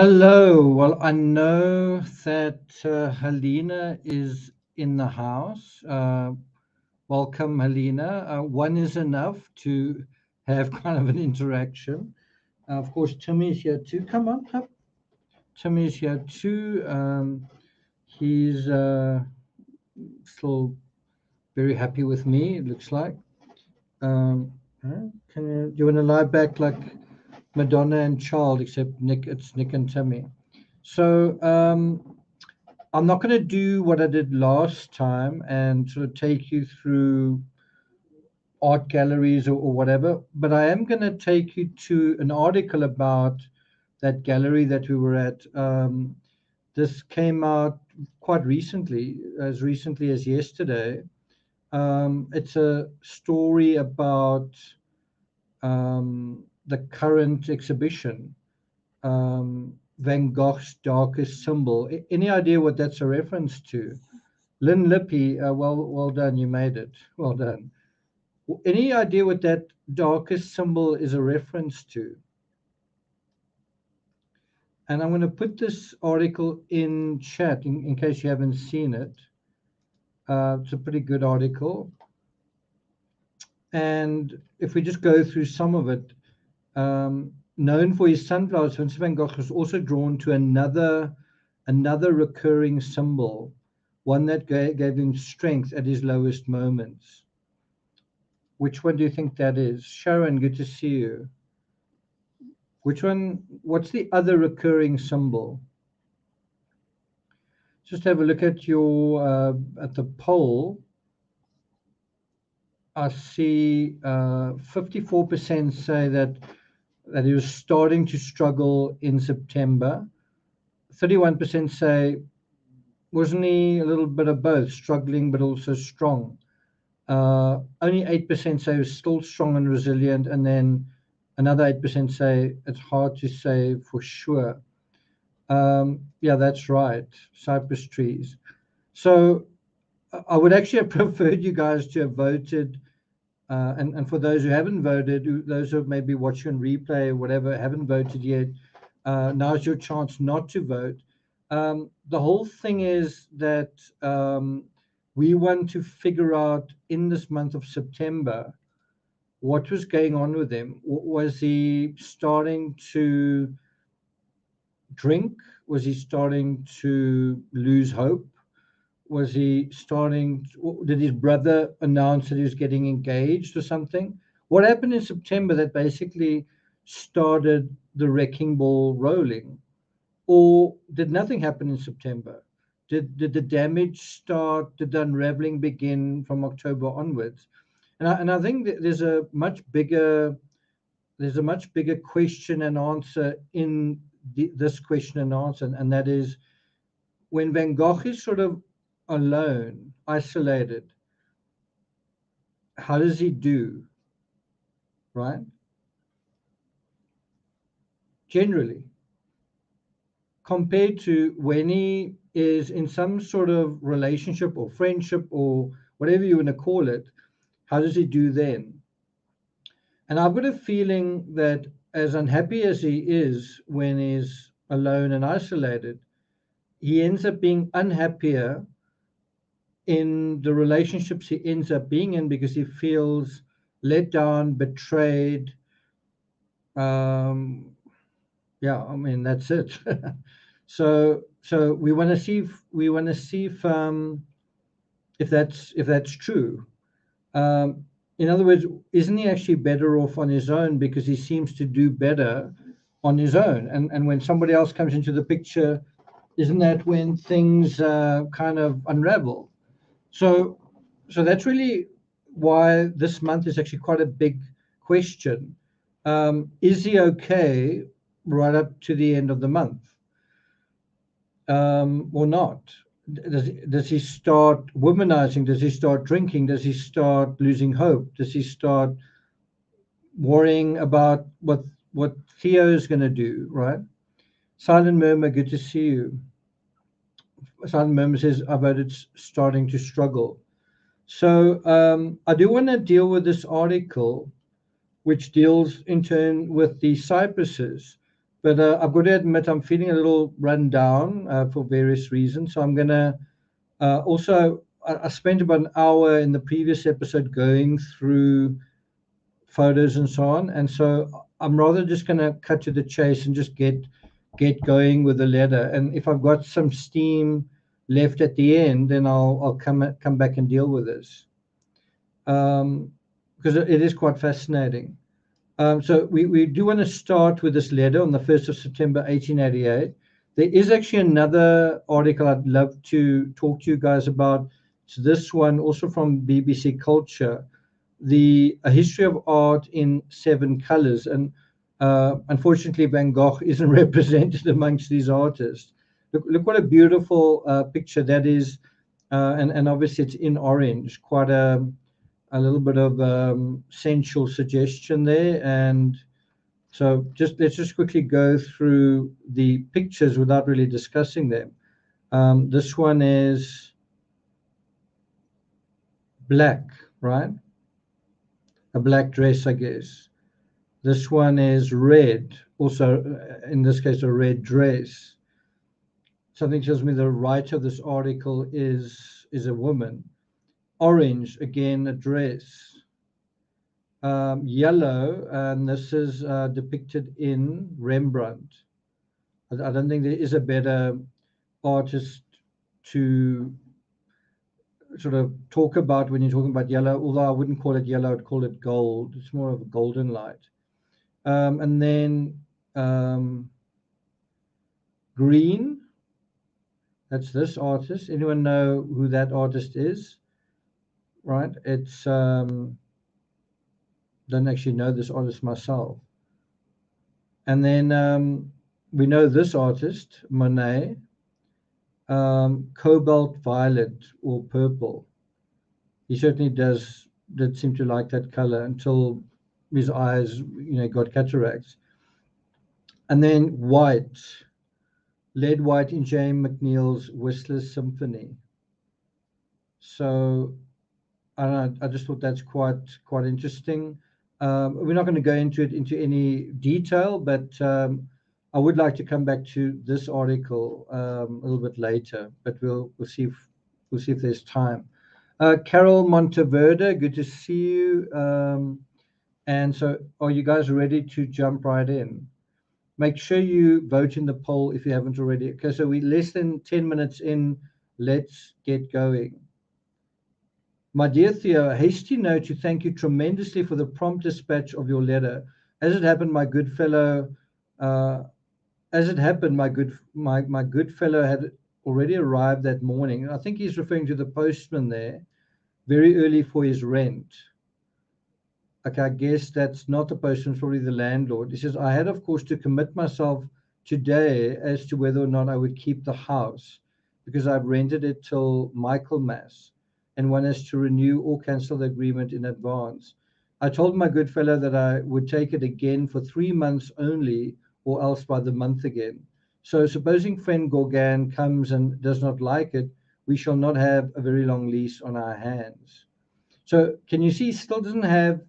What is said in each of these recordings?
Hello. Well, I know that Helena is in the house. Welcome, Helena. One is enough to have kind of an interaction. Of course, Timmy's here too. Come on, up. Timmy's here too. He's still very happy with me, it looks like. Do you want to lie back like Madonna and Child, except Nick? It's Nick and Timmy. So I'm not going to do what I did last time and sort of take you through art galleries or whatever, but I am going to take you to an article about that gallery that we were at. This came out quite recently as yesterday. It's a story about the current exhibition, Van Gogh's Darkest Symbol. Any idea what that's a reference to? Lynn Lippy, well done, you made it. Well done. Any idea what that darkest symbol is a reference to? And I'm going to put this article in chat in case you haven't seen it. It's a pretty good article. And if we just go through some of it, known for his sunflowers, Vincent van Gogh was also drawn to another recurring symbol, one that gave him strength at his lowest moments. Which one do you think that is? Sharon, good to see you. Which one? What's the other recurring symbol? Just have a look at your at the poll. I see 54% say that he was starting to struggle in September. 31% say wasn't he a little bit of both, struggling but also strong. Only 8% say he was still strong and resilient, and then another 8% say it's hard to say for sure. Yeah, that's right, cypress trees. So I would actually have preferred you guys to have voted. And for those who haven't voted, those who maybe watching on replay or whatever haven't voted yet, now's your chance not to vote. The whole thing is that we want to figure out in this month of September what was going on with him. Was he starting to drink? Was he starting to lose hope? Was he starting? Did his brother announce that he was getting engaged or something? What happened in September that basically started the wrecking ball rolling? Or did nothing happen in September? Did the damage start? Did the unraveling begin from October onwards? And I think that there's a much bigger question and answer in this question and answer, and that is when Van Gogh is sort of alone, isolated, how does he do, right? Generally, compared to when he is in some sort of relationship or friendship or whatever you want to call it, how does he do then? And I've got a feeling that as unhappy as he is when he's alone and isolated, he ends up being unhappier in the relationships he ends up being in because he feels let down, betrayed. Yeah, I mean that's it. So we want to see if that's true. In other words, isn't he actually better off on his own because he seems to do better on his own? And when somebody else comes into the picture, isn't that when things kind of unravel? So that's really why this month is actually quite a big question. Is he okay right up to the end of the month, or not? Does he start womanizing? Does he start drinking? Does he start losing hope? Does he start worrying about what Theo is going to do? Right? Silent Murmur, good to see you. Silent Murmur says, I voted starting to struggle. So I do want to deal with this article, which deals in turn with the cypresses. But I've got to admit, I'm feeling a little run down for various reasons. So I'm going to also, I spent about an hour in the previous episode going through photos and so on. And so I'm rather just going to cut to the chase and just get going with the letter. And if I've got some steam left at the end, then I'll come back and deal with this, because it is quite fascinating. So we do want to start with this letter on the 1st of September 1888. There is actually another article I'd love to talk to you guys about. It's this one, also from BBC Culture, A History of Art in Seven Colors. And unfortunately, Van Gogh isn't represented amongst these artists. Look what a beautiful picture that is. And obviously it's in orange, quite a little bit of sensual suggestion there. And so let's just quickly go through the pictures without really discussing them. This one is black, right? A black dress, I guess. This one is red, also in this case a red dress. Something tells me the writer of this article is a woman. Orange, again, a dress. Yellow, and this is depicted in Rembrandt. I don't think there is a better artist to sort of talk about when you're talking about yellow, although I wouldn't call it yellow, I'd call it gold. It's more of a golden light. And then green, that's this artist. Anyone know who that artist is? Right, it's don't actually know this artist myself. And then we know this artist, Monet, cobalt violet or purple. He certainly did seem to like that color until his eyes, got cataracts. And then white, lead white in James McNeill's Whistler's Symphony. So I don't know, I just thought that's quite interesting. We're not going to go into any detail, but I would like to come back to this article a little bit later. But we'll see if there's time. Carol Monteverde, good to see you. And so, are you guys ready to jump right in? Make sure you vote in the poll if you haven't already. Okay, so we're less than 10 minutes in. Let's get going. My dear Theo, a hasty note to thank you tremendously for the prompt dispatch of your letter. As it happened, my good fellow, my good fellow had already arrived that morning. I think he's referring to the postman there, very early for his rent. Okay, I guess that's not the postman, probably the landlord. He says, I had, of course, to commit myself today as to whether or not I would keep the house, because I've rented it till Michaelmas, and one has to renew or cancel the agreement in advance. I told my good fellow that I would take it again for 3 months only, or else by the month again. So supposing friend Gauguin comes and does not like it, we shall not have a very long lease on our hands. So can you see, he still doesn't have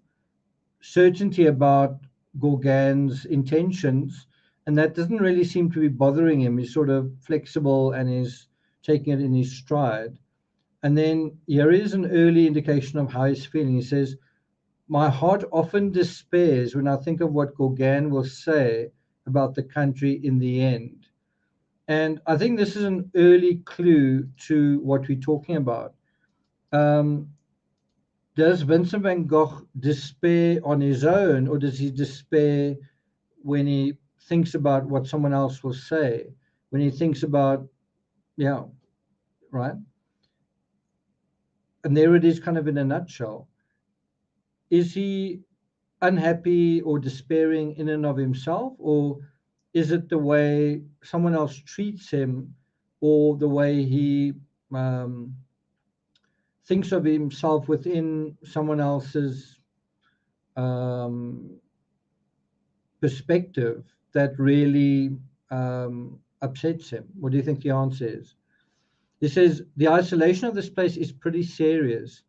certainty about Gauguin's intentions, and that doesn't really seem to be bothering him. He's sort of flexible and is taking it in his stride. And then here is an early indication of how he's feeling. He says, my heart often despairs when I think of what Gauguin will say about the country in the end. And I think this is an early clue to what we're talking about. Does Vincent van Gogh despair on his own, or does he despair when he thinks about what someone else will say? When he thinks about, right? And there it is, kind of in a nutshell. Is he unhappy or despairing in and of himself, or is it the way someone else treats him, or the way he thinks of himself within someone else's perspective that really upsets him? What do you think the answer is? He says, the isolation of this place is pretty serious,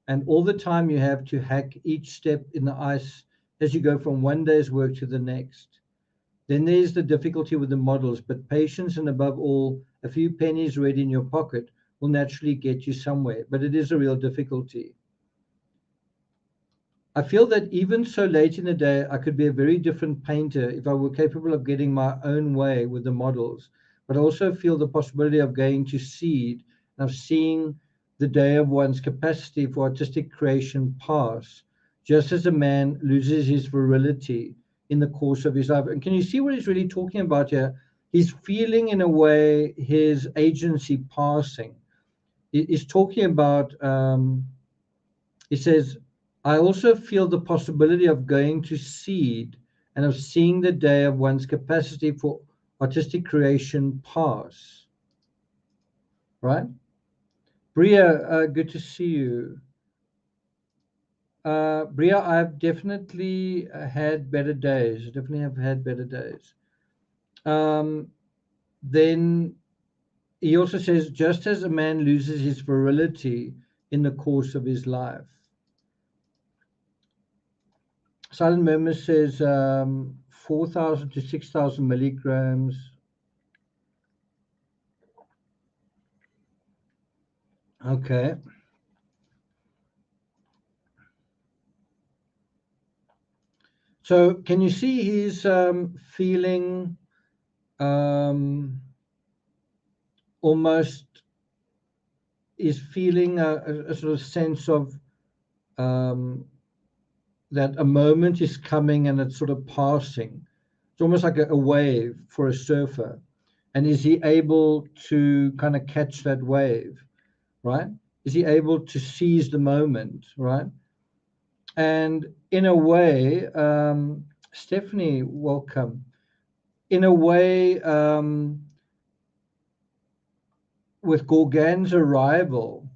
and all the time you have to hack each step in the ice as you go from one day's work to the next. Then there's the difficulty with the models, but patience and above all, a few pennies ready in your pocket will naturally get you somewhere. But it is a real difficulty. I feel that even so late in the day, I could be a very different painter if I were capable of getting my own way with the models. But I also feel the possibility of going to seed and of seeing the day of one's capacity for artistic creation pass, just as a man loses his virility in the course of his life. And can you see what he's really talking about here? He's feeling, in a way, his agency passing. He's talking about, he says, I also feel the possibility of going to seed and of seeing the day of one's capacity for artistic creation pass. Right? Bria, good to see you. Bria, I've definitely had better days. Definitely have had better days. Then he also says, just as a man loses his virility in the course of his life. Silent Murmur says 4,000 to 6,000 milligrams. Okay. So can you see he's feeling almost, is feeling a sort of sense of that a moment is coming and it's sort of passing. It's almost like a wave for a surfer. And is he able to kind of catch that wave, right? Is he able to seize the moment, right? And in a way, Stephanie, welcome. In a way, with Gauguin's arrival,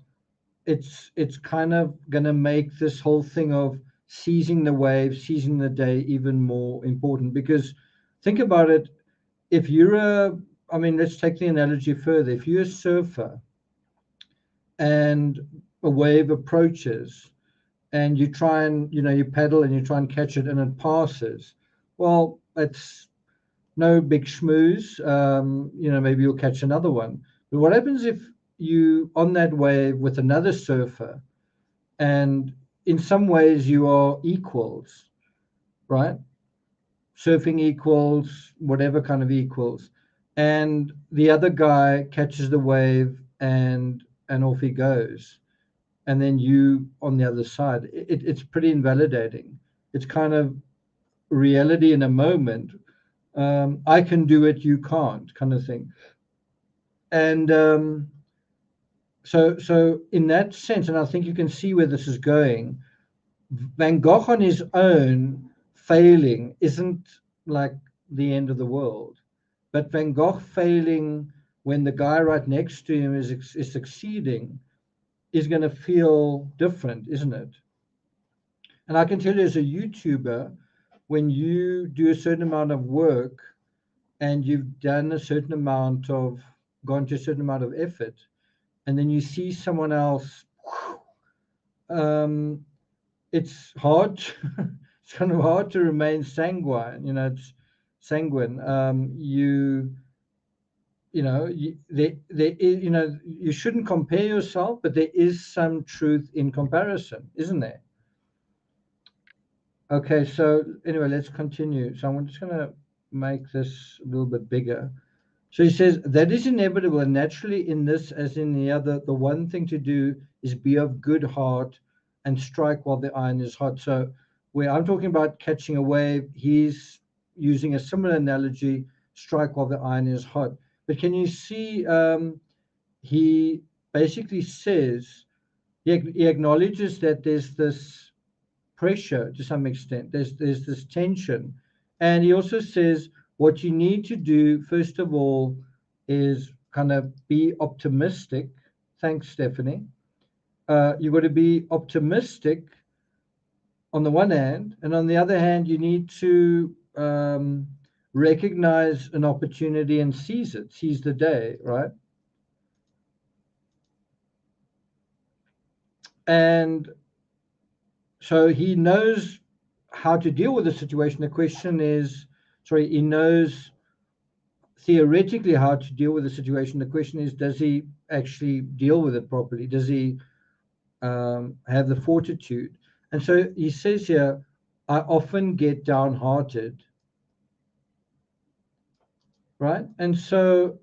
it's kind of going to make this whole thing of seizing the wave, seizing the day even more important. Because think about it, if you're I mean, let's take the analogy further. If you're a surfer and a wave approaches and you try and, you paddle and you try and catch it and it passes, well, it's no big schmooze. Maybe you'll catch another one. But what happens if you on that wave with another surfer, and in some ways you are equals, right? Surfing equals, whatever kind of equals, and the other guy catches the wave and off he goes, and then you on the other side. It's pretty invalidating. It's kind of reality in a moment. I can do it, you can't, kind of thing. And so in that sense, and I think you can see where this is going, Van Gogh on his own failing isn't like the end of the world. But Van Gogh failing when the guy right next to him is succeeding is going to feel different, isn't it? And I can tell you as a YouTuber, when you do a certain amount of work and you've done a certain amount of, gone to a certain amount of effort, and then you see someone else, it's hard. It's kind of hard to remain sanguine. It's sanguine. There is, you shouldn't compare yourself, but there is some truth in comparison, isn't there? Okay, so anyway, let's continue. So I'm just going to make this a little bit bigger. So he says, that is inevitable, and naturally in this as in the other, the one thing to do is be of good heart and strike while the iron is hot. So where I'm talking about catching a wave, he's using a similar analogy, strike while the iron is hot. But can you see, he basically says, he acknowledges that there's this pressure to some extent. There's this tension, and he also says what you need to do first of all is kind of be optimistic. Thanks, Stephanie. You've got to be optimistic on the one hand, and on the other hand, you need to recognize an opportunity and seize it, seize the day, right? And so he knows how to deal with the situation. The question is, sorry, he knows theoretically how to deal with the situation. The question is, does he actually deal with it properly? Does he have the fortitude? And so he says here, I often get downhearted, right? And so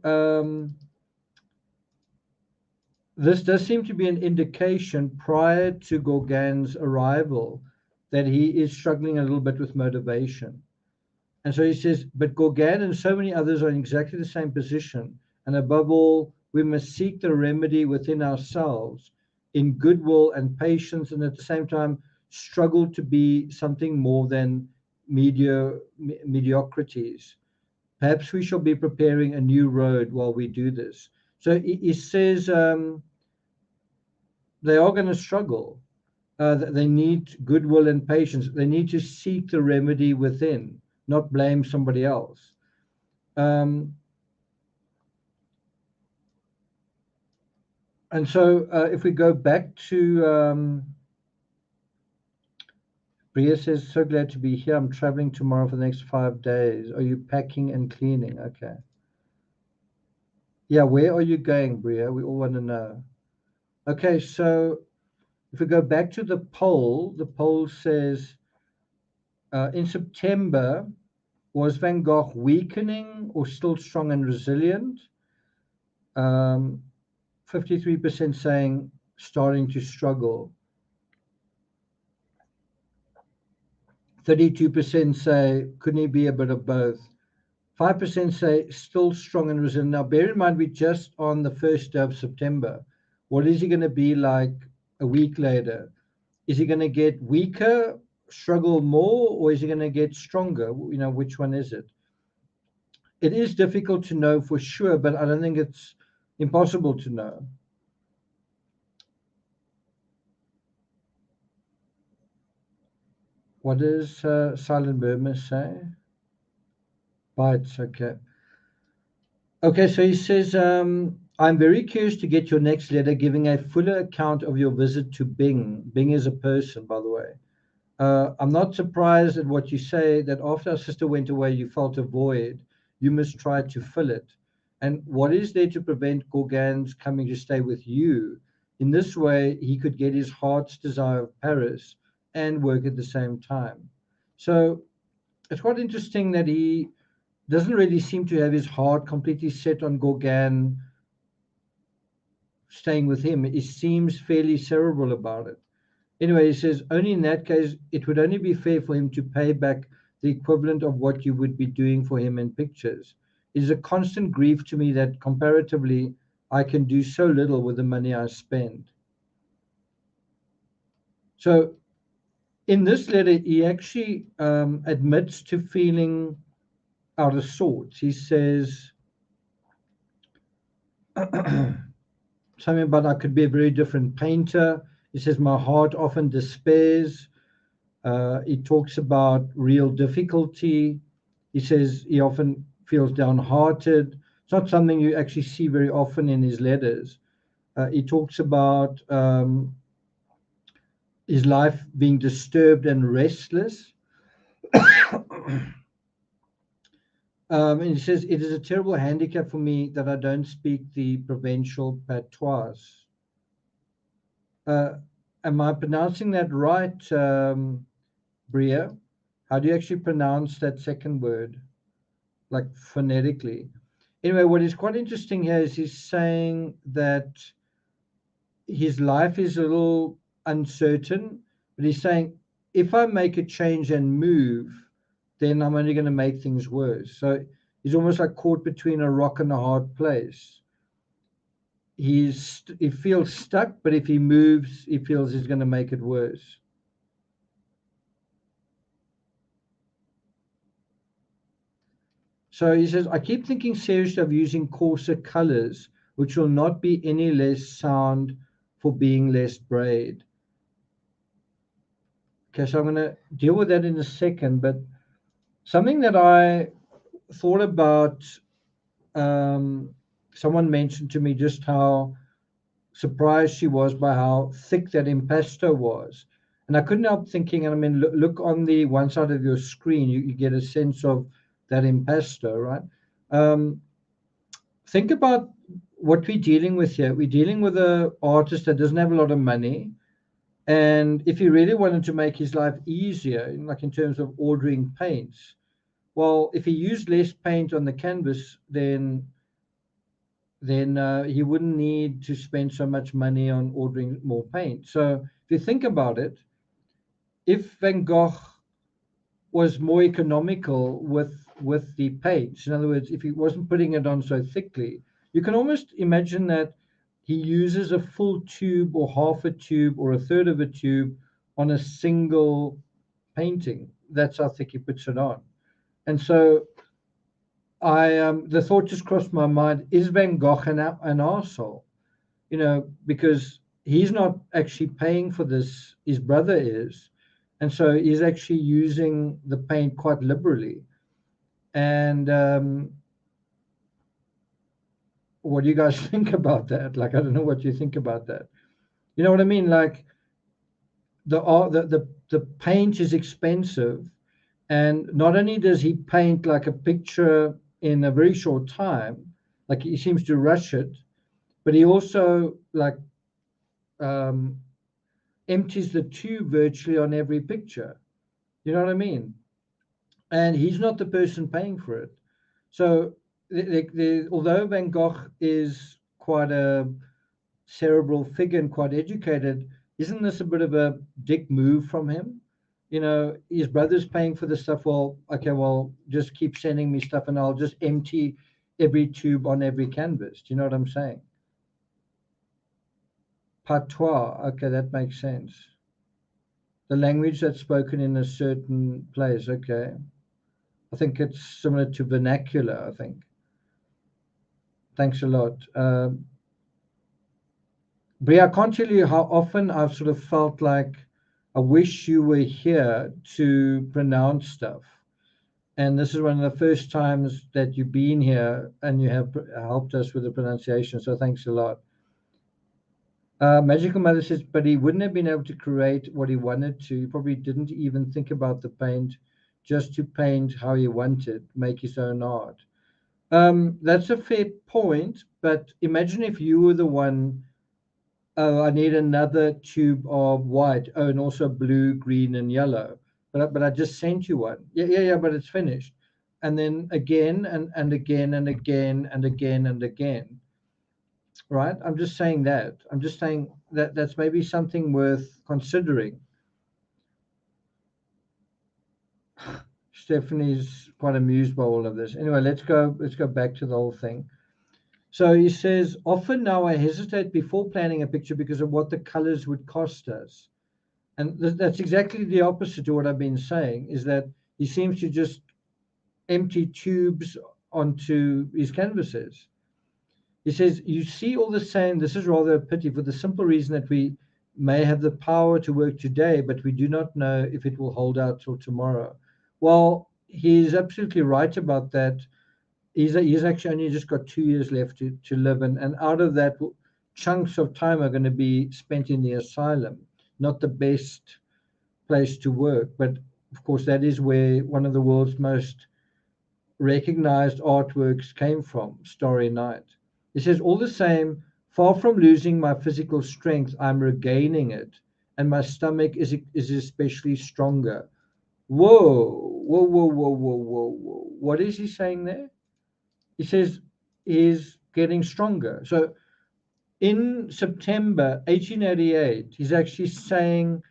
this does seem to be an indication prior to Gauguin's arrival that he is struggling a little bit with motivation. And so he says, but Gauguin and so many others are in exactly the same position. And above all, we must seek the remedy within ourselves in goodwill and patience, and at the same time, struggle to be something more than mediocrities. Perhaps we shall be preparing a new road while we do this. So he says they are going to struggle. They need goodwill and patience. They need to seek the remedy within, not blame somebody else. And so if we go back to Bria says, so glad to be here. I'm traveling tomorrow for the next 5 days. Are you packing and cleaning? Okay. Yeah, where are you going, Bria? We all want to know. Okay, so if we go back to the poll says in September, was Van Gogh weakening or still strong and resilient? 53% saying starting to struggle. 32% say couldn't he be a bit of both? 5% say still strong and resilient. Now, bear in mind, we're just on the 1st of September. What is he going to be like a week later? Is he going to get weaker, struggle more, or is he going to get stronger? You know, which one is it? It is difficult to know for sure, but I don't think it's impossible to know. What does Silent Burma say? Bites, okay. Okay, so he says, I'm very curious to get your next letter giving a fuller account of your visit to Bing. Bing is a person, by the way. I'm not surprised at what you say, that after our sister went away, you felt a void. You must try to fill it. And what is there to prevent Gauguin's coming to stay with you? In this way, he could get his heart's desire of Paris and work at the same time. So it's quite interesting that he doesn't really seem to have his heart completely set on Gauguin staying with him. He seems fairly cerebral about it. Anyway, he says, only in that case, it would only be fair for him to pay back the equivalent of what you would be doing for him in pictures. It is a constant grief to me that comparatively I can do so little with the money I spend. So in this letter, he actually admits to feeling out of sorts. He says something about I could be a very different painter. He says my heart often despairs. He talks about real difficulty. He says he often feels downhearted. It's not something you actually see very often in his letters. He talks about his life being disturbed and restless. And he says, it is a terrible handicap for me that I don't speak the provincial patois. Am I pronouncing that right, Bria? How do you actually pronounce that second word, like phonetically? Anyway, what is quite interesting here is he's saying that his life is a little uncertain, but he's saying, if I make a change and move, then I'm only going to make things worse. So he's almost like caught between a rock and a hard place. He feels stuck, but if he moves, he feels he's going to make it worse. So he says, I keep thinking seriously of using coarser colors, which will not be any less sound for being less braid. Okay, so I'm going to deal with that in a second, but something that I thought about, someone mentioned to me just how surprised she was by how thick that impasto was. And I couldn't help thinking, and I mean, look on the one side of your screen, you get a sense of that impasto, right? Um, think about what we're dealing with here. We're dealing with an artist that doesn't have a lot of money. And if he really wanted to make his life easier, like in terms of ordering paints, well, if he used less paint on the canvas, then he wouldn't need to spend so much money on ordering more paint. So if you think about it, if Van Gogh was more economical with the paints, in other words, if he wasn't putting it on so thickly, you can almost imagine that he uses a full tube or half a tube or a third of a tube on a single painting. That's how thick he puts it on. And so the thought just crossed my mind: is Van Gogh an arsehole? Because he's not actually paying for this, his brother is. And so he's actually using the paint quite liberally. And what do you guys think about that? Like, I don't know what you think about that. You know what I mean? Like, the paint is expensive. And not only does he paint like a picture in a very short time, like he seems to rush it, but he also like um, empties the tube virtually on every picture. You know what I mean? And he's not the person paying for it. So, although Van Gogh is quite a cerebral figure and quite educated, isn't this a bit of a dick move from him? His brother's paying for the stuff. Well, okay, well, just keep sending me stuff and I'll just empty every tube on every canvas. Do you know what I'm saying? Patois. Okay, that makes sense. The language that's spoken in a certain place. Okay. I think it's similar to vernacular, I think. Thanks a lot. Bria, I can't tell you how often I've sort of felt like I wish you were here to pronounce stuff. And this is one of the first times that you've been here and you have helped us with the pronunciation. So thanks a lot. Magical Mother says, but he wouldn't have been able to create what he wanted to. He probably didn't even think about the paint, just to paint how he wanted, make his own art. That's a fair point, but imagine if you were the one. Oh, I need another tube of white. Oh, and also blue, green, and yellow. But I just sent you one. Yeah. But it's finished, and then again and again and again and again and again. Right? I'm just saying that. I'm just saying that that's maybe something worth considering. Stephanie's quite amused by all of this. Anyway, let's go. Let's go back to the whole thing. So he says, often now I hesitate before planning a picture because of what the colors would cost us. And that's exactly the opposite to what I've been saying, is that he seems to just empty tubes onto his canvases. He says, you see all the same, this is rather a pity for the simple reason that we may have the power to work today, but we do not know if it will hold out till tomorrow. Well, he's absolutely right about that. He's actually only just got 2 years left to live, and out of that, chunks of time are going to be spent in the asylum. Not the best place to work, but of course that is where one of the world's most recognized artworks came from, Starry Night. He says, all the same, far from losing my physical strength, I'm regaining it, and my stomach is especially stronger. Whoa. What is he saying there? He says he's getting stronger. So in September 1888, he's actually saying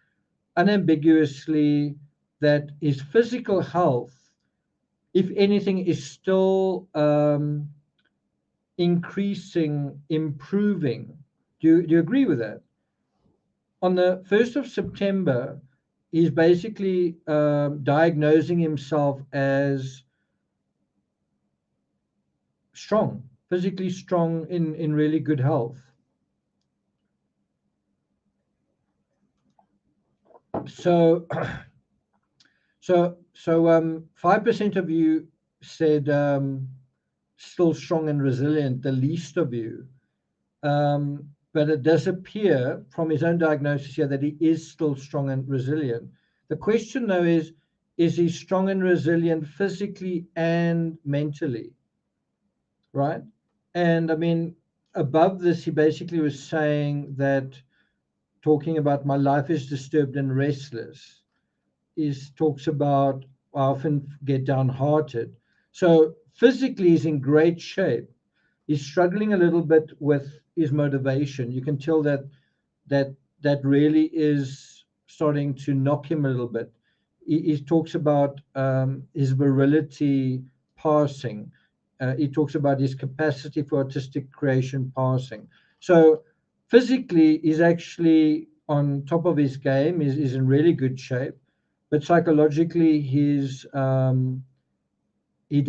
unambiguously that his physical health, if anything, is still increasing, improving. Do you agree with that? On the 1st of September, he's basically diagnosing himself as strong, physically strong, in really good health. So 5% of you said still strong and resilient, the least of you. But it does appear from his own diagnosis here that he is still strong and resilient. The question, though, is is he strong and resilient physically and mentally, right? And I mean, above this, he basically was saying that, talking about my life is disturbed and restless, is talks about I often get downhearted. So physically, he's in great shape. He's struggling a little bit with his motivation. You can tell that that that really is starting to knock him a little bit. He talks about his virility passing. He talks about his capacity for artistic creation passing. So physically, he's actually on top of his game. He's in really good shape, but psychologically, he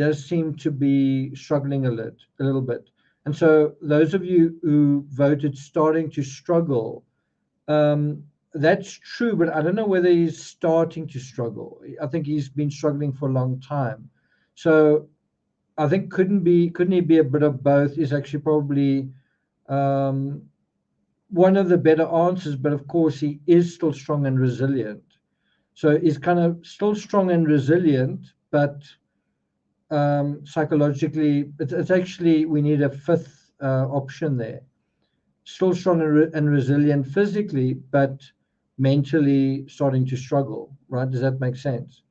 does seem to be struggling a little bit. And so, those of you who voted starting to struggle, um, that's true, but I don't know whether he's starting to struggle. I think he's been struggling for a long time. So I think couldn't he be a bit of both is actually probably um, one of the better answers. But of course, he is still strong and resilient. So he's kind of still strong and resilient, but psychologically, it's actually we need a fifth option there. Still strong and resilient physically, but mentally starting to struggle, right? Does that make sense?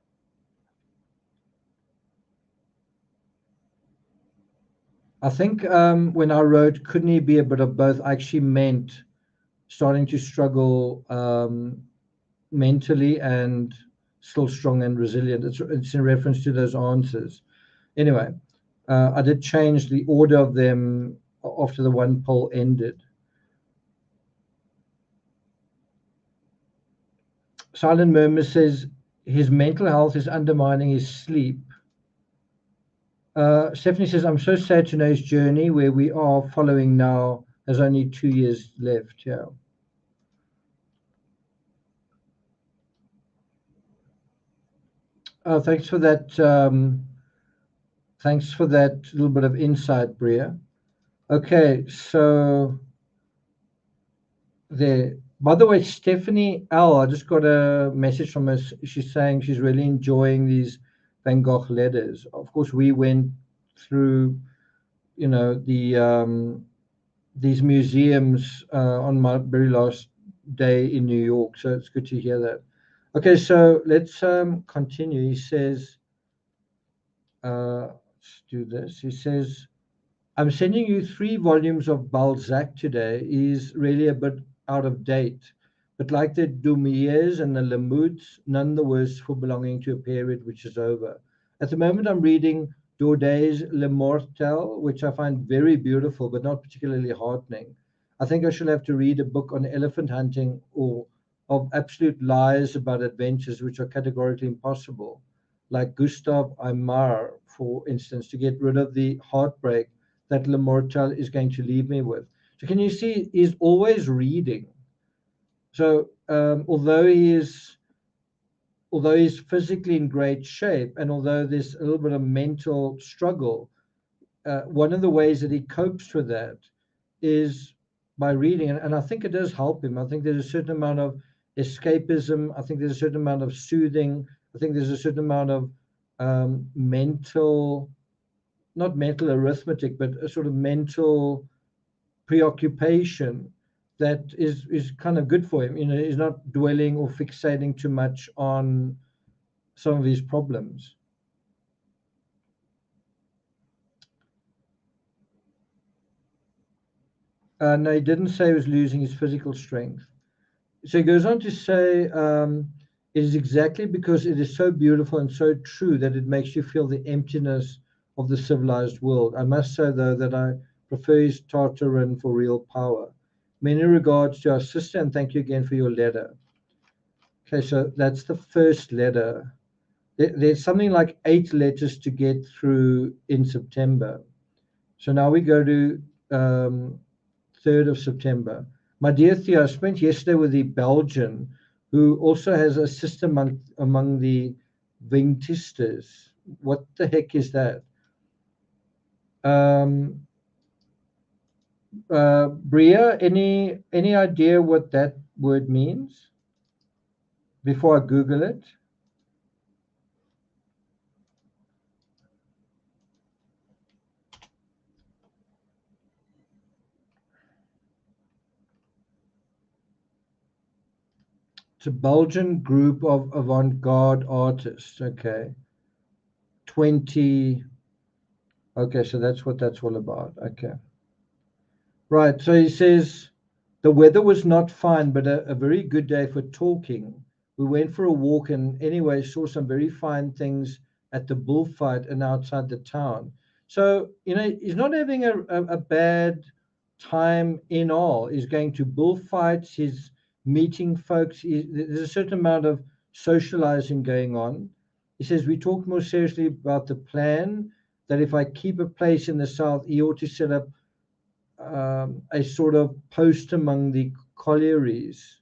I think when I wrote, couldn't he be a bit of both? I actually meant starting to struggle mentally and still strong and resilient. It's in reference to those answers. Anyway, I did change the order of them after the one poll ended. Silent Murmur says his mental health is undermining his sleep. Stephanie says, I'm so sad to know his journey where we are following now has only 2 years left. Yeah. Thanks for that. Thanks for that little bit of insight, Bria. Okay, so there. By the way, Stephanie L, I just got a message from her. She's saying she's really enjoying these Van Gogh letters. Of course, we went through, these museums on my very last day in New York. So it's good to hear that. Okay, so let's continue. He says, let's do this. He says, I'm sending you 3 volumes of Balzac today. He's really a bit out of date, but like the Dumiers and the Lamouts, none the worse for belonging to a period which is over. At the moment, I'm reading Daudet's Le Mortel, which I find very beautiful, but not particularly heartening. I think I shall have to read a book on elephant hunting or of absolute lies about adventures which are categorically impossible, like Gustav Aimar, for instance, to get rid of the heartbreak that Le Mortel is going to leave me with. So can you see he's always reading. So although he's physically in great shape, and although there's a little bit of mental struggle, one of the ways that he copes with that is by reading, and I think it does help him. I think there's a certain amount of escapism. I think there's a certain amount of soothing. I think there's a certain amount of mental, not mental arithmetic, but a sort of mental preoccupation that is kind of good for him. He's not dwelling or fixating too much on some of his problems. No, he didn't say he was losing his physical strength. So he goes on to say, it is exactly because it is so beautiful and so true that it makes you feel the emptiness of the civilized world. I must say, though, that I prefer his Tartarin for real power. Many regards to our sister, and thank you again for your letter. Okay, so that's the first letter. There's something like 8 letters to get through in September. So now we go to 3rd of September. My dear Theo, I spent yesterday with the Belgian, who also has a sister among the Vintistas. What the heck is that? Bria, any idea what that word means? Before I Google it. It's a Belgian group of avant-garde artists. Okay. 20. Okay, so that's what that's all about. Okay. Right. So he says the weather was not fine, but a very good day for talking. We went for a walk and anyway saw some very fine things at the bullfight and outside the town. So, he's not having a bad time in all. He's going to bullfights, he's meeting folks. There's a certain amount of socializing going on. He says, we talked more seriously about the plan that if I keep a place in the south, he ought to set up a sort of post among the collieries.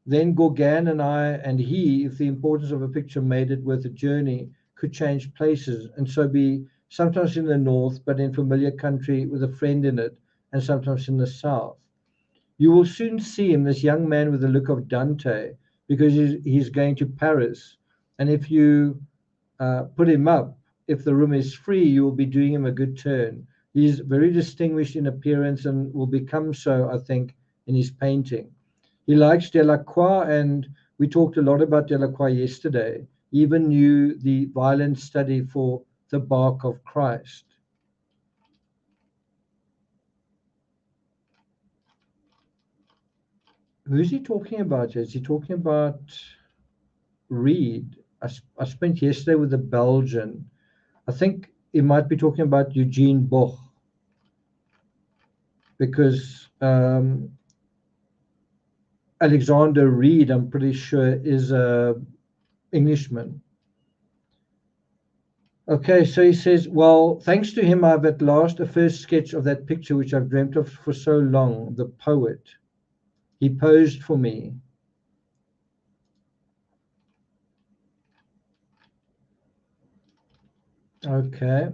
Then Gauguin and I and he, if the importance of a picture made it worth a journey, could change places and so be sometimes in the north, but in familiar country with a friend in it, and sometimes in the south. You will soon see him, this young man with the look of Dante, because he's going to Paris. And if you put him up, if the room is free, you will be doing him a good turn. He's very distinguished in appearance and will become so, I think, in his painting. He likes Delacroix, and we talked a lot about Delacroix yesterday. He even knew the violent study for the bark of Christ. Who's he talking about? Is he talking about Reed? I spent yesterday with a Belgian. I think he might be talking about Eugene Boch, because Alexander Reed, I'm pretty sure, is a Englishman. Okay, so he says, well, thanks to him, I've at last a first sketch of that picture which I've dreamt of for so long, the poet. He posed for me. Okay.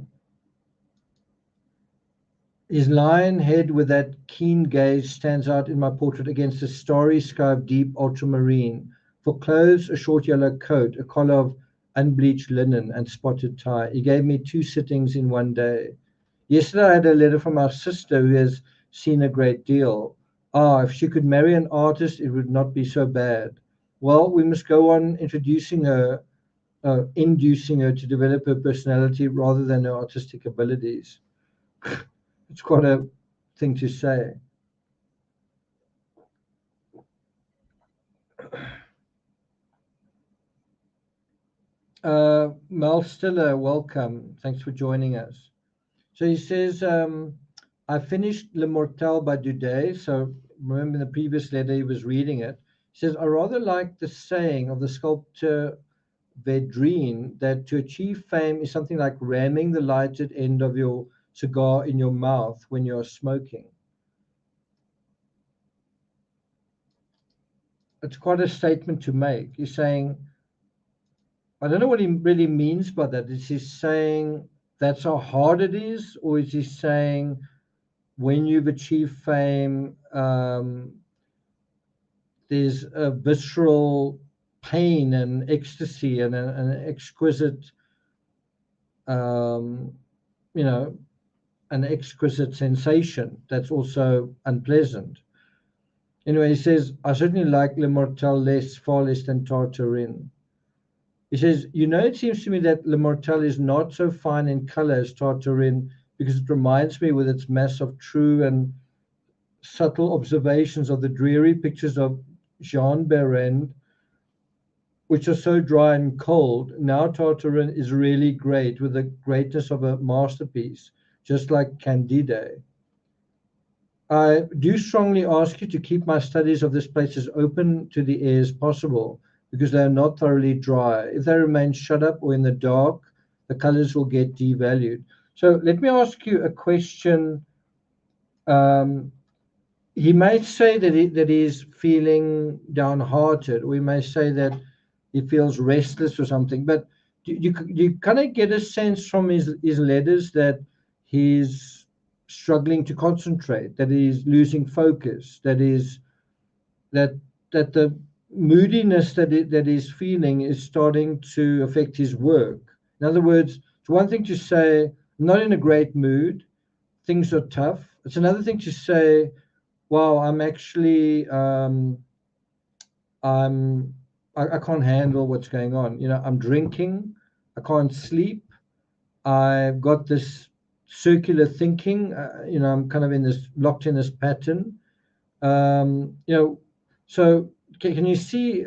His lion head with that keen gaze stands out in my portrait against the starry sky of deep ultramarine. For clothes, a short yellow coat, a collar of unbleached linen, and spotted tie. He gave me 2 sittings in one day. Yesterday I had a letter from our sister who has seen a great deal. Ah, if she could marry an artist, it would not be so bad. Well, we must go on inducing her to develop her personality rather than her artistic abilities. It's quite a thing to say. Mel Stiller, welcome. Thanks for joining us. So he says, I finished Le Mortel by Daudet. So remember in the previous letter he was reading it. He says, I rather like the saying of the sculptor Vedrine that to achieve fame is something like ramming the lighted end of your cigar in your mouth when you're smoking. It's quite a statement to make. He's saying, I don't know what he really means by that. Is he saying that's how hard it is, or is he saying when you've achieved fame, there's a visceral pain and ecstasy and an exquisite, um, you know, an exquisite sensation that's also unpleasant. Anyway, he says, I certainly like Le Mortel far less than Tartarin. He says, it seems to me that Le Mortel is not so fine in color as Tartarin because it reminds me with its mass of true and subtle observations of the dreary pictures of Jean Berend, which are so dry and cold. Now Tartarin is really great with the greatness of a masterpiece, just like Candide. I do strongly ask you to keep my studies of this place as open to the air as possible, because they are not thoroughly dry. If they remain shut up or in the dark, the colors will get devalued. So let me ask you a question. He may say that he's feeling downhearted, or he may say that he feels restless or something, but you kind of get a sense from his letters that he's struggling to concentrate, that he's losing focus, that that the moodiness that he's feeling is starting to affect his work. In other words, it's one thing to say, I'm not in a great mood, things are tough. It's another thing to say, wow, I'm actually I can't handle what's going on. I'm drinking, I can't sleep, I've got this circular thinking. I'm kind of locked in this pattern. So can you see?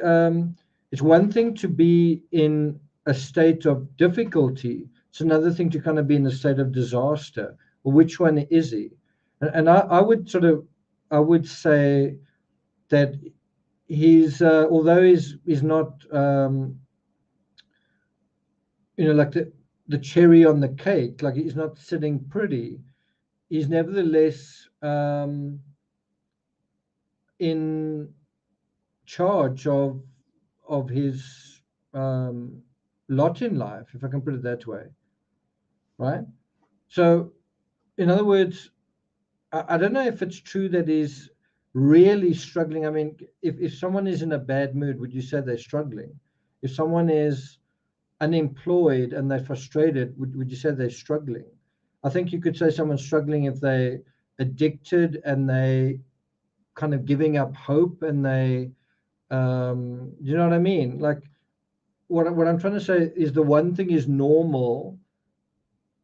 It's one thing to be in a state of difficulty. It's another thing to kind of be in a state of disaster. Well, which one is he? And I would say that he's although he's not like the cherry on the cake, like he's not sitting pretty, he's nevertheless in charge of his lot in life, if I can put it that way, right? So in other words, I don't know if it's true that he's really struggling. I mean, if someone is in a bad mood, would you say they're struggling? If someone is unemployed and they're frustrated, would you say they're struggling? I think you could say someone's struggling if they addicted and they kind of giving up hope and they you know what I mean? Like what I'm trying to say is the one thing is normal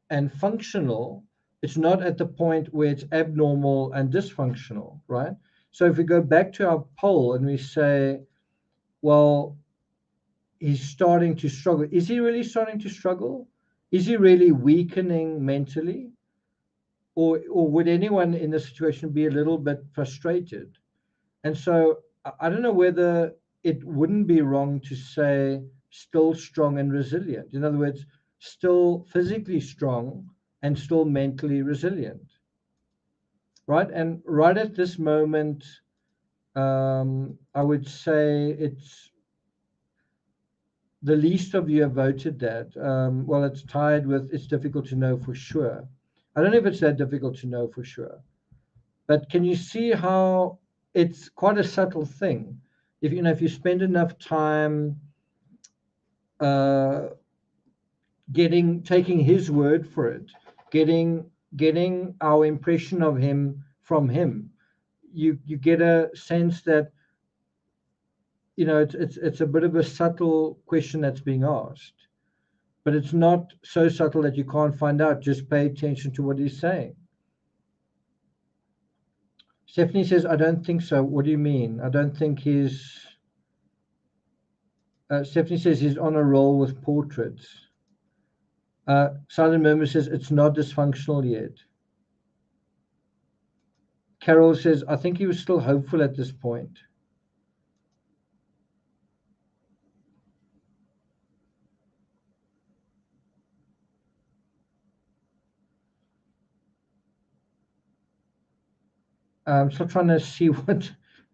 and functional. It's not at the point where it's abnormal and dysfunctional, right? So if we go back to our poll and we say, well, he's starting to struggle. Is he really starting to struggle? Is he really weakening mentally? Or would anyone in this situation be a little bit frustrated? And so I don't know whether it wouldn't be wrong to say still strong and resilient. In other words, still physically strong and still mentally resilient, right? And right at this moment, I would say it's the least of you have voted that. Well, it's tied with it's difficult to know for sure. I don't know if it's that difficult to know for sure. But can you see how it's quite a subtle thing? If you spend enough time uh, taking his word for it, getting our impression of him from him, you get a sense that it's a bit of a subtle question that's being asked, but it's not so subtle that you can't find out. Just pay attention to what he's saying. Stephanie says, I don't think so. What do you mean? I don't think he's. Stephanie says he's on a roll with portraits. Silent Murmur says it's not dysfunctional yet. Carol says, I think he was still hopeful at this point. I'm still trying to see what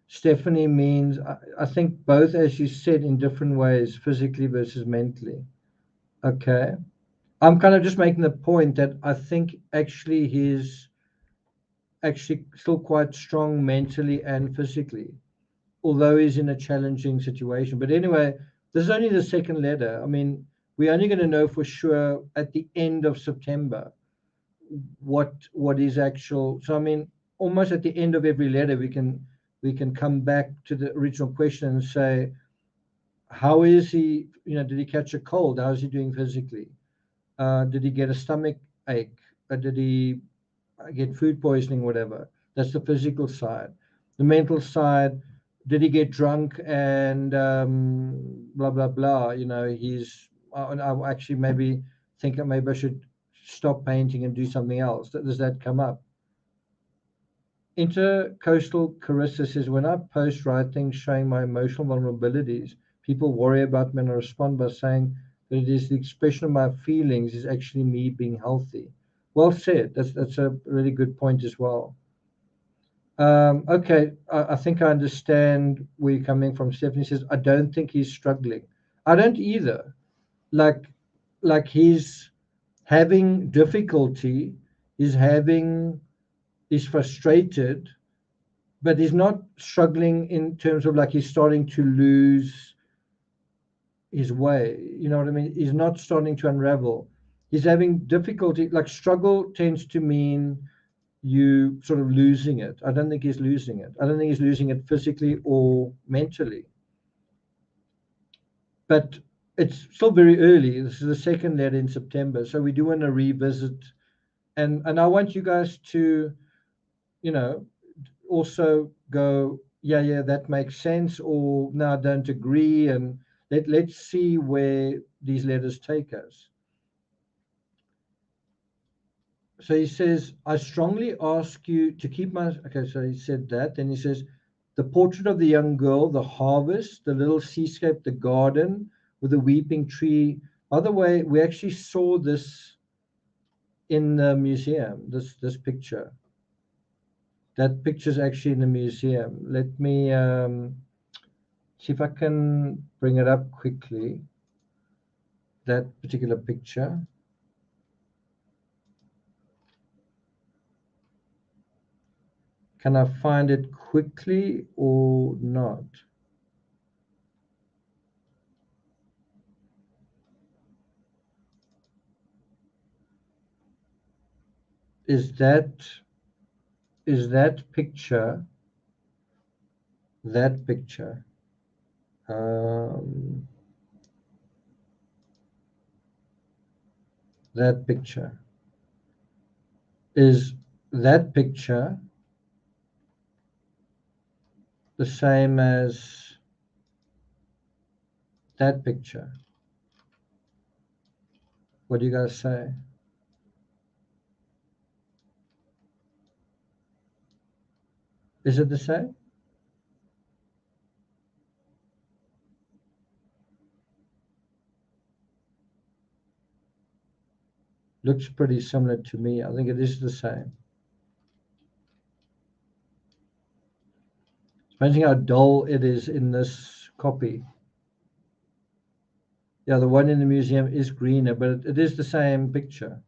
Stephanie means. I think both, as you said, in different ways, physically versus mentally. Okay. I'm kind of just making the point that I think actually he's actually still quite strong mentally and physically, although he's in a challenging situation. But anyway, this is only the second letter. I mean, we're only going to know for sure at the end of September what is actual. So I mean, almost at the end of every letter, we can come back to the original question and say, how is he? Did he catch a cold? How is he doing physically? Did he get a stomach ache? Did he get food poisoning? Whatever. That's the physical side. The mental side. Did he get drunk and blah blah blah? He's. I actually maybe think that maybe I should stop painting and do something else. Does that come up? Intercoastal Carissa says, when I post writings showing my emotional vulnerabilities, people worry about me and I respond by saying that it is the expression of my feelings is actually me being healthy. Well said. That's a really good point as well. Okay, I think I understand where you're coming from. Stephanie says, I don't think he's struggling. I don't either. Like he's having difficulty, he's frustrated, but he's not struggling in terms of like he's starting to lose his way. You know what I mean? He's not starting to unravel. He's having difficulty. Like struggle tends to mean you sort of losing it. I don't think he's losing it. I don't think he's losing it physically or mentally. but it's still very early. This is the second letter in September, so we do want to revisit, and I want you guys to, you know, also go, yeah, that makes sense, or no, I don't agree, and let's see where these letters take us. So he says, I strongly ask you to keep my. Okay, so he said that. Then he says, the portrait of the young girl, the harvest, the little seascape, the garden with the weeping tree. By the way, we actually saw this in the museum, this picture. That picture is actually in the museum. Let me see if I can bring it up quickly, that particular picture. Can I find it quickly or not? Is that picture that picture? Um, that picture. Is that picture the same as that picture? What do you guys say? Is it the same? Looks pretty similar to me. I think it is the same. It's amazing how dull it is in this copy. Yeah, the one in the museum is greener, but it is the same picture.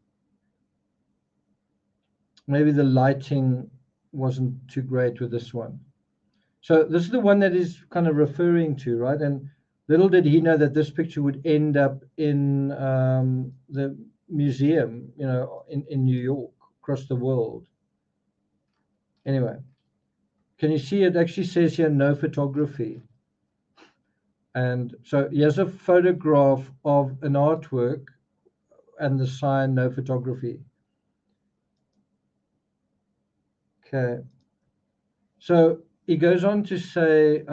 Maybe the lighting wasn't too great with this one. So this is the one that is kind of referring to, right? And little did he know that this picture would end up in the museum, you know, in New York, across the world. Anyway, can you see it actually says here no photography? And so here's a photograph of an artwork and the sign no photography. Okay. So he goes on to say,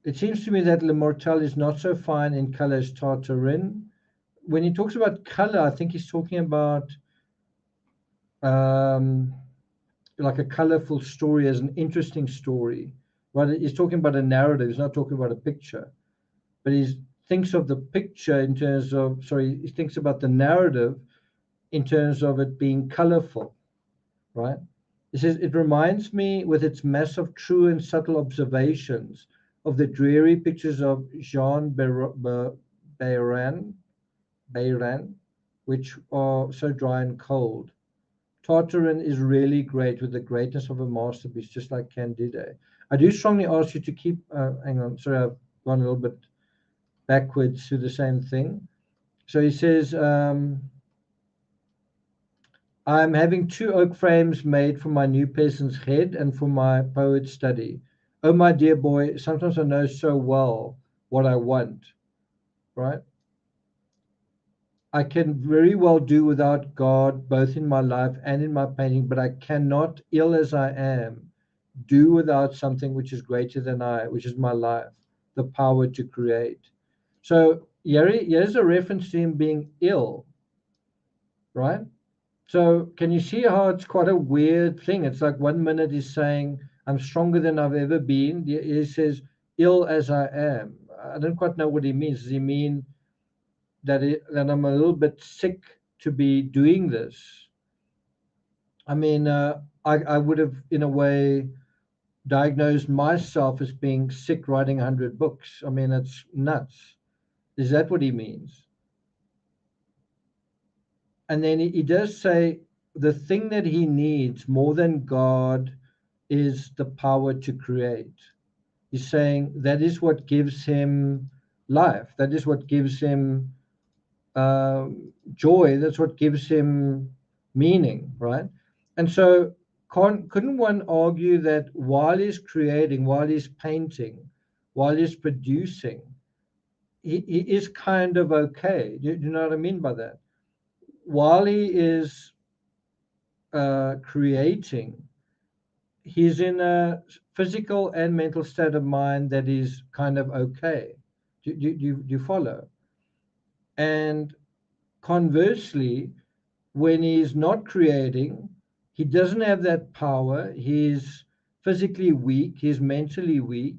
it seems to me that Le Mortel is not so fine in color as Tartarin. When he talks about color, I think he's talking about um, like a colorful story as an interesting story. Right? He's talking about a narrative. He's not talking about a picture, but he thinks of the picture in terms of. Sorry, he thinks about the narrative in terms of it being colorful. Right? He says it reminds me, with its mass of true and subtle observations, of the dreary pictures of Jean Bayran, which are so dry and cold. Tartarin is really great with the greatness of a masterpiece, just like Candide. I do strongly ask you to keep, hang on, sorry, I've gone a little bit backwards to the same thing. So he says, I'm having 2 oak frames made for my new peasant's head and for my poet's study. Oh, my dear boy, sometimes I know so well what I want, right? I can very well do without God, both in my life and in my painting, but I cannot, ill as I am, do without something which is greater than I, which is my life, the power to create. So here's a reference to him being ill, right? So can you see how it's quite a weird thing? It's like 1 minute he's saying, I'm stronger than I've ever been. He says, ill as I am. I don't quite know what he means. Does he mean that I'm a little bit sick to be doing this? I mean, I would have, in a way, diagnosed myself as being sick writing 100 books. I mean, it's nuts. Is that what he means? And then he does say the thing that he needs more than God is the power to create. He's saying that is what gives him life. That is what gives him joy. That's what gives him meaning, right? And so couldn't one argue that while he's creating, while he's painting, while he's producing, he is kind of okay? Do you know what I mean by that? While he is creating, he's in a physical and mental state of mind that is kind of okay. Do you follow? And conversely, when he's not creating, he doesn't have that power. He's physically weak, he's mentally weak.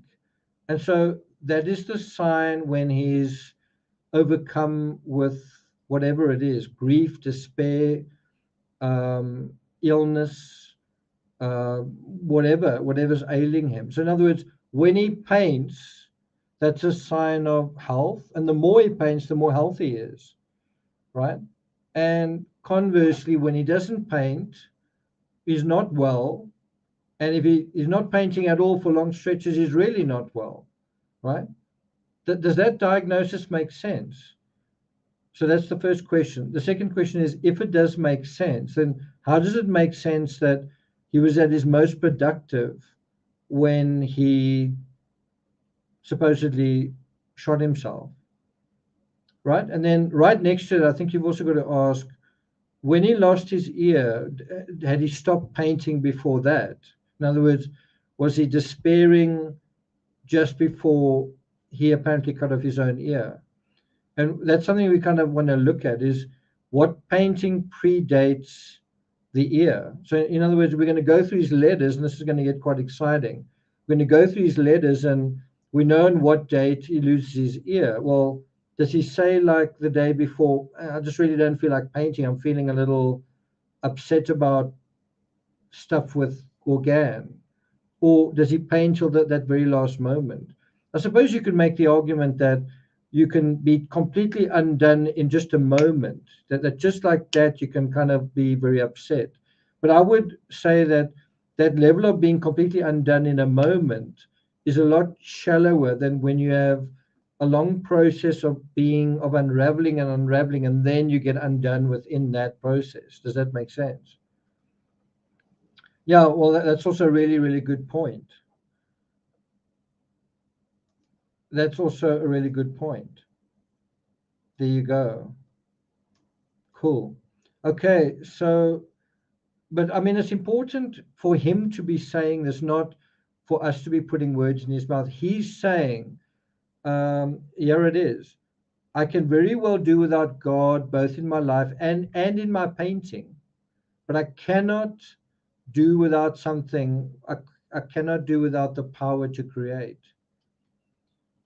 And so that is the sign when he's overcome with whatever it is, grief, despair, illness, whatever's ailing him. So, in other words, when he paints, that's a sign of health. And the more he paints, the more healthy he is, right? And conversely, when he doesn't paint, he's not well. And if he is not painting at all for long stretches, he's really not well, right? Does that diagnosis make sense? So that's the first question. The second question is, if it does make sense, then how does it make sense that he was at his most productive when he supposedly shot himself, right? And then right next to it, I think you've also got to ask, when he lost his ear, had he stopped painting before that? In other words, was he despairing just before he apparently cut off his own ear? And that's something we kind of want to look at, is what painting predates the ear. So in other words, we're going to go through his letters, and this is going to get quite exciting. We're going to go through his letters, and we know on what date he loses his ear. Well, does he say like the day before, I just really don't feel like painting, I'm feeling a little upset about stuff with Gauguin? Or does he paint till that very last moment? I suppose you could make the argument that you can be completely undone in just a moment, that just like that, you can kind of be very upset. But I would say that that level of being completely undone in a moment is a lot shallower than when you have a long process of unraveling and unraveling, and then you get undone within that process. Does that make sense? Yeah, well, that's also a really, really good point. That's also a really good point. There you go. Cool. Okay, so, but I mean, it's important for him to be saying this, not for us to be putting words in his mouth. He's saying, here it is. I can very well do without God, both in my life and in my painting, but I cannot do without something. I cannot do without the power to create.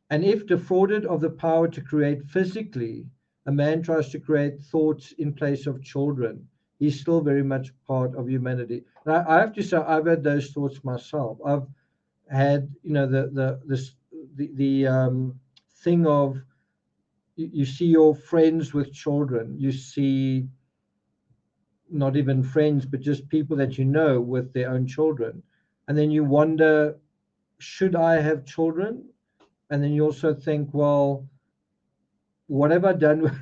And if defrauded of the power to create physically, a man tries to create thoughts in place of children, he's still very much part of humanity. And I have to say, I've had those thoughts myself. I've had, the thing of, you see your friends with children, you see not even friends, but just people that you know with their own children, and then you wonder, should I have children? And then you also think, well, what have I done with,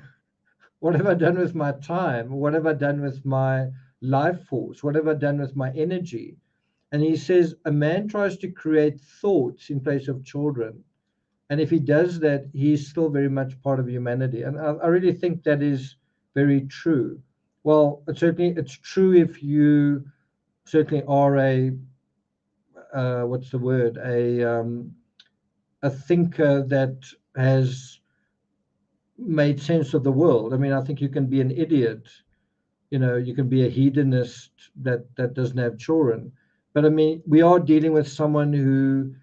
what have I done with my time? What have I done with my life force? What have I done with my energy? And he says a man tries to create thoughts in place of children. And if he does that, he's still very much part of humanity. And I really think that is very true. Well, it's true if you certainly are a, what's the word, a thinker that has made sense of the world. I mean, I think you can be an idiot, you can be a hedonist that doesn't have children. But I mean, we are dealing with someone who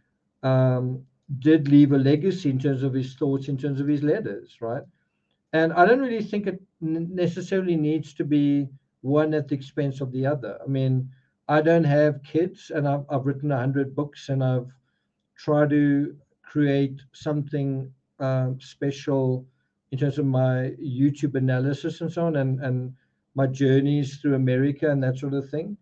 did leave a legacy in terms of his thoughts, in terms of his letters, right? And I don't really think it necessarily needs to be one at the expense of the other. I mean, I don't have kids, and I've written 100 books, and I've tried to create something special in terms of my YouTube analysis and so on, and my journeys through America and that sort of thing.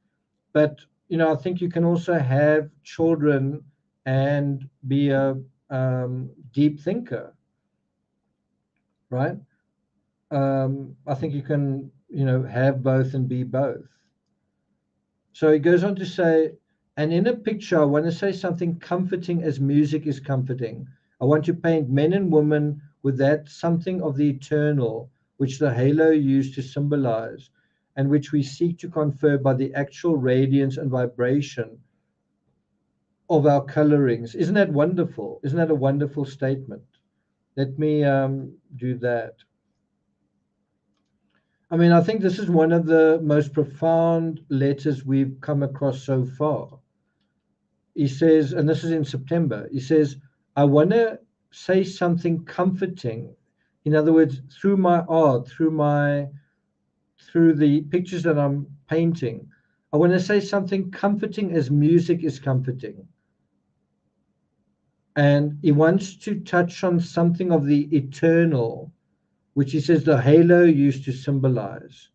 But I think you can also have children and be a deep thinker, right? I think you can, have both and be both. So he goes on to say, and in a picture, I want to say something comforting as music is comforting. I want to paint men and women with that something of the eternal, which the halo used to symbolize, and which we seek to confer by the actual radiance and vibration of our colorings. Isn't that wonderful? Isn't that a wonderful statement? Let me do that. I mean, I think this is one of the most profound letters we've come across so far. He says, and this is in September, he says, I want to say something comforting. In other words, through my art, through the pictures that I'm painting, I want to say something comforting as music is comforting. And he wants to touch on something of the eternal, which he says the halo used to symbolize.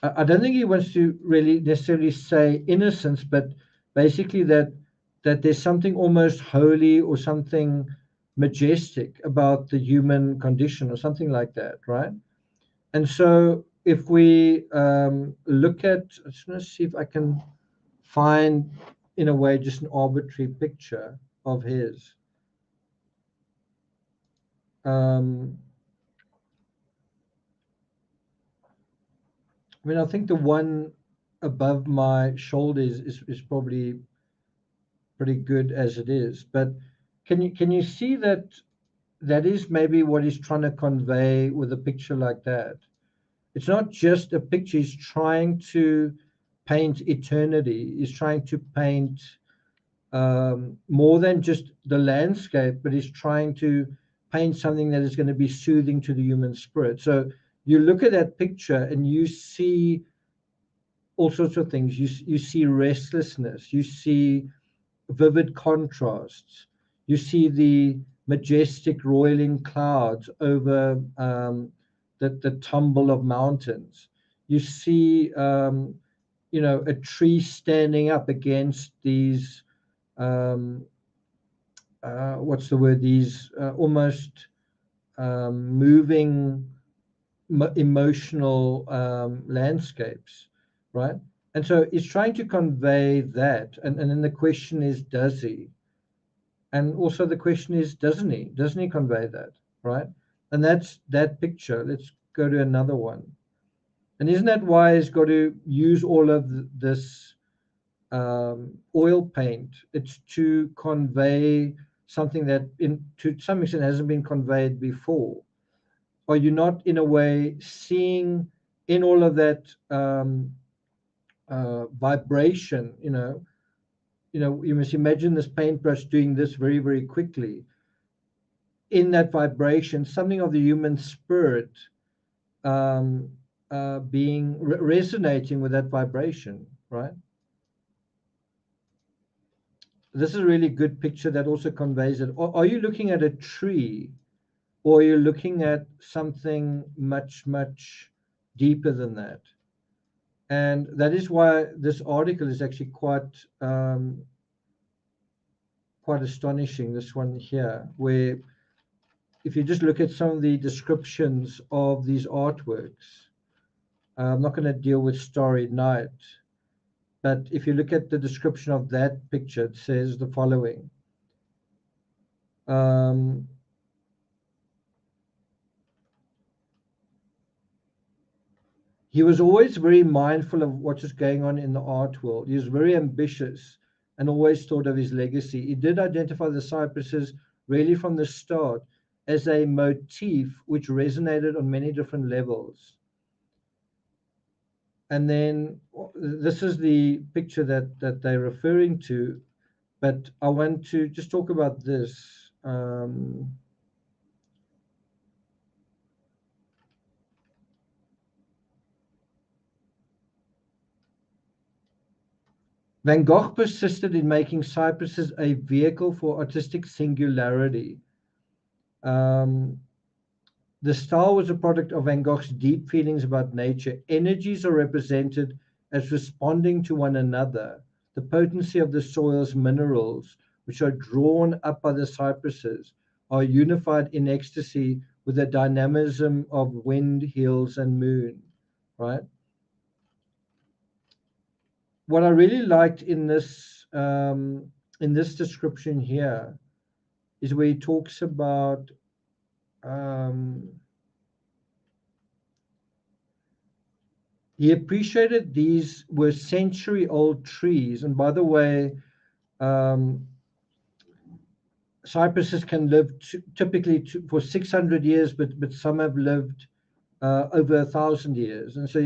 I don't think he wants to really necessarily say innocence, but basically that there's something almost holy or something majestic about the human condition or something like that, right? And so if we look at, I just want to see if I can find, in a way, just an arbitrary picture of his. Um, I mean, I think the one above my shoulders is probably pretty good as it is. But can you see that that is maybe what he's trying to convey with a picture like that? It's not just a picture. He's trying to paint eternity. He's trying to paint more than just the landscape, but he's trying to paint something that is going to be soothing to the human spirit. So you look at that picture and you see all sorts of things. You see restlessness. You see vivid contrasts. You see the majestic roiling clouds over the tumble of mountains. You see, a tree standing up against these, what's the word, these almost moving emotional landscapes, right? And so he's trying to convey that. And then the question is, does he? And also the question is, doesn't he? Doesn't he convey that, right? And that's that picture. Let's go to another one. And isn't that why he's got to use all of this oil paint? It's to convey something that, to some extent, hasn't been conveyed before. Are you not, in a way, seeing in all of that vibration? You must imagine this paintbrush doing this very, very quickly. In that vibration, something of the human spirit um, being resonating with that vibration, right? This is a really good picture that also conveys it. Are you looking at a tree, or are you looking at something much, much deeper than that? And that is why this article is actually quite astonishing, this one here, where if you just look at some of the descriptions of these artworks, I'm not going to deal with Starry Night, but if you look at the description of that picture, it says the following. He was always very mindful of what was going on in the art world. He was very ambitious and always thought of his legacy. He did identify the cypresses really from the start as a motif which resonated on many different levels. And then this is the picture that they're referring to, but I want to just talk about this. Van Gogh persisted in making cypresses a vehicle for artistic singularity. The style was a product of Van Gogh's deep feelings about nature. Energies are represented as responding to one another. The potency of the soil's minerals, which are drawn up by the cypresses, are unified in ecstasy with the dynamism of wind, hills, and moon, right? what I really liked in this description here is where he talks about he appreciated these were century-old trees, and by the way, cypresses can live typically for 600 years, but some have lived over 1,000 years. And so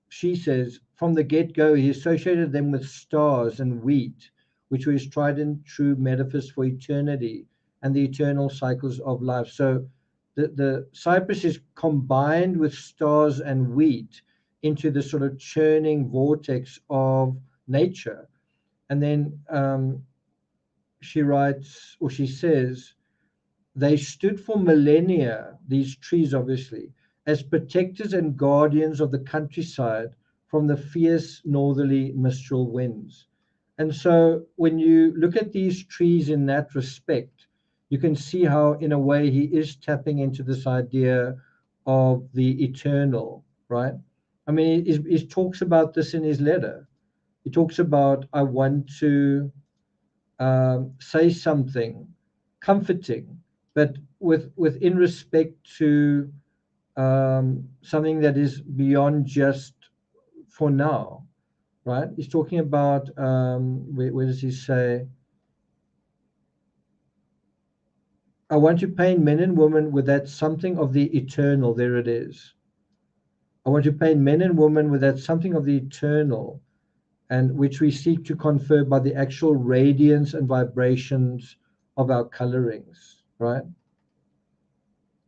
she says, from the get-go, he associated them with stars and wheat, which were his tried and true metaphors for eternity and the eternal cycles of life. So the cypress is combined with stars and wheat into the sort of churning vortex of nature. And then she writes, or she says, they stood for millennia, these trees obviously, as protectors and guardians of the countryside from the fierce northerly mistral winds. And so when you look at these trees in that respect, you can see how, in a way, he is tapping into this idea of the eternal, right? I mean, he talks about this in his letter. He talks about, I want to say something comforting, but with in respect to something that is beyond just for now, right? He's talking about where does he say? I want to paint men and women with that something of the eternal. There it is. I want to paint men and women with that something of the eternal, and which we seek to confer by the actual radiance and vibrations of our colorings, right?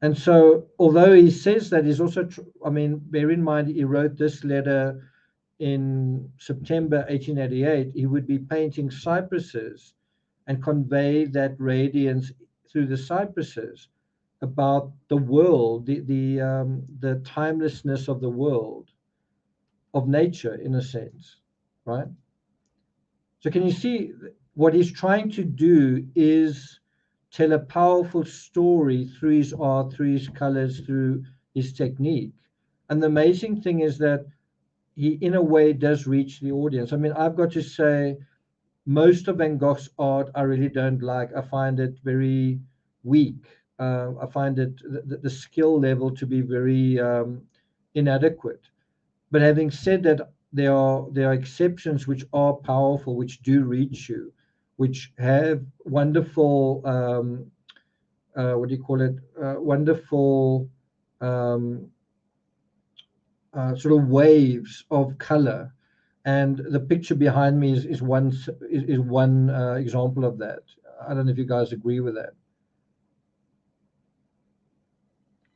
And so, although he says that, he's also, I mean, bear in mind, he wrote this letter in September 1888. He would be painting cypresses and convey that radiance through the cypresses about the world, the timelessness of the world, of nature, in a sense, right? So can you see what he's trying to do is tell a powerful story through his art, through his colors, through his technique. And the amazing thing is that he, in a way, does reach the audience. I mean, I've got to say, most of Van Gogh's art I really don't like. I find it very weak. I find it the skill level to be very inadequate. But having said that, there are exceptions which are powerful, which do reach you, which have wonderful what do you call it? Wonderful um, sort of waves of color. And the picture behind me is one example of that. I don't know if you guys agree with that.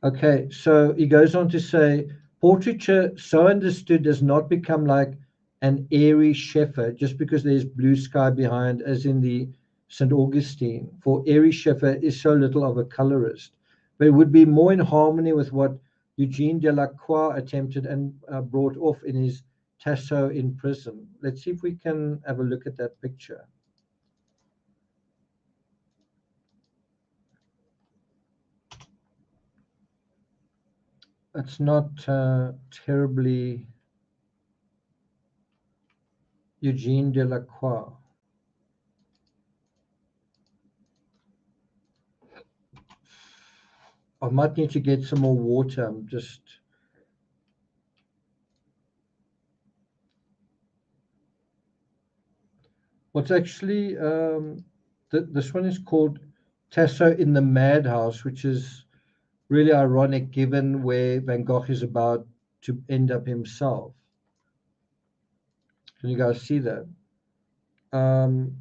Okay, so he goes on to say, portraiture, so understood, does not become like an airy Scheffer just because there's blue sky behind, as in the St. Augustine, for airy Scheffer is so little of a colorist. But it would be more in harmony with what Eugene Delacroix attempted and brought off in his Tasso in Prison. Let's see if we can have a look at that picture. It's not terribly Eugene Delacroix. I might need to get some more water. I'm just. What's actually this one is called Tasso in the Madhouse, which is really ironic given where Van Gogh is about to end up himself. Can you guys see that? Um,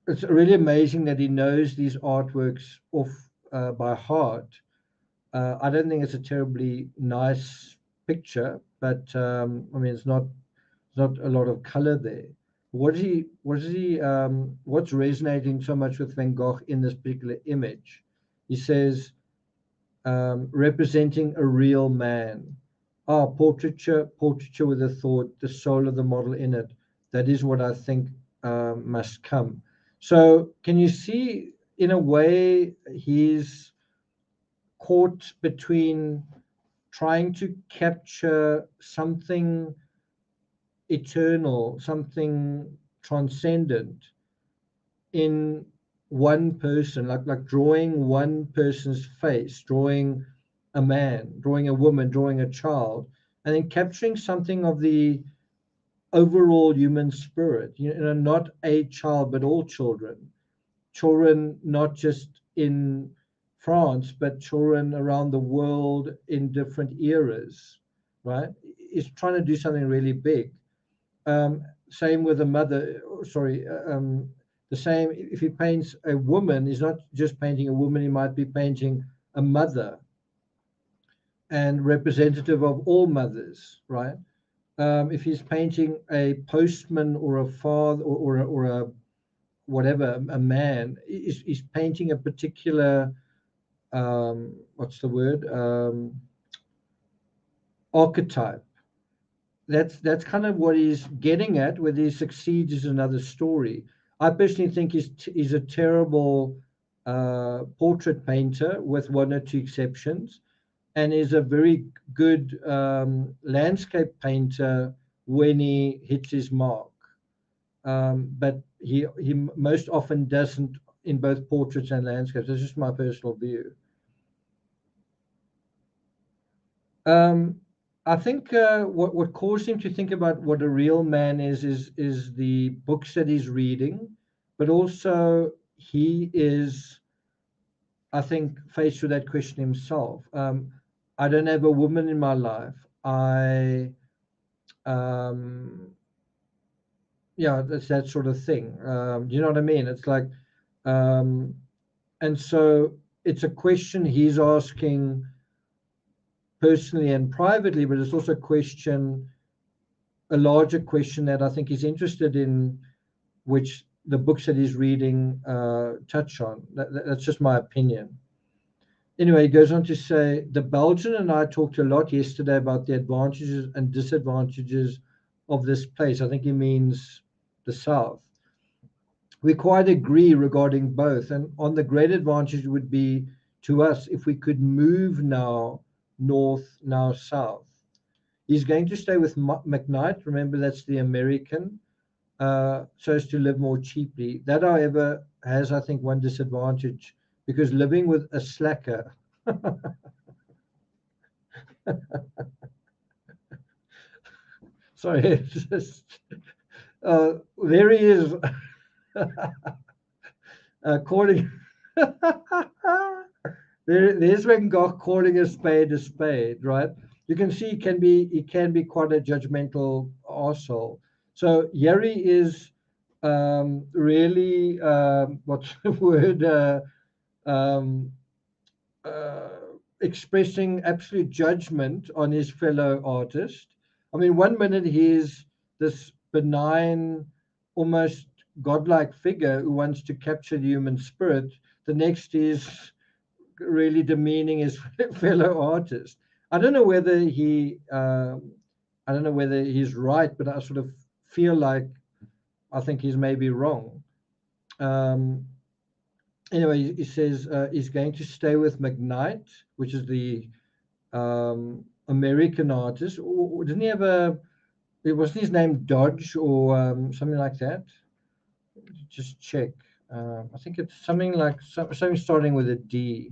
it's really amazing that he knows these artworks off by heart. I don't think it's a terribly nice picture, but I mean, it's not a lot of color there. What's resonating so much with Van Gogh in this particular image? He says, representing a real man. Ah, portraiture with a thought, the soul of the model in it. That is what I think must come. So, can you see, in a way, he's caught between trying to capture something eternal, something transcendent in one person, like drawing one person's face, drawing a man, drawing a woman, drawing a child, and then capturing something of the overall human spirit. Not a child, but all children. Children not just in France, but children around the world in different eras, right? Is trying to do something really big. Same with a mother. Sorry, the same. If he paints a woman, he's not just painting a woman. He might be painting a mother and representative of all mothers, right? If he's painting a postman or a father or a whatever, a man, is painting a particular what's the word, archetype. That's kind of what he's getting at. Whether he succeeds is another story. I personally think he's a terrible portrait painter, with one or two exceptions, and is a very good landscape painter when he hits his mark. But he most often doesn't in both portraits and landscapes. That's just my personal view. Um, I think what caused him to think about what a real man is the books that he's reading, but also he is, I think, faced with that question himself. I don't have a woman in my life. Um, yeah, that's that sort of thing. You know what I mean? It's like, um, and so it's a question he's asking personally and privately, but it's also a larger question that I think he's interested in, which the books that he's reading touch on. That's just my opinion. Anyway, he goes on to say, the Belgian and I talked a lot yesterday about the advantages and disadvantages of this place. I think he means the South. We quite agree regarding both, and on the great advantage would be to us if we could move now north, now south. He's going to stay with McKnight. Remember, that's the American, so as to live more cheaply. That, however, has, I think, one disadvantage, because living with a slacker. Sorry, just, there he is. Calling. There's when Gogh calling a spade, right? You can see he can be quite a judgmental arsehole. So Yeri is really what's the word, um, uh, expressing absolute judgment on his fellow artist. I mean, one minute he's this benign, almost godlike figure who wants to capture the human spirit. The next is really demeaning his fellow artist. I don't know whether I don't know whether he's right, but I sort of feel like I think he's maybe wrong. Um, anyway, he says he's going to stay with McKnight, which is the American artist. Or didn't he have a? It wasn't his name Dodge or something like that. Just check. I think it's something like something starting with a D.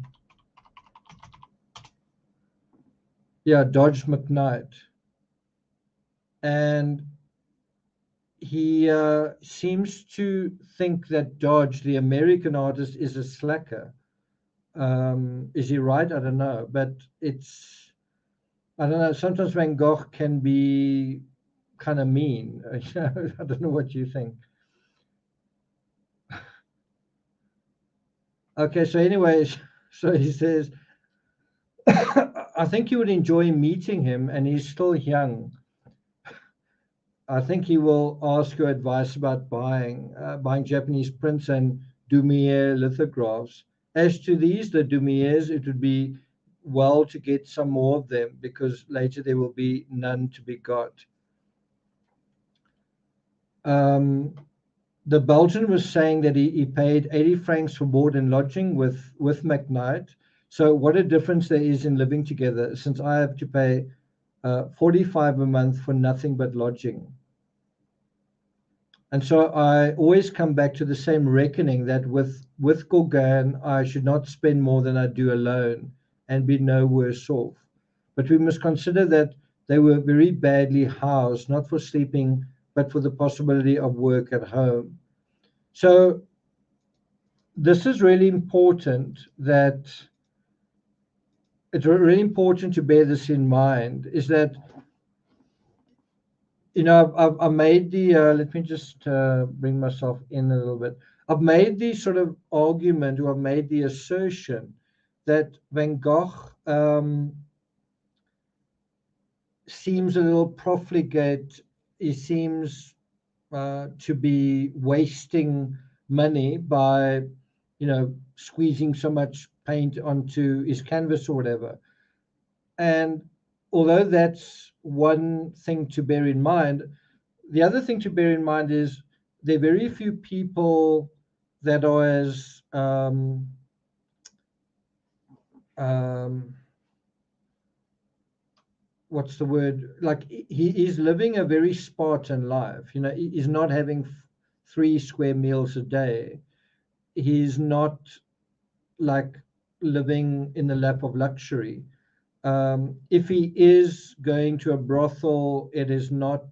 Yeah, Dodge McKnight. And he seems to think that Dodge, the American artist, is a slacker. Is he right? I don't know. But I don't know. Sometimes Van Gogh can be kind of mean. I don't know what you think. Okay, so anyways, so he says, I think you would enjoy meeting him, and he's still young. I think he will ask your advice about buying Japanese prints and Dumier lithographs. As to these, the Dumiers, it would be well to get some more of them, because later there will be none to be got. Um, the Belgian was saying that he paid 80 francs for board and lodging with McKnight. So what a difference there is in living together, since I have to pay 45 a month for nothing but lodging. And so I always come back to the same reckoning that with Gauguin, I should not spend more than I do alone and be no worse off. But we must consider that they were very badly housed, not for sleeping, but for the possibility of work at home. So this is really important that it's really important to bear this in mind is that, I've made the, let me just bring myself in a little bit. I've made the sort of argument, or I've made the assertion that Van Gogh seems a little profligate. He seems to be wasting money by, squeezing so much paint onto his canvas or whatever. And although that's one thing to bear in mind, the other thing to bear in mind is there are very few people that are as what's the word? Like he is living a very Spartan life. He's not having 3 square meals a day. He's not like living in the lap of luxury. If he is going to a brothel, it is not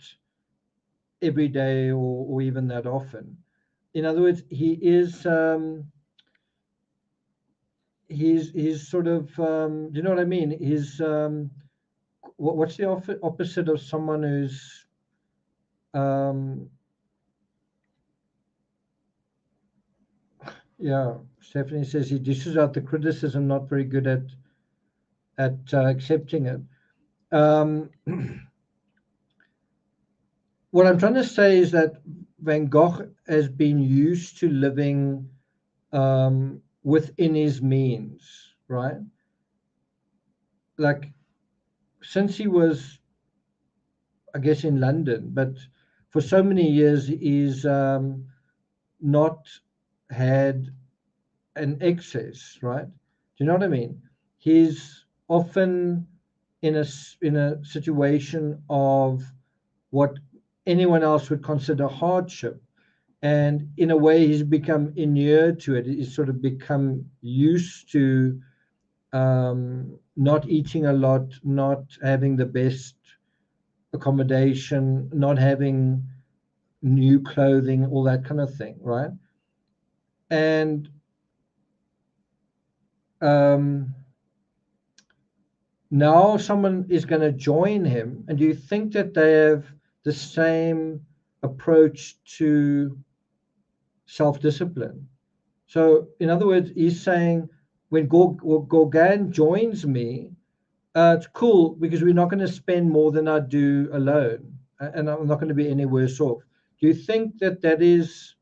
every day or even that often. In other words, he's sort of do you know what I mean? What's the opposite of someone who's um, yeah, Stephanie says he dishes out the criticism, not very good at accepting it. What I'm trying to say is that Van Gogh has been used to living within his means, right? Like since he was, I guess, in London, but for so many years he's not had an excess, right? Do you know what I mean? He's often in a situation of what anyone else would consider hardship. And in a way, he's become inured to it. He's sort of become used to not eating a lot, not having the best accommodation, not having new clothing, all that kind of thing, right? And um, now someone is going to join him, and do you think that they have the same approach to self-discipline? So, in other words, he's saying when Gauguin joins me, it's cool because we're not going to spend more than I do alone, and I'm not going to be any worse off. Do you think that that is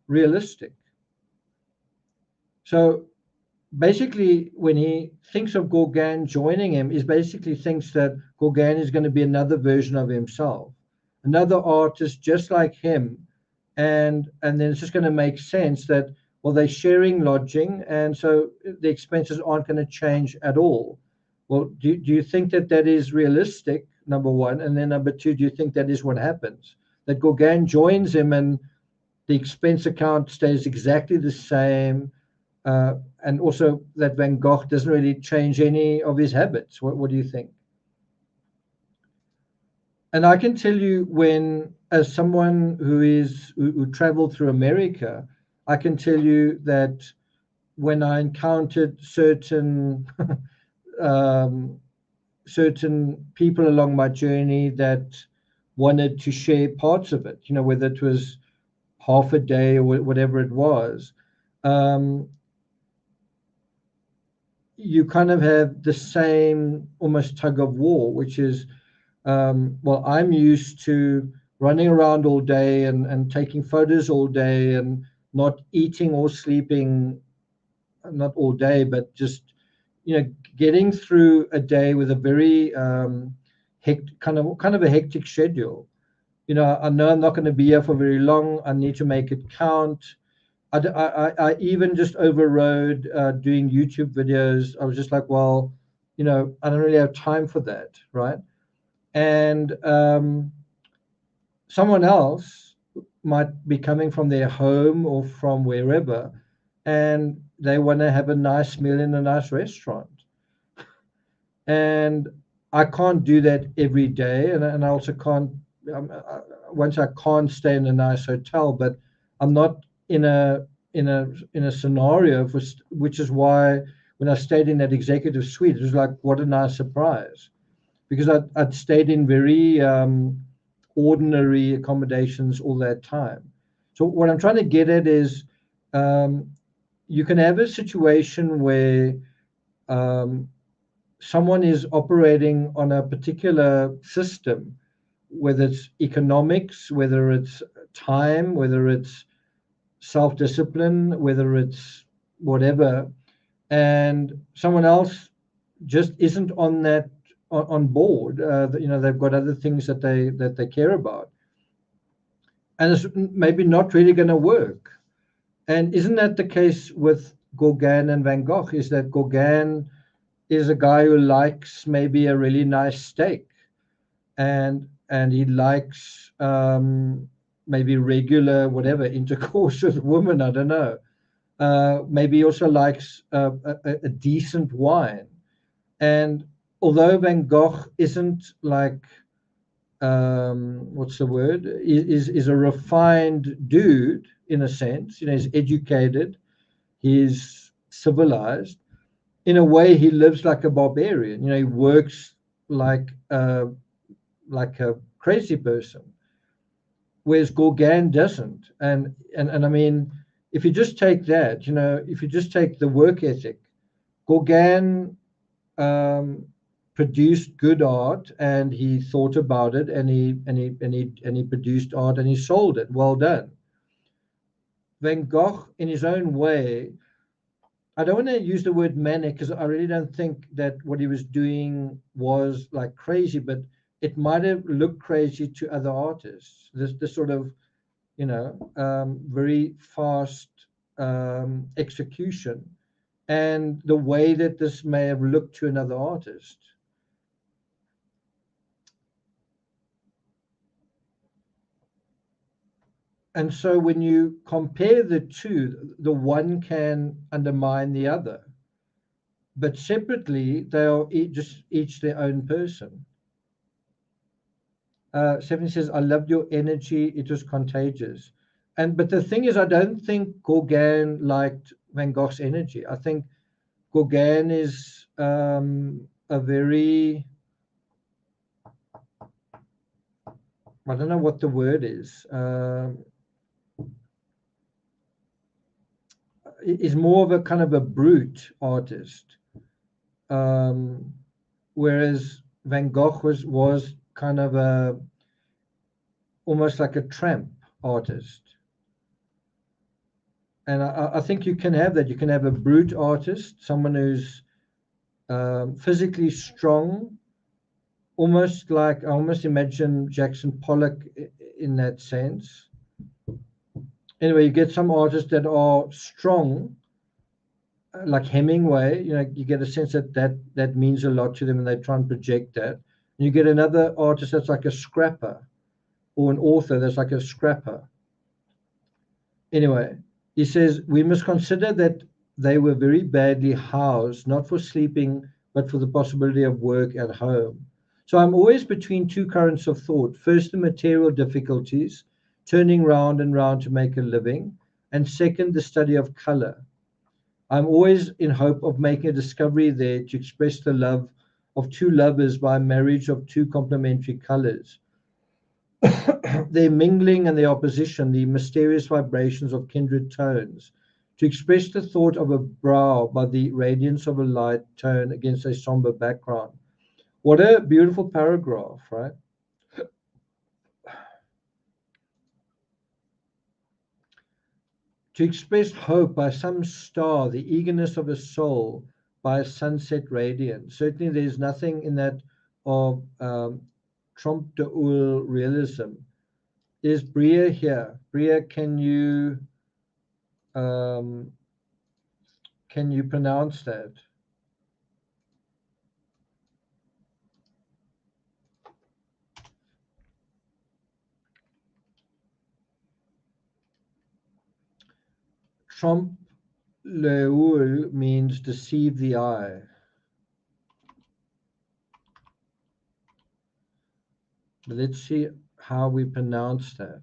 realistic? So basically, when he thinks of Gauguin joining him, he basically thinks that Gauguin is going to be another version of himself, another artist just like him, and then it's just going to make sense that, well, they're sharing lodging, and so the expenses aren't going to change at all. Well, do you think that that is realistic? Number one, and then number two, do you think that is what happens? That Gauguin joins him and the expense account stays exactly the same, and also that Van Gogh doesn't really change any of his habits. What do you think? And I can tell you, as someone who traveled through America, I can tell you that when I encountered um, certain people along my journey that wanted to share parts of it, whether it was half a day or whatever it was, um, you kind of have the same almost tug of war, which is, well, I'm used to running around all day and taking photos all day and not eating or sleeping, not all day, but just, getting through a day with a very kind of a hectic schedule. I know I'm not going to be here for very long. I need to make it count. I even just overrode doing YouTube videos. I was just like, well, I don't really have time for that, right? And someone else might be coming from their home or from wherever, and they want to have a nice meal in a nice restaurant. And I can't do that every day, and I also can't. Once I can't stay in a nice hotel, but I'm not in a scenario which is why when I stayed in that executive suite, it was like what a nice surprise, because I'd stayed in very ordinary accommodations all that time. So what I'm trying to get at is, um, you can have a situation where um, someone is operating on a particular system, whether it's economics, whether it's time, whether it's self discipline, whether it's whatever, and someone else just isn't on that on board. They've got other things that they care about, and it's maybe not really going to work. And isn't that the case with Gauguin and Van Gogh? Is that Gauguin is a guy who likes maybe a really nice steak, and he likes maybe regular whatever intercourse with women. I don't know. Maybe he also likes a decent wine. And although Van Gogh isn't like what's the word, is a refined dude in a sense, he's educated, he's civilized. In a way, he lives like a barbarian. He works like a crazy person, whereas Gauguin doesn't. And I mean, if you just take that, if you just take the work ethic, Gauguin um, produced good art, and he thought about it, and he produced art, and he sold it. Well done. Van Gogh, in his own way, I don't want to use the word manic because I really don't think that what he was doing was like crazy, but it might have looked crazy to other artists. This sort of, very fast execution, and the way that this may have looked to another artist. And so when you compare the two, the one can undermine the other, but separately they are each their own person. Stephanie says, "I loved your energy; it was contagious." But the thing is, I don't think Gauguin liked Van Gogh's energy. I think Gauguin is a very, I don't know what the word is. Is more of a kind of a brute artist, um, whereas Van Gogh was kind of a almost like a tramp artist. And I think you can have that. You can have a brute artist, someone who's physically strong, almost like I almost imagine Jackson Pollock in that sense. Anyway, you get some artists that are strong, like Hemingway. You get a sense that means a lot to them, and they try and project that. And you get another artist that's like a scrapper, or an author that's like a scrapper. Anyway, he says we must consider that they were very badly housed, not for sleeping, but for the possibility of work at home. So I'm always between two currents of thought. First, the material difficulties, turning round and round to make a living, and second, the study of color. I'm always in hope of making a discovery there to express the love of two lovers by marriage of two complementary colors. Their mingling and their opposition, the mysterious vibrations of kindred tones, to express the thought of a brow by the radiance of a light tone against a somber background. What a beautiful paragraph, right? To express hope by some star, the eagerness of a soul by a sunset radiance. Certainly, there's nothing in that of trompe l'oeil realism. Is Bria here? Bria, um, can you pronounce that? Trompe l'oeil means deceive the eye. But let's see how we pronounce that.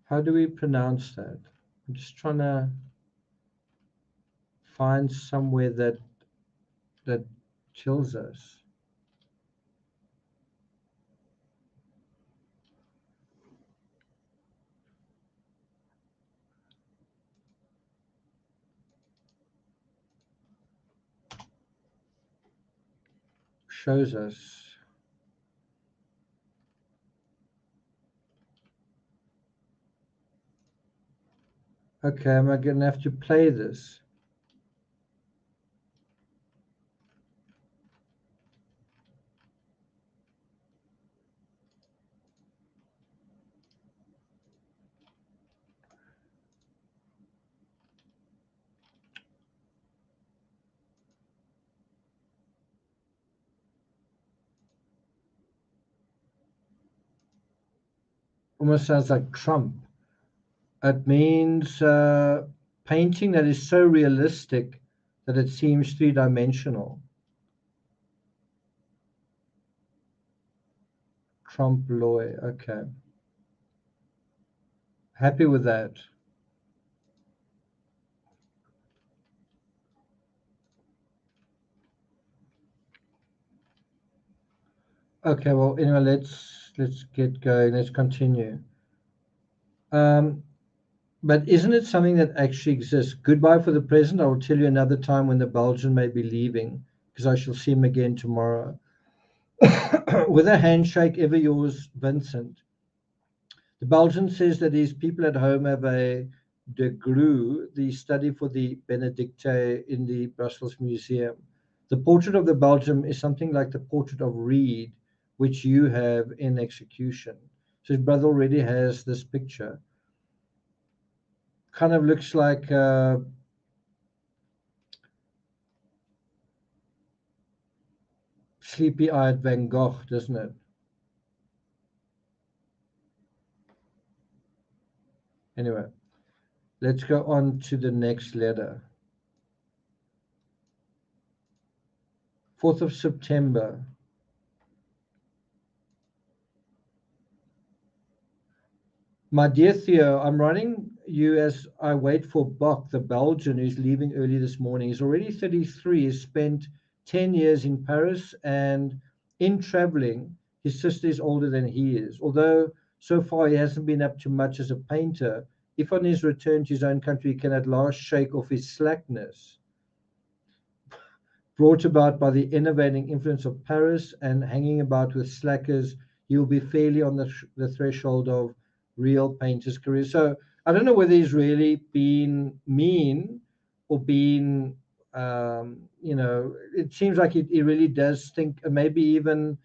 How do we pronounce that? I'm just trying to find somewhere that kills us. Shows us. Okay, am I going to have to play this? Almost sounds like Trump. It means painting that is so realistic that it seems three-dimensional. Trompe l'oeil. Okay. Happy with that. Okay, well, anyway, let's get going. Let's continue. But isn't it something that actually exists? Goodbye for the present. I will tell you another time when the Belgian may be leaving, because I shall see him again tomorrow. With a handshake, ever yours, Vincent. The Belgian says that his people at home have a de Gauguin, the study for the Benedicte in the Brussels Museum. The portrait of the Belgium is something like the portrait of Reed, which you have in execution. So his brother already has this picture. Kind of looks like sleepy-eyed Van Gogh, doesn't it? Anyway, let's go on to the next letter. 4th of September. My dear Theo, I'm writing you as I wait for Bach, the Belgian who's leaving early this morning. He's already 33. He's spent 10 years in Paris, and in traveling, his sister is older than he is. Although so far he hasn't been up to much as a painter, if on his return to his own country he can at last shake off his slackness, brought about by the enervating influence of Paris, and hanging about with slackers, he'll be fairly on the threshold of real painter's career. So I don't know whether he's really been mean or been, it seems like he really does think, maybe even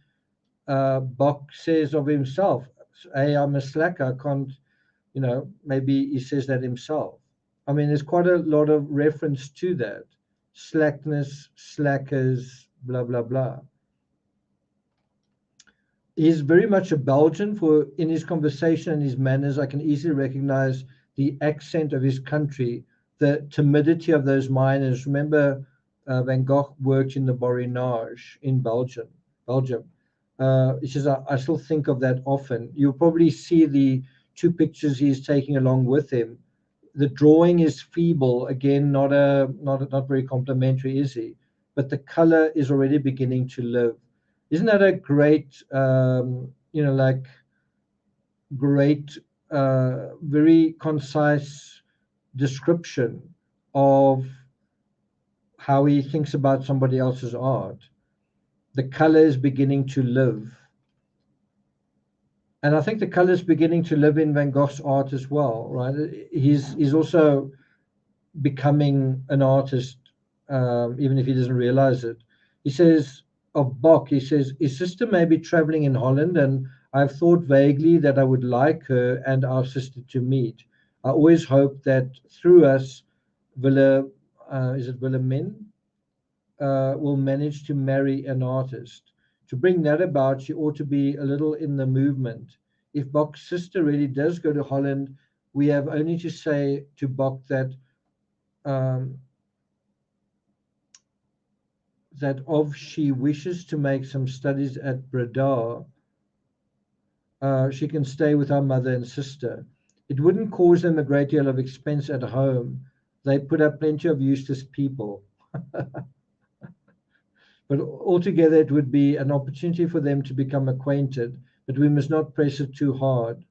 Bach says of himself, hey, I'm a slacker, I can't, maybe he says that himself. I mean, there's quite a lot of reference to that. Slackness, slackers, blah, blah, blah. He's very much a Belgian, for in his conversation and his manners, I can easily recognize the accent of his country, the timidity of those miners. Remember, Van Gogh worked in the Borinage in Belgium. He says, I still think of that often. You'll probably see the two pictures he's taking along with him. The drawing is feeble, again, not very complimentary, is he? But the color is already beginning to live. Isn't that a great, great, very concise description of how he thinks about somebody else's art? The color is beginning to live. And I think the color is beginning to live in Van Gogh's art as well, right? He's also becoming an artist, even if he doesn't realize it. He says of Bach, he says, his sister may be traveling in Holland, and I've thought vaguely that I would like her and our sister to meet. I always hope that through us, is it Wilhelmine? will manage to marry an artist. To bring that about, she ought to be a little in the movement. If Bach's sister really does go to Holland, we have only to say to Bach um, that of she wishes to make some studies at Breda, she can stay with our mother and sister. It wouldn't cause them a great deal of expense at home. They put up plenty of useless people. But altogether, it would be an opportunity for them to become acquainted, but we must not press it too hard.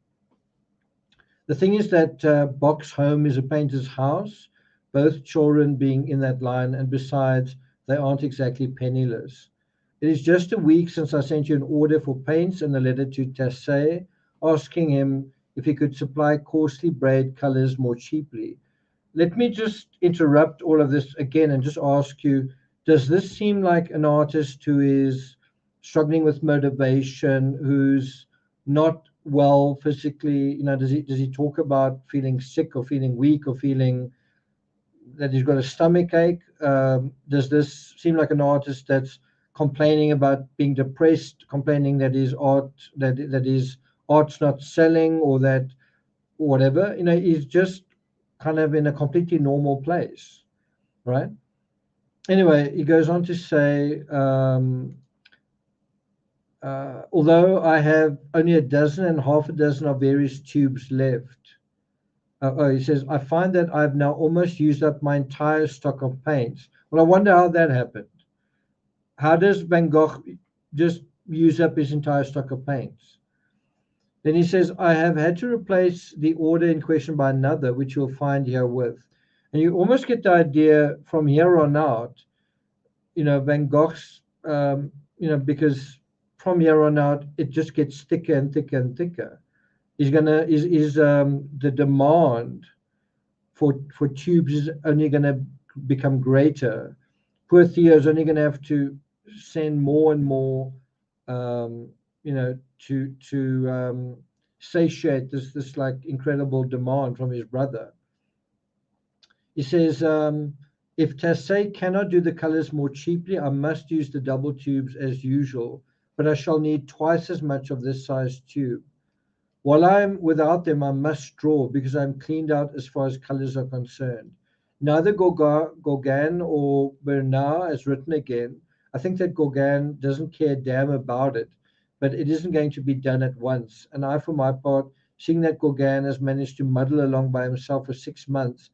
The thing is that Bach's home is a painter's house, both children being in that line, and besides, they aren't exactly penniless. It is just a week since I sent you an order for paints and a letter to Tassé asking him if he could supply coarsely braid colors more cheaply. Let me just interrupt all of this again and just ask you, does this seem like an artist who is struggling with motivation, who's not well physically? Does he talk about feeling sick or feeling weak or feeling that he's got a stomach ache? Does this seem like an artist that's complaining about being depressed, complaining that his art's not selling, or that whatever? He's just kind of in a completely normal place, right? Anyway, he goes on to say, although I have only a dozen and half a dozen of various tubes left. He says, I find that I've now almost used up my entire stock of paints. Well, I wonder how that happened. How does Van Gogh just use up his entire stock of paints? Then he says, I have had to replace the order in question by another, which you'll find herewith. And you almost get the idea from here on out, Van Gogh's, because from here on out, it just gets thicker and thicker and thicker. The demand for tubes is only going to become greater. Poor Theo's only going to have to send more and more, to satiate this like incredible demand from his brother. He says, if Tassé cannot do the colors more cheaply, I must use the double tubes as usual, but I shall need twice as much of this size tube. While I'm without them, I must draw because I'm cleaned out as far as colors are concerned. Neither Gauguin or Bernard has written again. I think that Gauguin doesn't care a damn about it, but it isn't going to be done at once. And I, for my part, seeing that Gauguin has managed to muddle along by himself for 6 months,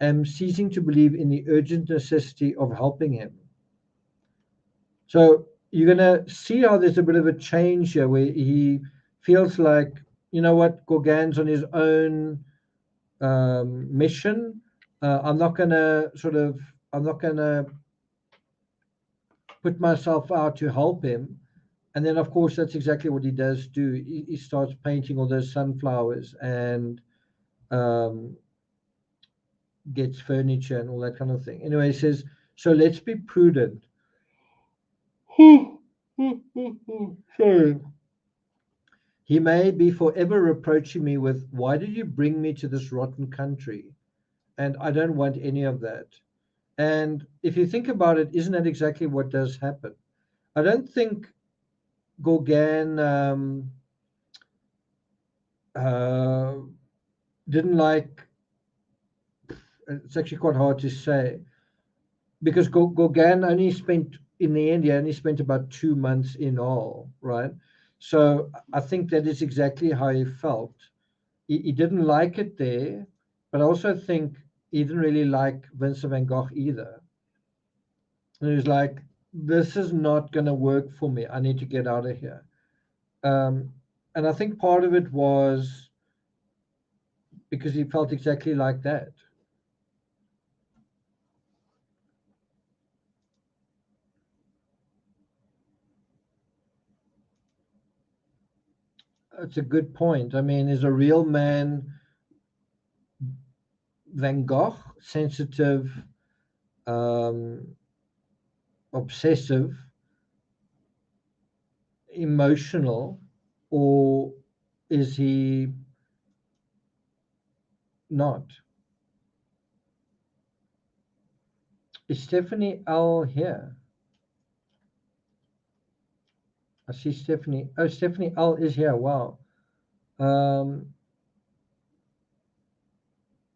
am ceasing to believe in the urgent necessity of helping him. So you're going to see how there's a bit of a change here where he feels like, you know what, Gauguin's on his own mission. I'm not going to put myself out to help him. And then, of course, that's exactly what he does do. He starts painting all those sunflowers and gets furniture and all that kind of thing. Anyway, he says, so let's be prudent. Sorry. He may be forever reproaching me with, why did you bring me to this rotten country? And I don't want any of that. And if you think about it, isn't that exactly what does happen? I don't think Gauguin didn't like, it's actually quite hard to say, because Gauguin only spent, in the end, he only spent about 2 months in all, right? So I think that is exactly how he felt. He didn't like it there, but I also think he didn't really like Vincent van Gogh either. And he was like, this is not going to work for me. I need to get out of here. And I think part of it was because he felt exactly like that. It's a good point. I mean, is a real man Van Gogh sensitive, um, obsessive, emotional, or is he not? Is Stephanie L here? I see Stephanie. Oh, Stephanie L is here. Wow. Um,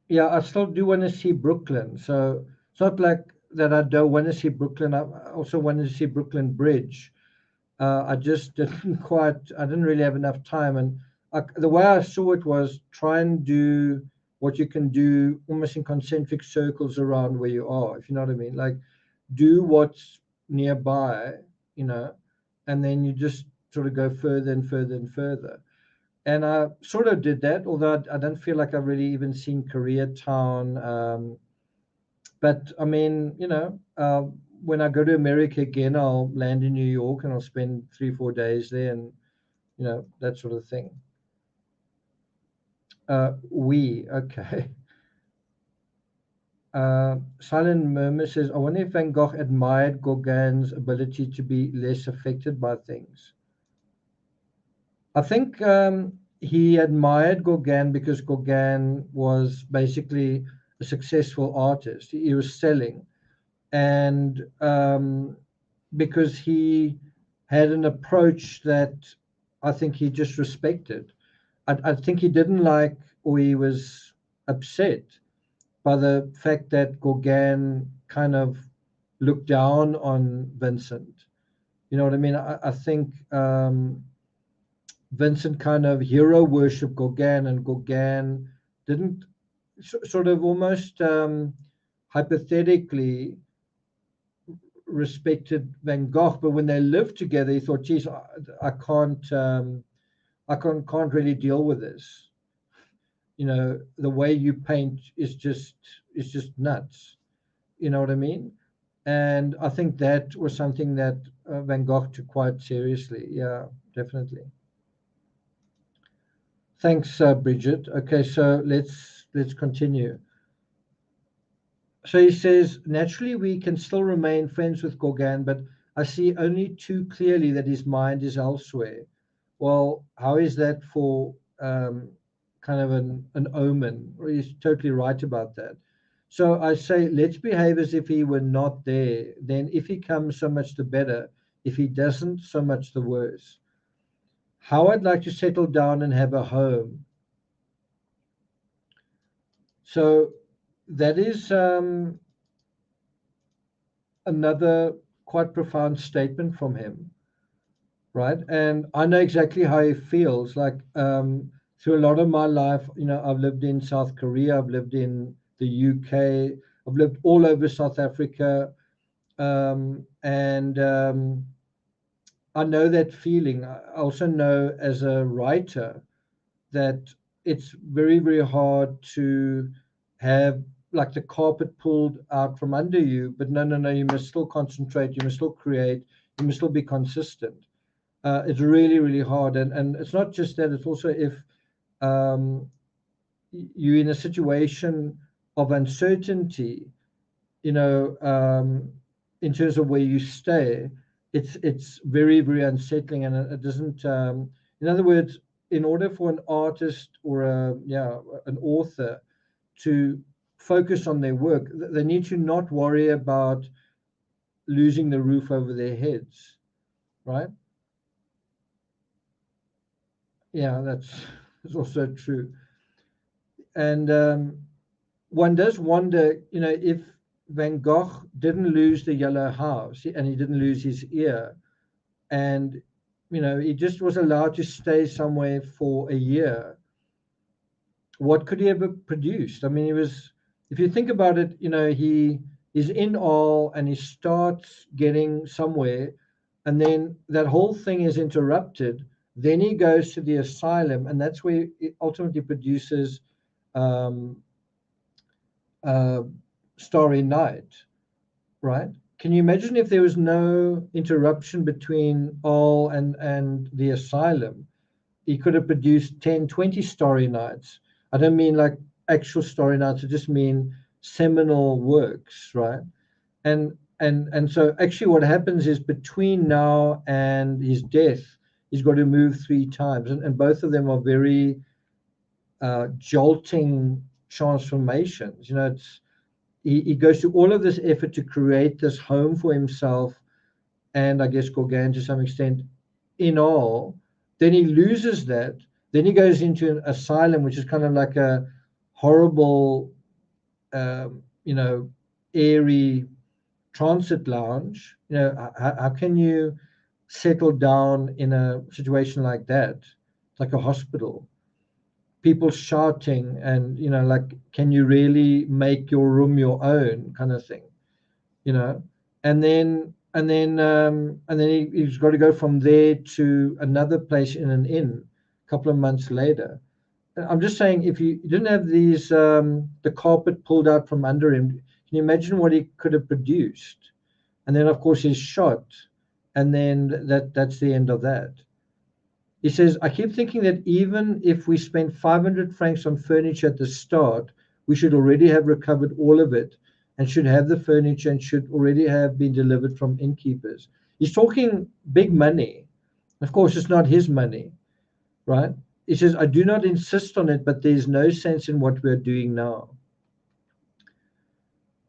yeah, I still do want to see Brooklyn. So it's not like that I don't want to see Brooklyn. I also want to see Brooklyn Bridge. I just didn't quite, I didn't really have enough time. And the way I saw it was try and do what you can do almost in concentric circles around where you are, if you know what I mean. Like do what's nearby, you know, and then you just sort of go further and further and further. And I sort of did that, although I don't feel like I've really even seen Koreatown. But I mean, when I go to America again, I'll land in New York and I'll spend 3, 4 days there, and that sort of thing. Okay. Silent Murmur says, I wonder if Van Gogh admired Gauguin's ability to be less affected by things. I think he admired Gauguin because Gauguin was basically a successful artist. He was selling, and because he had an approach that I think he just respected. I think he didn't like, or he was upset by the fact that Gauguin kind of looked down on Vincent. You know what I mean? I think Vincent kind of hero worshipped Gauguin, and Gauguin didn't sort of almost hypothetically respected Van Gogh, but when they lived together, he thought, "Geez, I can't really deal with this. The way you paint is just nuts. You know what I mean?" And I think that was something that Van Gogh took quite seriously. Yeah, definitely. Thanks, Bridget. Okay, so let's continue. So he says, naturally, we can still remain friends with Gauguin, but I see only too clearly that his mind is elsewhere. Well, how is that for kind of an omen? Well, he's totally right about that. So I say, let's behave as if he were not there. Then, if he comes, so much the better. If he doesn't, so much the worse. How I'd like to settle down and have a home. So that is another quite profound statement from him, right? And I know exactly how he feels. Like through a lot of my life, I've lived in South Korea, I've lived in the UK, I've lived all over South Africa, and I know that feeling. I also know as a writer that it's very, very hard to have like the carpet pulled out from under you, but no, no, no, you must still concentrate, you must still create, you must still be consistent. It's really, really hard. And it's not just that, it's also if um, you're in a situation of uncertainty, you know, in terms of where you stay, it's very, very unsettling, and it doesn't. In other words, in order for an artist or an author to focus on their work, they need to not worry about losing the roof over their heads, right? Yeah, that's also true. And one does wonder, if Van Gogh didn't lose the yellow house and he didn't lose his ear, and he just was allowed to stay somewhere for a year, what could he ever produced? I mean, he was, if you think about it, he is in all and he starts getting somewhere, and then that whole thing is interrupted. Then he goes to the asylum, and that's where it ultimately produces um, uh, Starry Night, right? Can you imagine if there was no interruption between all and the asylum? He could have produced 10, 20 Starry Nights. I don't mean like actual Starry Nights, I just mean seminal works, right? And so actually what happens is between now and his death, he's got to move 3 times. And both of them are very jolting transformations. It's he goes to all of this effort to create this home for himself, and I guess Gauguin to some extent, in all. Then he loses that. Then he goes into an asylum, which is kind of like a horrible, you know, airy transit lounge. You know, how can you settle down in a situation like that? It's like a hospital. People shouting, and you know, like, can you really make your room your own, kind of thing, you know? And then he's got to go from there to another place in an inn a couple of months later. I'm just saying, if you didn't have these the carpet pulled out from under him, can you imagine what he could have produced? And then of course he's shot, and then that's the end of that. He says, I keep thinking that even if we spent 500 francs on furniture at the start, we should already have recovered all of it, and should have the furniture, and should already have been delivered from innkeepers. He's talking big money. Of course, it's not his money, right? He says, I do not insist on it, but there's no sense in what we're doing now.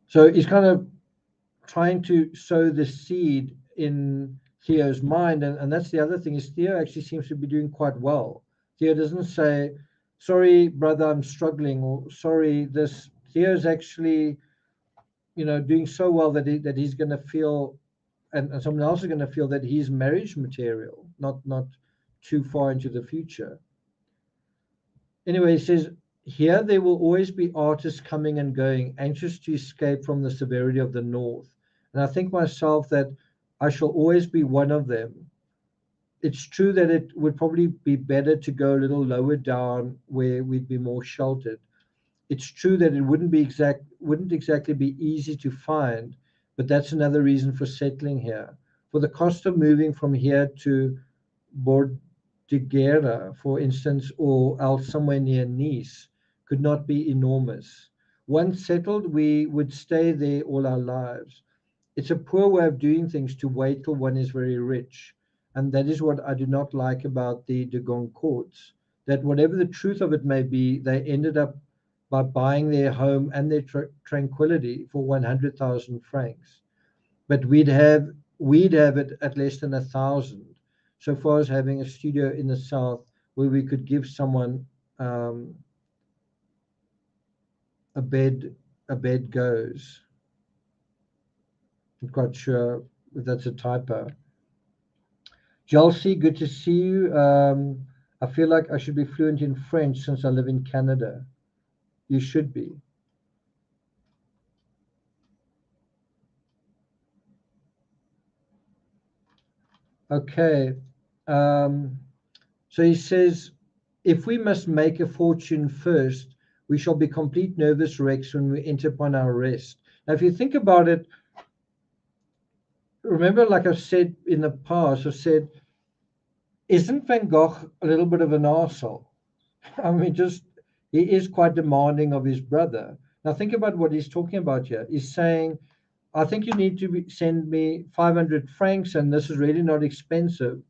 So he's kind of trying to sow the seed in Theo's mind. And that's the other thing, is Theo actually seems to be doing quite well. Theo doesn't say, sorry, brother, I'm struggling, or sorry, this. Theo's actually, you know, doing so well that he's going to feel, and someone else is going to feel that he's marriage material, not too far into the future. Anyway, he says, here there will always be artists coming and going, anxious to escape from the severity of the North. And I think myself that I shall always be one of them. It's true that it would probably be better to go a little lower down where we'd be more sheltered. It's true that it wouldn't exactly be easy to find, but that's another reason for settling here. For the cost of moving from here to Bordighera, for instance, or else somewhere near Nice, could not be enormous. Once settled, we would stay there all our lives. It's a poor way of doing things to wait till one is very rich. And that is what I do not like about the de Goncourts, that whatever the truth of it may be, they ended up by buying their home and their tranquility for 100,000 francs. But we'd have it at less than 1,000. So far as having a studio in the south where we could give someone a bed goes. I'm quite sure if that's a typo. Chelsea, good to see you. I feel like I should be fluent in French since I live in Canada. You should be. Okay. So he says, if we must make a fortune first, we shall be complete nervous wrecks when we enter upon our rest. Now, if you think about it, remember, like I've said in the past, I've said, isn't Van Gogh a little bit of an arsehole? I mean, he is quite demanding of his brother. Now, think about what he's talking about here. He's saying, I think you need to send me 500 francs, and this is really not expensive.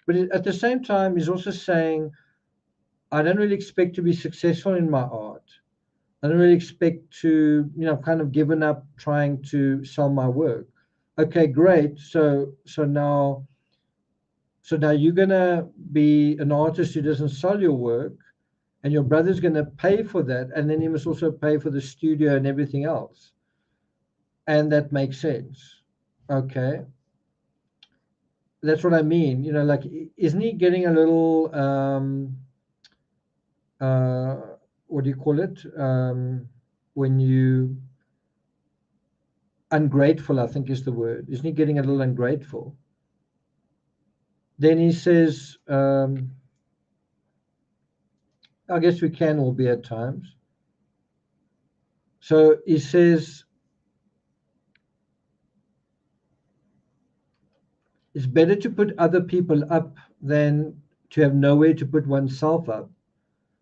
But at the same time, he's also saying, I don't really expect to be successful in my art. I don't really expect to, kind of given up trying to sell my work. Okay, great. So now you're gonna be an artist who doesn't sell your work, and your brother's gonna pay for that, and then he must also pay for the studio and everything else. And that makes sense. Okay. That's what I mean. Like, isn't he getting a little what do you call it? When you ungrateful, I think is the word. Isn't he getting a little ungrateful? Then he says, I guess we can all be at times. So he says, it's better to put other people up than to have nowhere to put oneself up,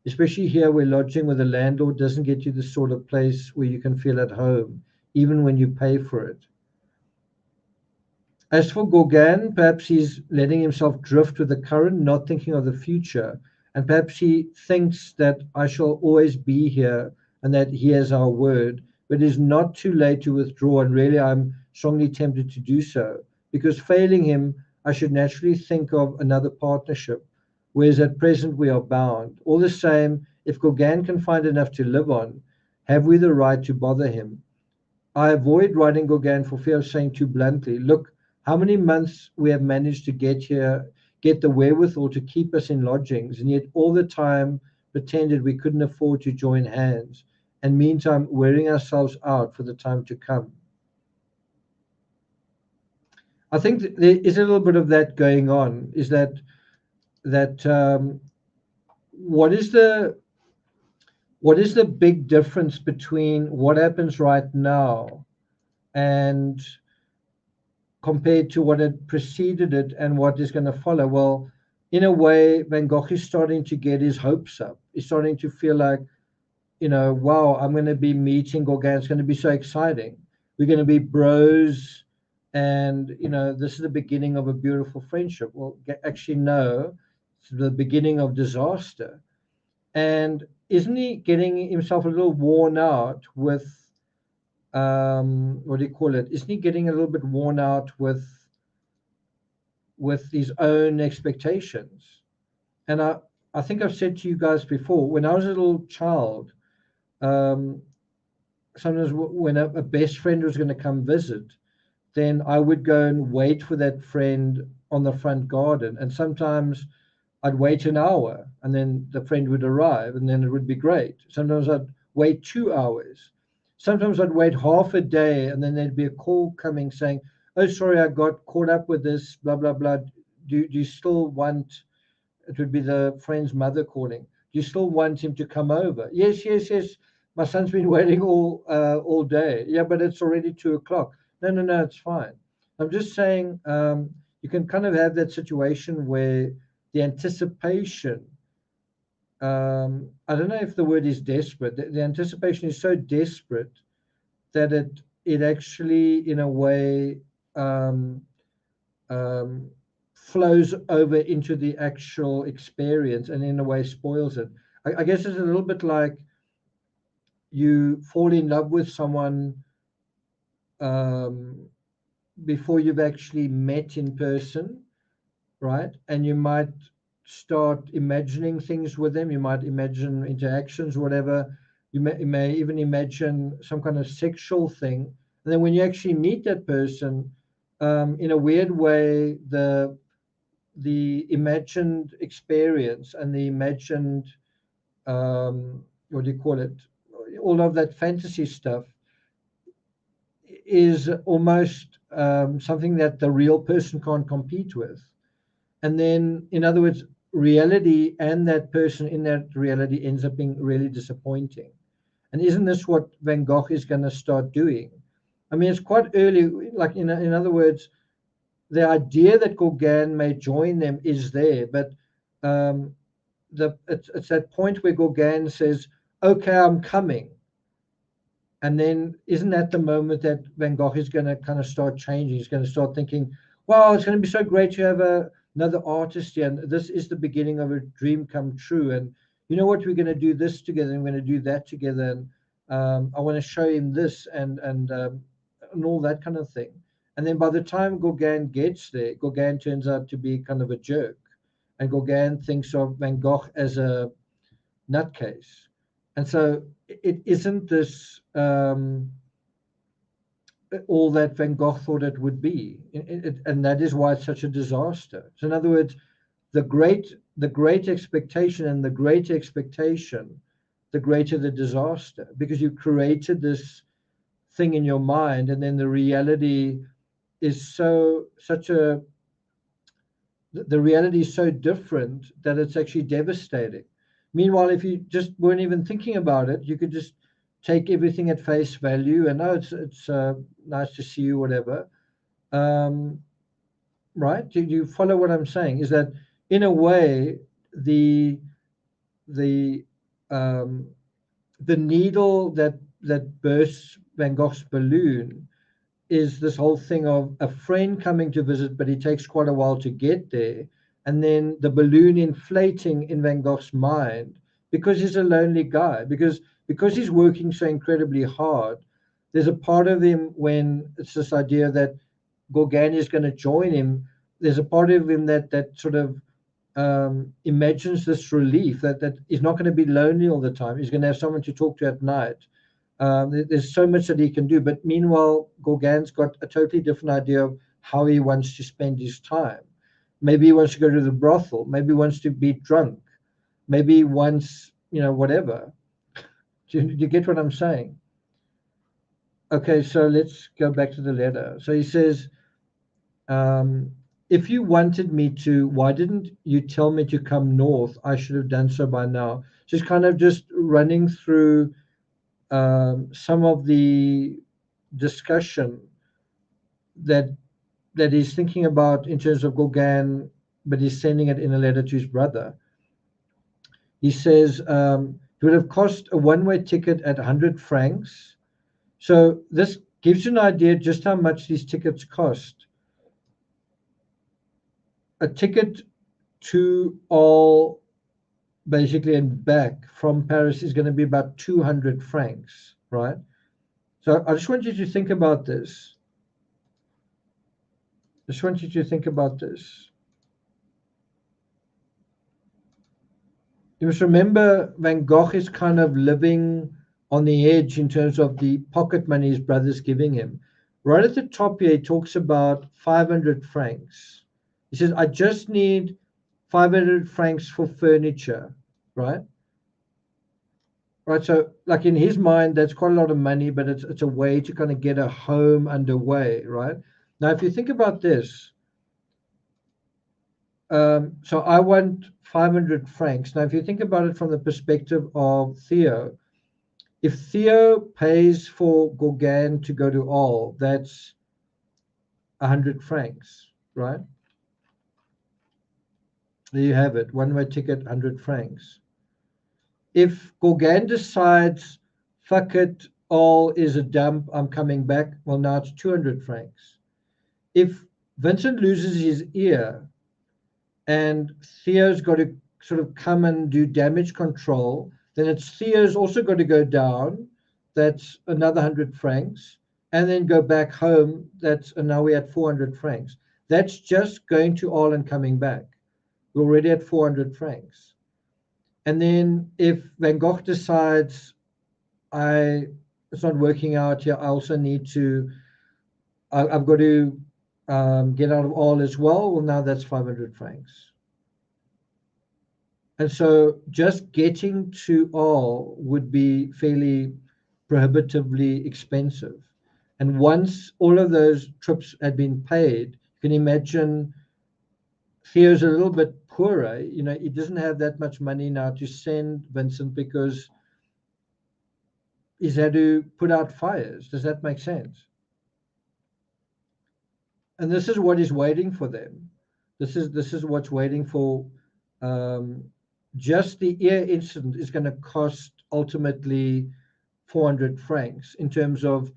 especially here where lodging with a landlord doesn't get you the sort of place where you can feel at home, even when you pay for it. As for Gauguin, perhaps he's letting himself drift with the current, not thinking of the future, and perhaps he thinks that I shall always be here and that he has our word, but it is not too late to withdraw. And really, I'm strongly tempted to do so, because failing him, I should naturally think of another partnership, whereas at present we are bound. All the same, if Gauguin can find enough to live on, have we the right to bother him? I avoid writing Gauguin for fear of saying too bluntly, look, how many months we have managed to get here, get the wherewithal to keep us in lodgings, and yet all the time pretended we couldn't afford to join hands, and meantime wearing ourselves out for the time to come. I think there is a little bit of that going on. Is that what is the big difference between what happens right now and compared to what had preceded it and what is going to follow? Well, in a way, Van Gogh is starting to get his hopes up. He's starting to feel like, wow, I'm going to be meeting Gauguin. It's going to be so exciting. We're going to be bros. And, this is the beginning of a beautiful friendship. Well, actually, no, it's the beginning of disaster. And isn't he getting himself a little worn out with, what do you call it? Isn't he getting a little bit worn out with his own expectations? And I think I've said to you guys before, when I was a little child, um, sometimes when a best friend was going to come visit, then I would go and wait for that friend on the front garden. And sometimes I'd wait an hour and then the friend would arrive and then it would be great. Sometimes I'd wait 2 hours. Sometimes I'd wait half a day and then there'd be a call coming saying, oh, sorry, I got caught up with this, blah, blah, blah. Do you still want, it would be the friend's mother calling, do you still want him to come over? Yes, yes, yes. My son's been waiting all day. Yeah, but it's already 2 o'clock. No, it's fine. I'm just saying, you can kind of have that situation where the anticipation, I don't know if the word is desperate. The anticipation is so desperate that it actually, in a way, um, um, flows over into the actual experience and in a way spoils it. I guess it's a little bit like you fall in love with someone um, before you've actually met in person, right? And you might start imagining things with them. You might imagine interactions, whatever. You may even imagine some kind of sexual thing. And then when you actually meet that person, in a weird way, the imagined experience and the imagined, what do you call it? All of that fantasy stuff is almost something that the real person can't compete with. And then, in other words, reality and that person in that reality ends up being really disappointing. And isn't this what Van Gogh is going to start doing? I mean, it's quite early. Like, in other words, the idea that Gauguin may join them is there, but um, it's that point where Gauguin says, "Okay, I'm coming," and then isn't that the moment that Van Gogh is going to kind of start changing? He's going to start thinking, "Wow, it's going to be so great to have another artist here, and this is the beginning of a dream come true." And you know what? We're going to do this together, and we're going to do that together, and I want to show him this and all that kind of thing. And then by the time Gauguin gets there, Gauguin turns out to be kind of a jerk, and Gauguin thinks of Van Gogh as a nutcase. And so it isn't this all that Van Gogh thought it would be, and that is why it's such a disaster. So in other words, the great expectation and the greater expectation, the greater the disaster, because you created this thing in your mind, and then the reality is the reality is so different that it's actually devastating. Meanwhile, if you just weren't even thinking about it, you could just take everything at face value and, oh, it's nice to see you, whatever. Um, right? Do you follow what I'm saying? Is that in a way the um, the needle that bursts Van Gogh's balloon is this whole thing of a friend coming to visit, but it takes quite a while to get there. And then the balloon inflating in Van Gogh's mind because he's a lonely guy, because he's working so incredibly hard. there's a part of him when it's this idea that Gauguin is going to join him. There's a part of him that sort of imagines this relief that he's not going to be lonely all the time. He's going to have someone to talk to at night. There's so much that he can do. But meanwhile, Gauguin's got a totally different idea of how he wants to spend his time. Maybe he wants to go to the brothel. Maybe he wants to be drunk. Maybe he wants, whatever. Do you get what I'm saying? Okay, so let's go back to the letter. So he says, if you wanted me to, why didn't you tell me to come north? I should have done so by now. So he's kind of just running through some of the discussion that he's thinking about in terms of Gauguin, but he's sending it in a letter to his brother. He says it would have cost a one-way ticket at 100 francs. So this gives you an idea just how much these tickets cost. A ticket to all basically and back from Paris is going to be about 200 francs, right? So I just want you to think about this. You must remember Van Gogh is kind of living on the edge in terms of the pocket money his brother's giving him. Right at the top here, he talks about 500 francs. He says, I just need 500 francs for furniture, right? Right, so like in his mind, that's quite a lot of money, but it's a way to kind of get a home underway, right? Now, if you think about this, so I want 500 francs. Now, if you think about it from the perspective of Theo, if Theo pays for Gauguin to go to All, that's 100 francs, right? There you have it, one-way ticket, 100 francs. If Gauguin decides, fuck it, All is a dump, I'm coming back, well, now it's 200 francs. If Vincent loses his ear and Theo's got to sort of come and do damage control, then it's Theo's also got to go down. That's another 100 francs. And then go back home. And now we're at 400 francs. That's just going to All and coming back. We're already at 400 francs. And then if Van Gogh decides, it's not working out here, I also need to, I've got to get out of All as well. Well, now that's 500 francs. And so just getting to All would be fairly prohibitively expensive. And once all of those trips had been paid, you can imagine Theo's a little bit poorer. He doesn't have that much money now to send Vincent because he's had to put out fires. Does that make sense? And this is what is waiting for them. This is what's waiting for. Just the ear incident is going to cost ultimately 400 francs in terms of,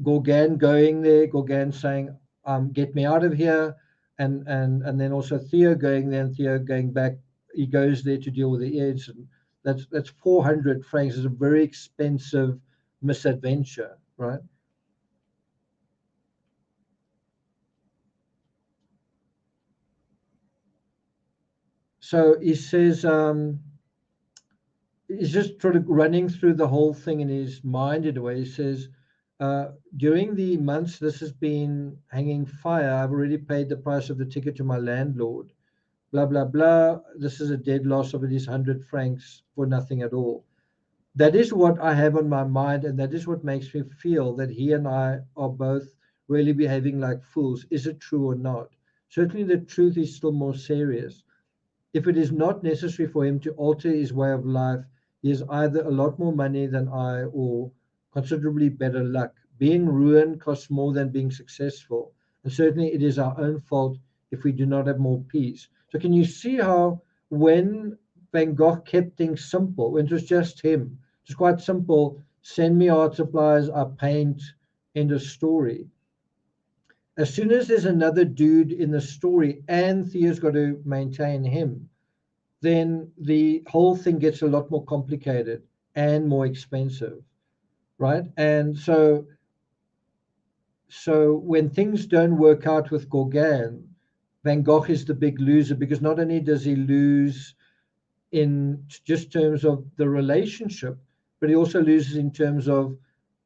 Gauguin going there, Gauguin saying, get me out of here. And then also Theo going there and Theo going back. He goes there to deal with the ear incident. That's 400 francs. It's a very expensive misadventure, right? So he says, he's just sort of running through the whole thing in his mind in a way. He says, during the months this has been hanging fire, I've already paid the price of the ticket to my landlord. Blah, blah, blah. This is a dead loss of at least 100 francs for nothing at all. That is what I have on my mind, and that is what makes me feel that he and I are both really behaving like fools. Is it true or not? Certainly the truth is still more serious. If it is not necessary for him to alter his way of life, he has either a lot more money than I or considerably better luck. Being ruined costs more than being successful. And certainly it is our own fault if we do not have more peace. So can you see how when Van Gogh kept things simple, when it was just him, it's quite simple, send me art supplies, I paint, end of story. As soon as there's another dude in the story and Theo's got to maintain him, then the whole thing gets a lot more complicated and more expensive. right? And so when things don't work out with Gauguin, Van Gogh is the big loser, because not only does he lose in just terms of the relationship, but he also loses in terms of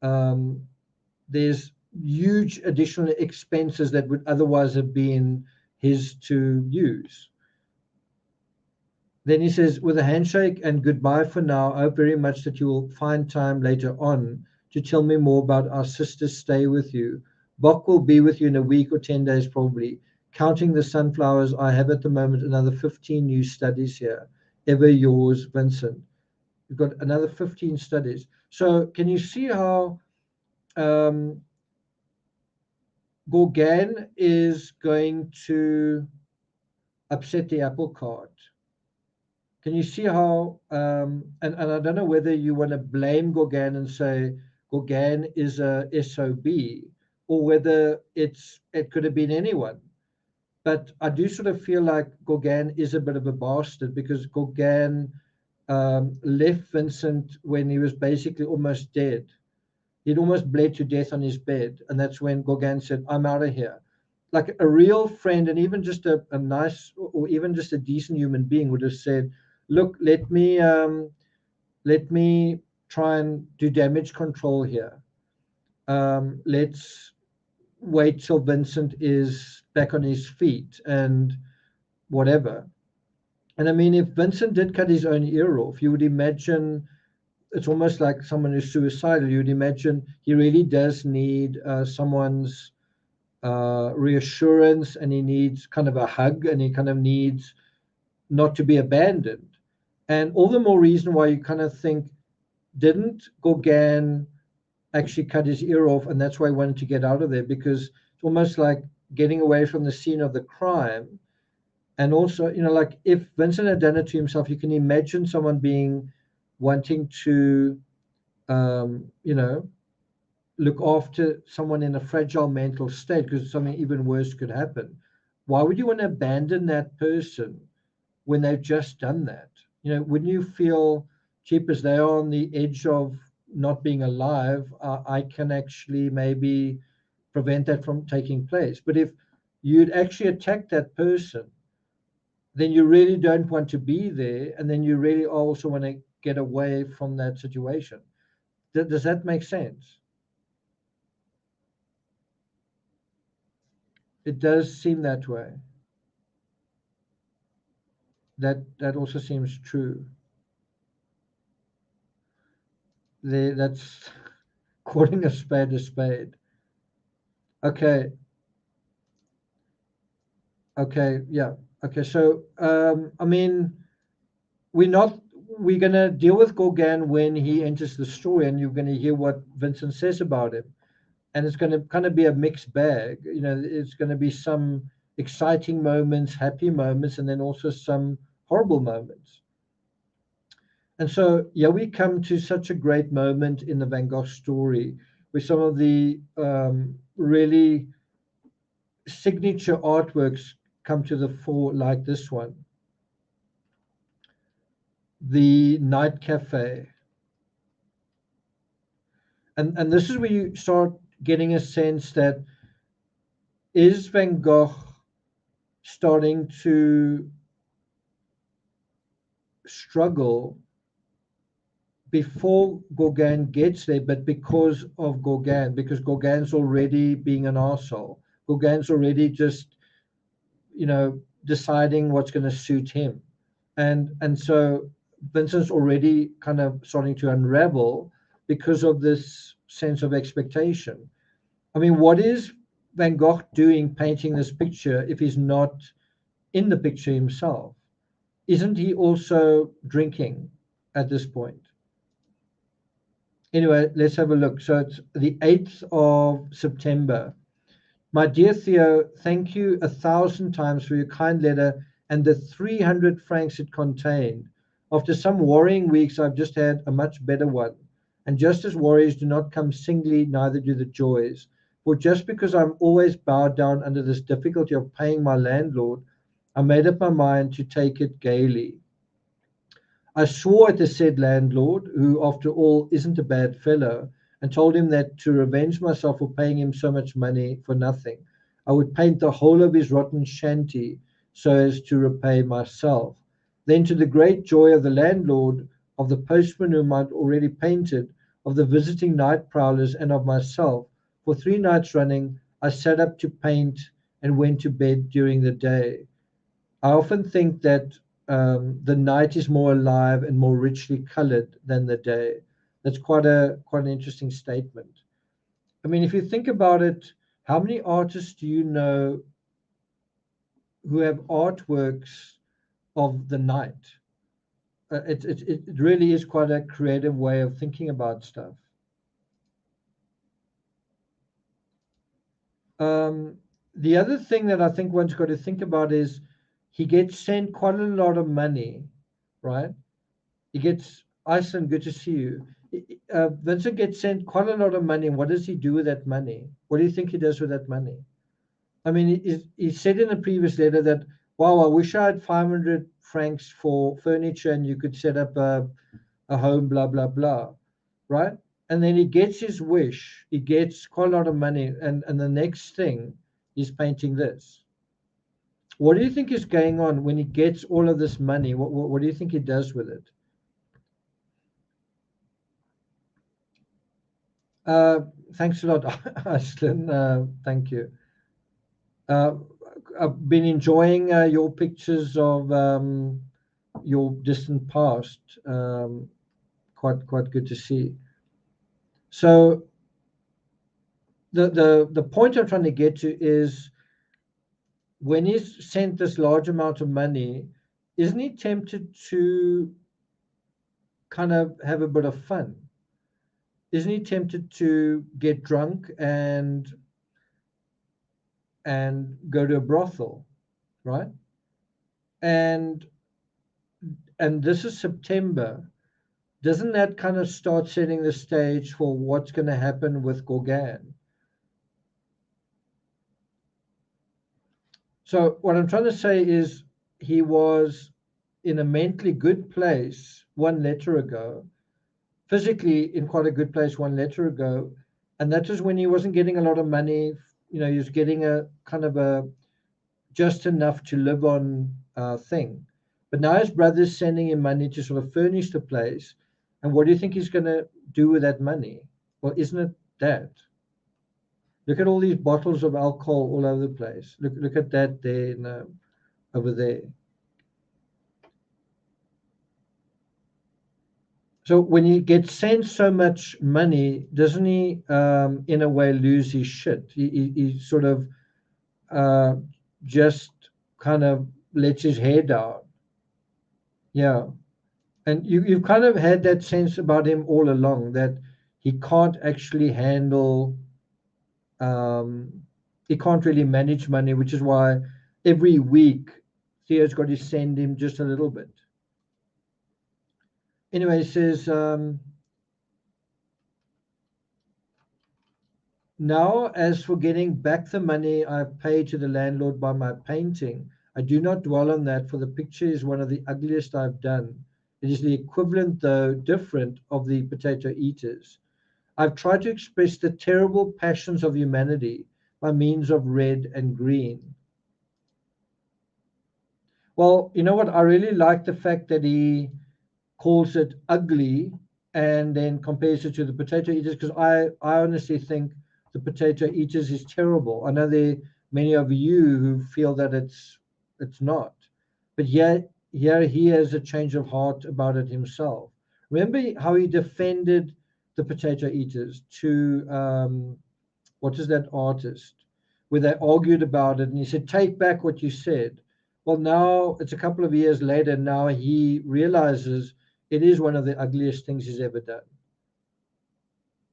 um, there's huge additional expenses that would otherwise have been his to use. Then he says, with a handshake and goodbye for now, I hope very much that you will find time later on to tell me more about our sister's stay with you. Bach will be with you in a week or 10 days, probably. Counting the sunflowers, I have at the moment another 15 new studies here. Ever yours, Vincent. You've got another 15 studies. So can you see how um, Gauguin is going to upset the apple cart? Can you see how, and I don't know whether you want to blame Gauguin and say Gauguin is a SOB, or whether it could have been anyone. But I do sort of feel like Gauguin is a bit of a bastard, because Gauguin left Vincent when he was basically almost dead. He'd almost bled to death on his bed. And that's when Gauguin said, I'm out of here. Like a real friend, and even just a nice, or even just a decent human being would have said, look, let me try and do damage control here. Let's wait till Vincent is back on his feet and whatever. And I mean, if Vincent did cut his own ear off, you would imagine it's almost like someone who's suicidal. You'd imagine he really does need someone's reassurance, and he needs kind of a hug, and he kind of needs not to be abandoned. And all the more reason why you kind of think, didn't Gauguin actually cut his ear off, and that's why he wanted to get out of there, because it's almost like getting away from the scene of the crime. And also, like if Vincent had done it to himself, you can imagine someone wanting to, um, you know, look after someone in a fragile mental state, because something even worse could happen. Why would you want to abandon that person when they've just done that? Wouldn't you feel cheap, as they are on the edge of not being alive? I can actually maybe prevent that from taking place. But if you'd actually attack that person, then you really don't want to be there, and then you really also want to get away from that situation. Does that make sense? It does seem that way. That also seems true. That's calling a spade a spade. Okay, okay, yeah. Okay, so I mean, we're not we're gonna deal with Gauguin when he enters the story, and you're gonna hear what Vincent says about him. And it's gonna kind of be a mixed bag. It's gonna be some exciting moments, happy moments, and then also some horrible moments. And so, yeah, we come to such a great moment in the Van Gogh story, where some of the really signature artworks come to the fore, like this one, the Night Cafe. And this is where you start getting a sense that, is Van Gogh starting to struggle before Gauguin gets there, but because of Gauguin, because Gauguin's already being an arsehole. Gauguin's already just, deciding what's going to suit him. And so Vincent's already kind of starting to unravel because of this sense of expectation. I mean, what is Van Gogh doing painting this picture if he's not in the picture himself? Isn't he also drinking at this point? Anyway, let's have a look. So it's the 8th of September. My dear Theo, thank you 1,000 times for your kind letter and the 300 francs it contained. After some worrying weeks, I've just had a much better one. And just as worries do not come singly, neither do the joys. For just because I'm always bowed down under this difficulty of paying my landlord, I made up my mind to take it gaily. I swore at the said landlord, who after all isn't a bad fellow, and told him that to revenge myself for paying him so much money for nothing, I would paint the whole of his rotten shanty so as to repay myself. Then, to the great joy of the landlord, of the postman whom I'd already painted, of the visiting night prowlers, and of myself, for 3 nights running, I sat up to paint and went to bed during the day. I often think that the night is more alive and more richly colored than the day. That's quite an interesting statement. I mean, if you think about it, how many artists do you know who have artworks of the night? It really is quite a creative way of thinking about stuff. Um, the other thing that I think one's got to think about is he gets sent quite a lot of money, right? He gets Iceland. Good to see you. Vincent gets sent quite a lot of money. And what does he do with that money? What do you think he does with that money? I mean, he said in a previous letter that, wow, I wish I had 500 francs for furniture and you could set up a home, blah, blah, blah, right? And then he gets his wish. He gets quite a lot of money. And the next thing, he's painting this. What do you think is going on when he gets all of this money? What do you think he does with it? Uh, Thanks a lot, Ashlyn. Thank you. Uh, I've been enjoying your pictures of your distant past. Quite good to see. So the point I'm trying to get to is when he's sent this large amount of money, isn't he tempted to kind of have a bit of fun? Isn't he tempted to get drunk and go to a brothel, right? And this is September. Doesn't that kind of start setting the stage for what's going to happen with Gauguin? So what I'm trying to say is he was in a mentally good place 1 letter ago, physically in quite a good place 1 letter ago, and that was when he wasn't getting a lot of money. You know, he was getting a kind of a just enough to live on thing. But now his brother's sending him money to sort of furnish the place. And what do you think he's going to do with that money? Well, isn't it that? Look at all these bottles of alcohol all over the place. Look at that there over there. So when he gets sent so much money, doesn't he, in a way, lose his shit? He sort of uh, just kind of lets his hair down. Yeah. And you've kind of had that sense about him all along that he can't actually handle, um, he can't really manage money, which is why every week Theo's got to send him just a little bit. Anyway, he says, now as for getting back the money I paid to the landlord by my painting, I do not dwell on that, for the picture is one of the ugliest I've done. It is the equivalent, though different, of the potato eaters. I've tried to express the terrible passions of humanity by means of red and green. Well, you know what? I really like the fact that he calls it ugly and then compares it to the potato eaters, because I honestly think the potato eaters is terrible. I know there are many of you who feel that it's not, but yet here he has a change of heart about it himself. Remember how he defended the potato eaters to what is that artist, where they argued about it, and he said, "Take back what you said." Well, now it's a couple of years later. Now he realizes it is one of the ugliest things he's ever done.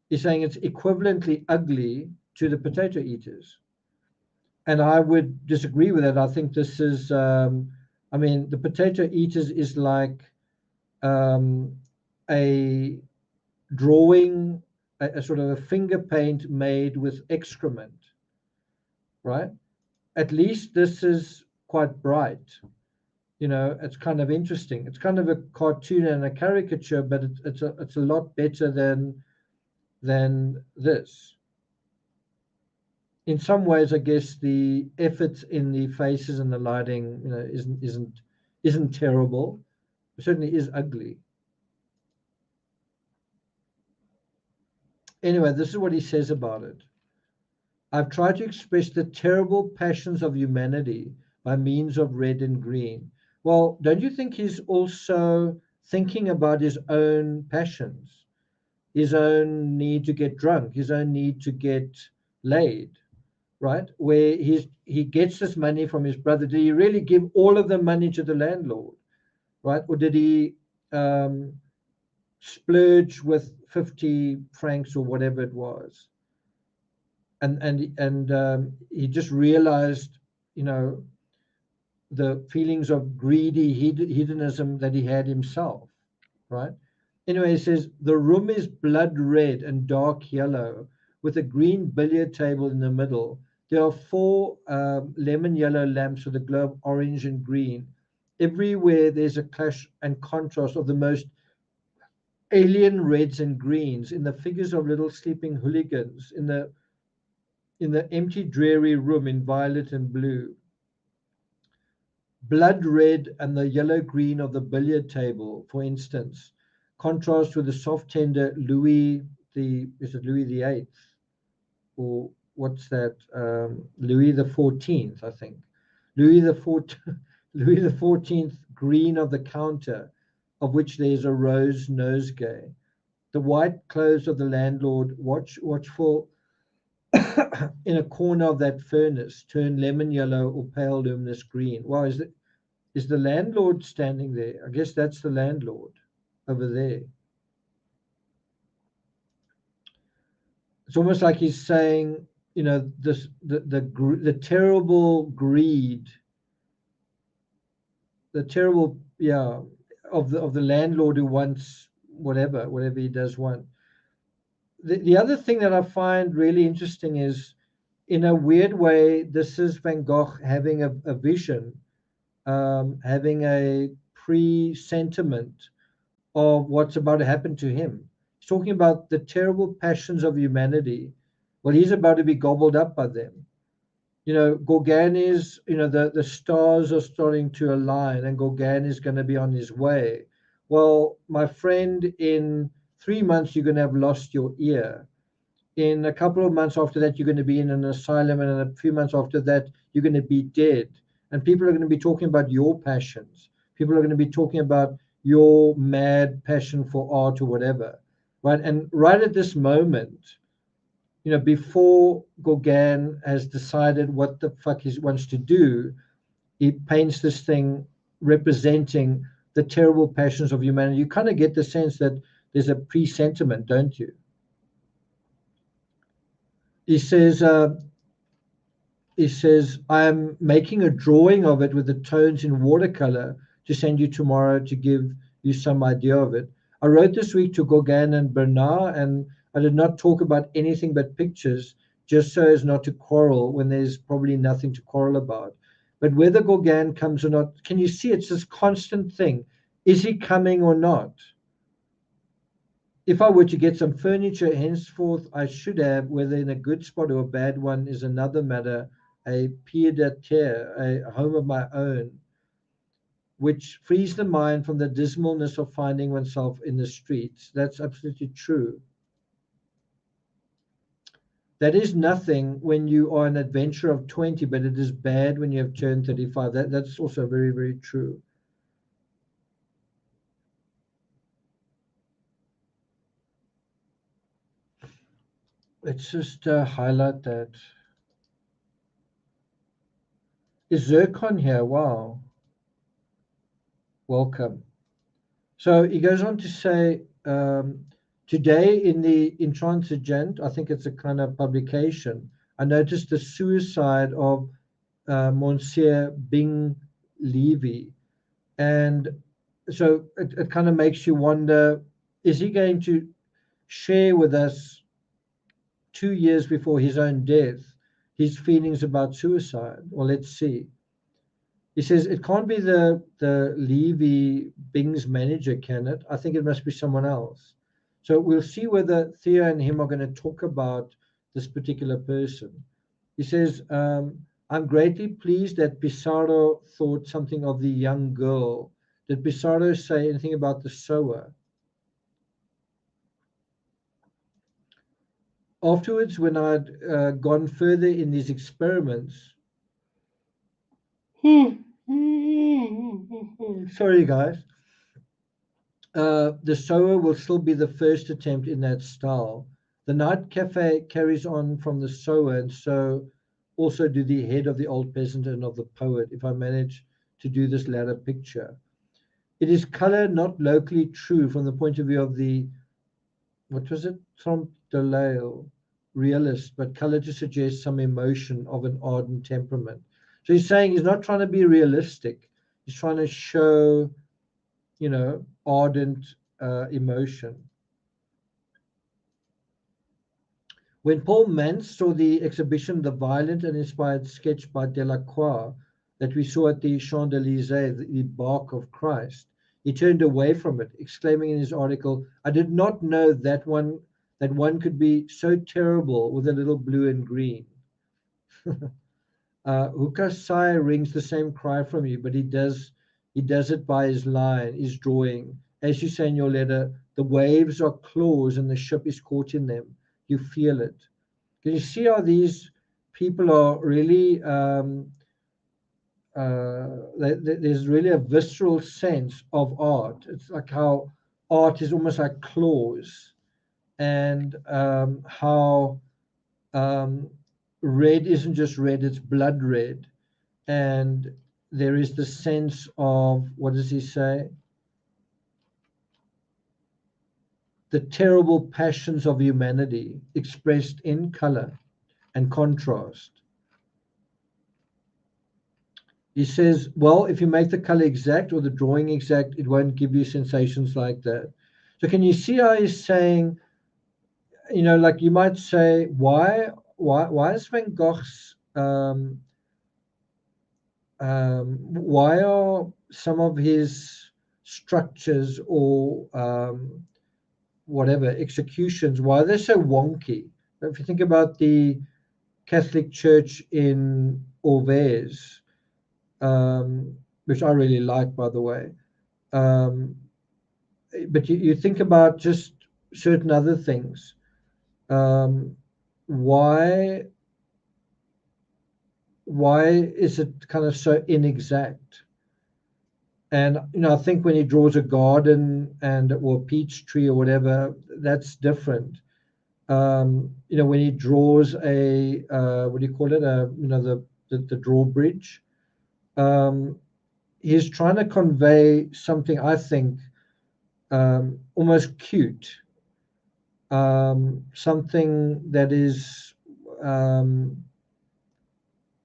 He's saying it's equivalently ugly to the potato eaters. And I would disagree with that. I think this is, I mean, the potato eaters is like um, a drawing, a sort of a finger paint made with excrement, right? At least this is quite bright. You know, it's kind of interesting. It's kind of a cartoon and a caricature, but it's a lot better than than this. In some ways, I guess the effort in the faces and the lighting, isn't terrible. It certainly is ugly. Anyway, this is what he says about it. I've tried to express the terrible passions of humanity by means of red and green. Well, don't you think he's also thinking about his own passions, his own need to get drunk, his own need to get laid, right? Where he gets this money from his brother. Did he really give all of the money to the landlord, right? Or did he splurge with 50 francs or whatever it was? And he just realized, you know, the feelings of greedy hedonism that he had himself, right? Anyway, he says the room is blood red and dark yellow with a green billiard table in the middle. There are four lemon yellow lamps with a glow of orange and green. Everywhere there's a clash and contrast of the most alien reds and greens in the figures of little sleeping hooligans in the empty, dreary room in violet and blue. Blood red and the yellow green of the billiard table, for instance, contrast with the soft, tender Louis the Eighth, or what's that? Louis the 14th, I think. Louis the 14th, Louis the 14th green of the counter, of which there's a rose nosegay. The white clothes of the landlord, watchful in a corner of that furnace, turn lemon yellow or pale luminous green. Wow, is the landlord standing there? I guess that's the landlord over there. It's almost like he's saying, the terrible greed, the terrible, yeah, of the landlord who wants whatever he does want. The other thing that I find really interesting is, in a weird way, this is Van Gogh having a vision, having a presentiment of what's about to happen to him. He's talking about the terrible passions of humanity. Well, he's about to be gobbled up by them. Gauguin is, the stars are starting to align and Gauguin is going to be on his way. Well, my friend, in 3 months, you're going to have lost your ear. In a couple of months after that, you're going to be in an asylum, and in a few months after that, you're going to be dead. And people are going to be talking about your passions. People are going to be talking about your mad passion for art or whatever, right? And right at this moment, before Gauguin has decided what the fuck he wants to do, he paints this thing representing the terrible passions of humanity. You kind of get the sense that there's a presentiment, don't you? He says, I'm making a drawing of it with the tones in watercolor to send you tomorrow to give you some idea of it. I wrote this week to Gauguin and Bernard, and I did not talk about anything but pictures, just so as not to quarrel when there's probably nothing to quarrel about. But whether Gauguin comes or not, can you see it's this constant thing? Is he coming or not? If I were to get some furniture henceforth, I should have, whether in a good spot or a bad one is another matter, a pied-à-terre, a home of my own, which frees the mind from the dismalness of finding oneself in the streets. That's absolutely true. That is nothing when you are an adventurer of 20, but it is bad when you have turned 35. That's also very, very true. Let's just highlight that. Is Zircon here? Wow. Welcome. So he goes on to say, today in the Intransigent, I think it's a kind of publication, I noticed the suicide of Monsieur Bing Levy. And so it kind of makes you wonder, is he going to share with us 2 years before his own death his feelings about suicide? Well, let's see. He says, it can't be the Levy Bing's manager, can it? I think it must be someone else. So we'll see whether Theo and him are going to talk about this particular person. He says, I'm greatly pleased that Pissarro thought something of the young girl. Did Pissarro say anything about the sower? Afterwards, when I'd gone further in these experiments, sorry guys, the sower will still be the first attempt in that style. The night cafe carries on from the sower, and so also do the head of the old peasant and of the poet, if I manage to do this latter picture. It is color not locally true from the point of view of the, what was it, Trompe d'Oeil, realist, but color to suggest some emotion of an ardent temperament. So he's saying he's not trying to be realistic. He's trying to show, ardent emotion. When Paul Mance saw the exhibition, The Violent and Inspired Sketch by Delacroix, that we saw at the Champs-Élysées, the Bark of Christ, he turned away from it, exclaiming in his article, I did not know that one could be so terrible with a little blue and green. Hukasai rings the same cry from you, but he does it by his line, his drawing. As you say in your letter, the waves are claws and the ship is caught in them. You feel it. Can you see how these people are really, there's really a visceral sense of art. It's like how art is almost like claws, and how red isn't just red, it's blood red. And there is the sense of, what does he say? The terrible passions of humanity expressed in color and contrast. He says, well, if you make the color exact or the drawing exact, it won't give you sensations like that. So can you see how he's saying, like you might say, why is Van Gogh's, why are some of his structures or whatever executions, why are they so wonky? If you think about the Catholic Church in Auvers, which I really like, by the way. But you think about just certain other things. Why is it kind of so inexact? And I think when he draws a garden or a peach tree or whatever, that's different. When he draws a what do you call it? The drawbridge. He's trying to convey something, I think, almost cute, something that is,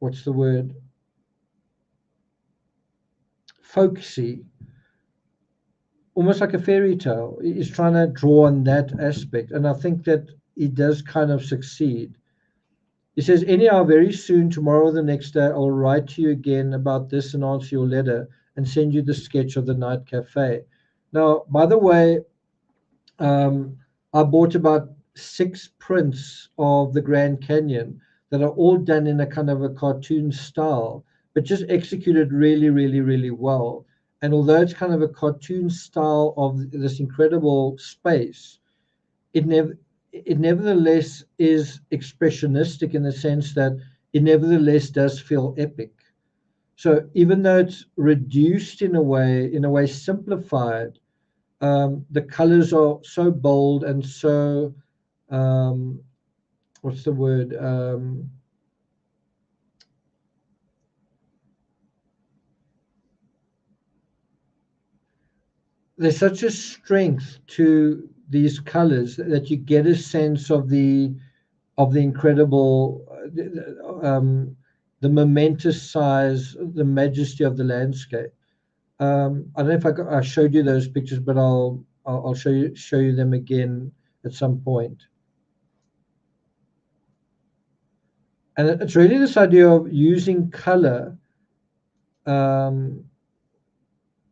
what's the word? Folksy, almost like a fairy tale. He's trying to draw on that aspect, and I think that he does kind of succeed. He says, anyhow, very soon, tomorrow or the next day, I'll write to you again about this and answer your letter and send you the sketch of the night cafe. Now, by the way, I bought about 6 prints of the Grand Canyon that are all done in a kind of a cartoon style, but just executed really, really, really well. And although it's kind of a cartoon style of this incredible space, it nevertheless is expressionistic in the sense that it nevertheless does feel epic. So even though it's reduced in a way simplified, the colors are so bold and so, what's the word? There's such a strength to these colors that you get a sense of the incredible, the momentous size, the majesty of the landscape. I don't know if I showed you those pictures, but I'll show you them again at some point. And it's really this idea of using color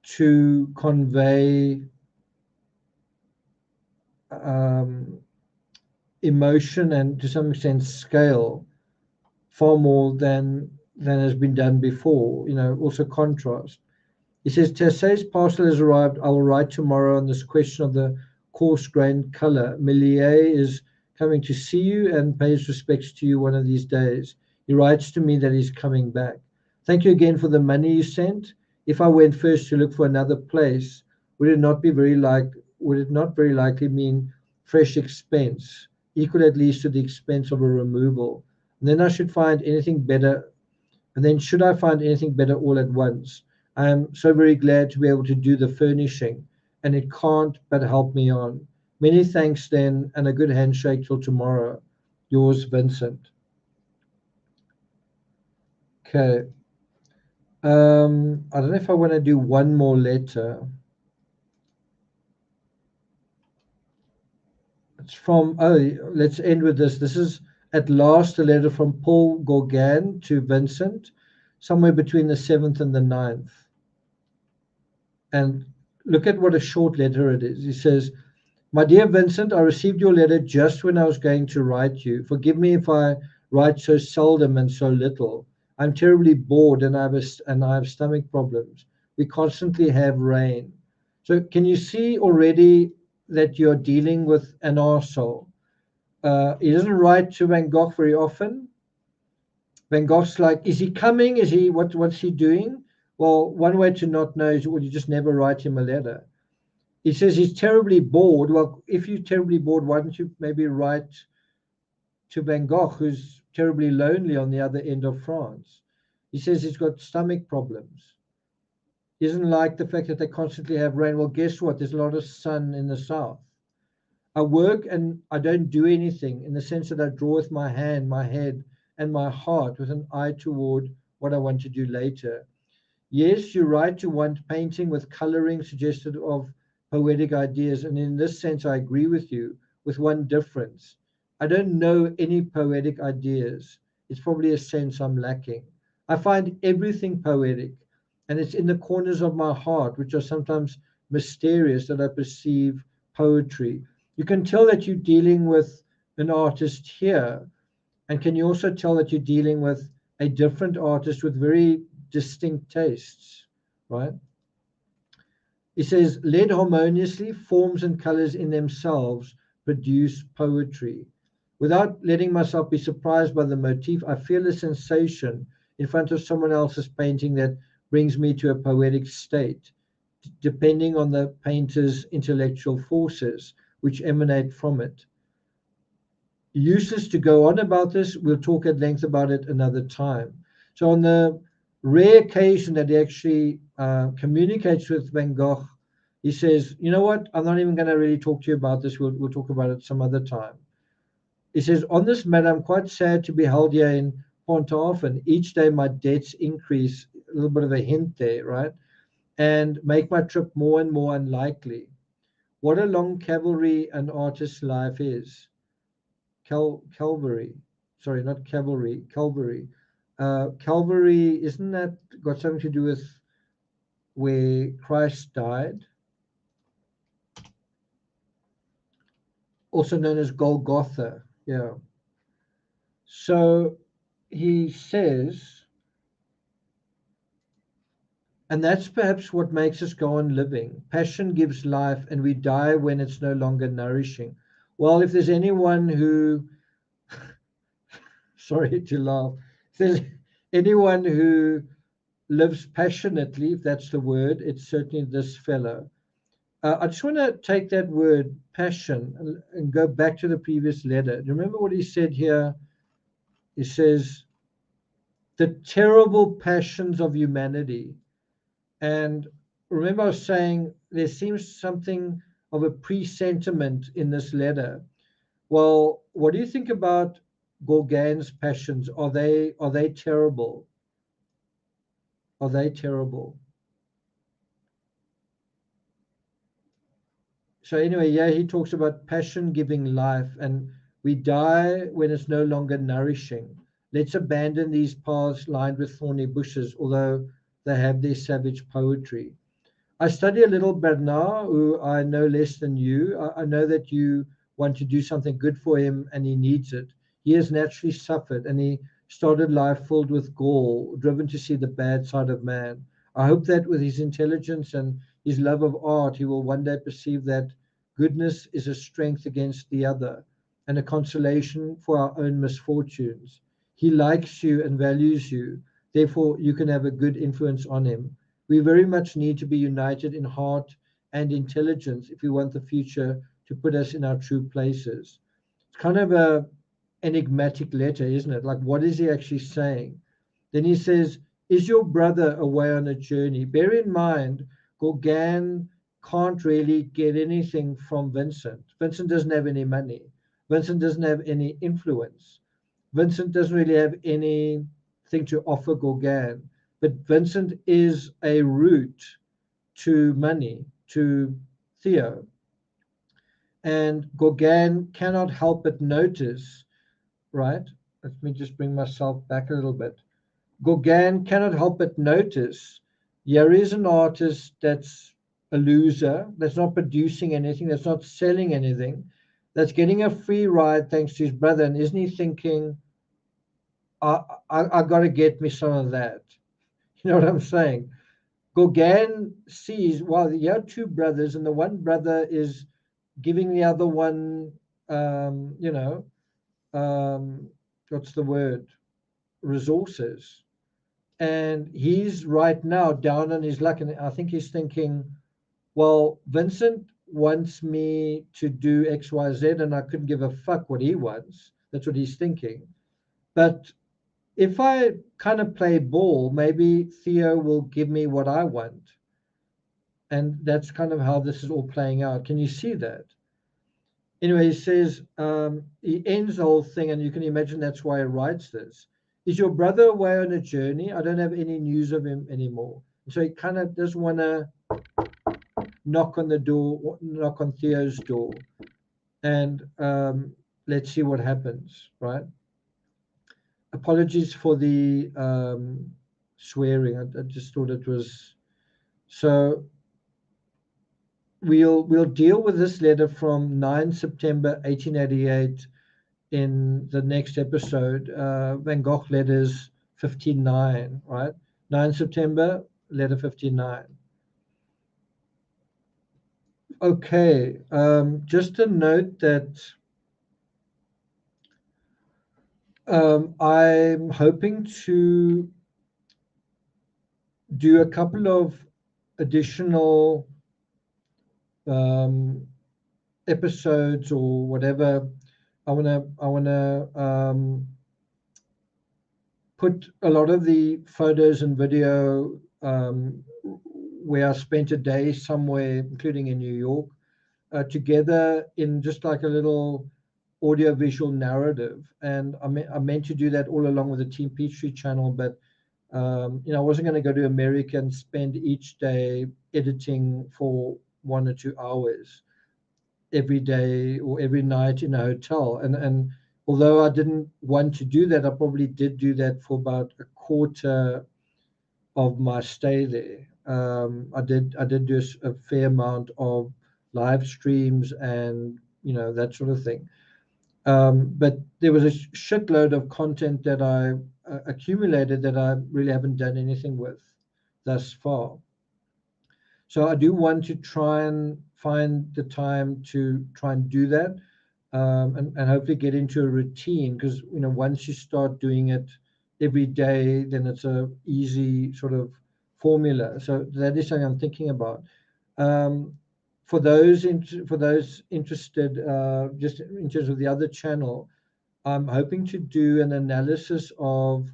to convey um, emotion and to some extent scale far more than has been done before. Also contrast. He says, Tessay's parcel has arrived. I will write tomorrow on this question of the coarse grained color. Millier is coming to see you and pays respects to you one of these days. He writes to me that he's coming back. Thank you again for the money you sent. If I went first to look for another place, would it not very likely mean fresh expense, equal at least to the expense of a removal? And then I should find anything better and then, should I find anything better all at once, I am so very glad to be able to do the furnishing, and it can't but help me on. Many thanks then, and a good handshake till tomorrow. Yours, Vincent. Okay. I don't know if I want to do one more letter. It's from, let's end with this. This is at last a letter from Paul Gauguin to Vincent, somewhere between the 7th and the 9th. And look at what a short letter it is. He says, My dear Vincent, I received your letter just when I was going to write you. Forgive me if I write so seldom and so little. I'm terribly bored and I have stomach problems. We constantly have rain. So can you see already that you're dealing with an arsehole? He doesn't write to Van Gogh very often. Van Gogh's like, is he coming? What's he doing? Well, one way to not know is, well, you just never write him a letter. He says he's terribly bored. Well, if you're terribly bored, why don't you maybe write to Van Gogh, who's terribly lonely on the other end of France? He says he's got stomach problems. He doesn't like the fact that they constantly have rain. Well, guess what? There's a lot of sun in the south. I work and I don't do anything, in the sense that I draw with my hand, my head, and my heart, with an eye toward what I want to do later. Yes, you're right to want painting with coloring suggested of poetic ideas, and in this sense I agree with you, with one difference. I don't know any poetic ideas. It's probably a sense I'm lacking. I find everything poetic, and it's in the corners of my heart, which are sometimes mysterious, that I perceive poetry. You can tell that you're dealing with an artist here, and can you also tell that you're dealing with a different artist with very distinct tastes, right? He says, led harmoniously, forms and colors in themselves produce poetry. Without letting myself be surprised by the motif, I feel a sensation in front of someone else's painting that brings me to a poetic state, depending on the painter's intellectual forces which emanate from it. Useless to go on about this. We'll talk at length about it another time. So on the rare occasion that he actually communicates with Van Gogh, he says, you know what, I'm not even going to really talk to you about this. We'll talk about it some other time. He says, on this matter, I'm quite sad to be held here in Ponthaven. Each day my debts increase, a little bit of a hint there, right? And make my trip more and more unlikely. What a long cavalry an artist's life is. Calvary. Sorry, not cavalry, Calvary. Calvary, isn't that got something to do with where Christ died? Also known as Golgotha. Yeah. So he says, and that's perhaps what makes us go on living. Passion gives life, and we die when it's no longer nourishing. Well, if there's anyone who, sorry to laugh, if there's anyone who lives passionately, if that's the word, it's certainly this fellow. I just want to take that word passion and go back to the previous letter. Do you remember what he said here? He says, the terrible passions of humanity. And remember, I was saying there seems something of a presentiment in this letter. Well, what do you think about Gauguin's passions? Are they terrible? Are they terrible? So anyway, yeah, he talks about passion giving life, and we die when it's no longer nourishing. Let's abandon these paths lined with thorny bushes, although they have their savage poetry. I study a little Bernard, who I know less than you. I know that you want to do something good for him and he needs it. He has naturally suffered and he started life filled with gall, driven to see the bad side of man. I hope that with his intelligence and his love of art, he will one day perceive that goodness is a strength against the other and a consolation for our own misfortunes. He likes you and values you, therefore, you can have a good influence on him. We very much need to be united in heart and intelligence if we want the future to put us in our true places. It's kind of a enigmatic letter, isn't it? Like, what is he actually saying? Then he says, is your brother away on a journey? Bear in mind, Gauguin can't really get anything from Vincent. Vincent doesn't have any money. Vincent doesn't have any influence. Vincent doesn't really have anything to offer Gauguin. But Vincent is a route to money, to Theo. And Gauguin cannot help but notice, right? Let me just bring myself back a little bit. Gauguin cannot help but notice here is an artist that's a loser, that's not producing anything, that's not selling anything, that's getting a free ride thanks to his brother. And isn't he thinking, I got to get me some of that? You know what I'm saying? Gauguin sees, well, you have two brothers, and the one brother is giving the other one, um, you know, what's the word? Resources. And he's right now down on his luck. And I think he's thinking, well, Vincent wants me to do X, Y, Z, and I couldn't give a fuck what he wants. That's what he's thinking. But if I kind of play ball, maybe Theo will give me what I want. And that's kind of how this is all playing out. Can you see that? Anyway, he says, he ends the whole thing, and you can imagine that's why he writes this. Is your brother away on a journey? I don't have any news of him anymore. So he kind of doesn't want to knock on the door, knock on Theo's door, and let's see what happens, right? Apologies for the swearing. I just thought it was so. We'll deal with this letter from 9 September 1888 in the next episode. Van Gogh letters 59, right? 9 September, letter 59. Okay, just a note that I'm hoping to do a couple of additional um, episodes or whatever. I wanna put a lot of the photos and video where I spent a day somewhere, including in New York, together in just like a little audio-visual narrative. And I meant to do that all along with the Team Peachtree channel, but I wasn't going to go to America and spend each day editing for 1 or 2 hours every day or every night in a hotel. And although I didn't want to do that, I probably did do that for about a quarter of my stay there. I did do a fair amount of live streams and that sort of thing. But there was a shitload of content that I accumulated that I really haven't done anything with thus far. So I do want to try and find the time to try and do that, and hopefully get into a routine, because once you start doing it every day, then it's a easy sort of formula. So that is something I'm thinking about. Um, for those interested, just in terms of the other channel, I'm hoping to do an analysis of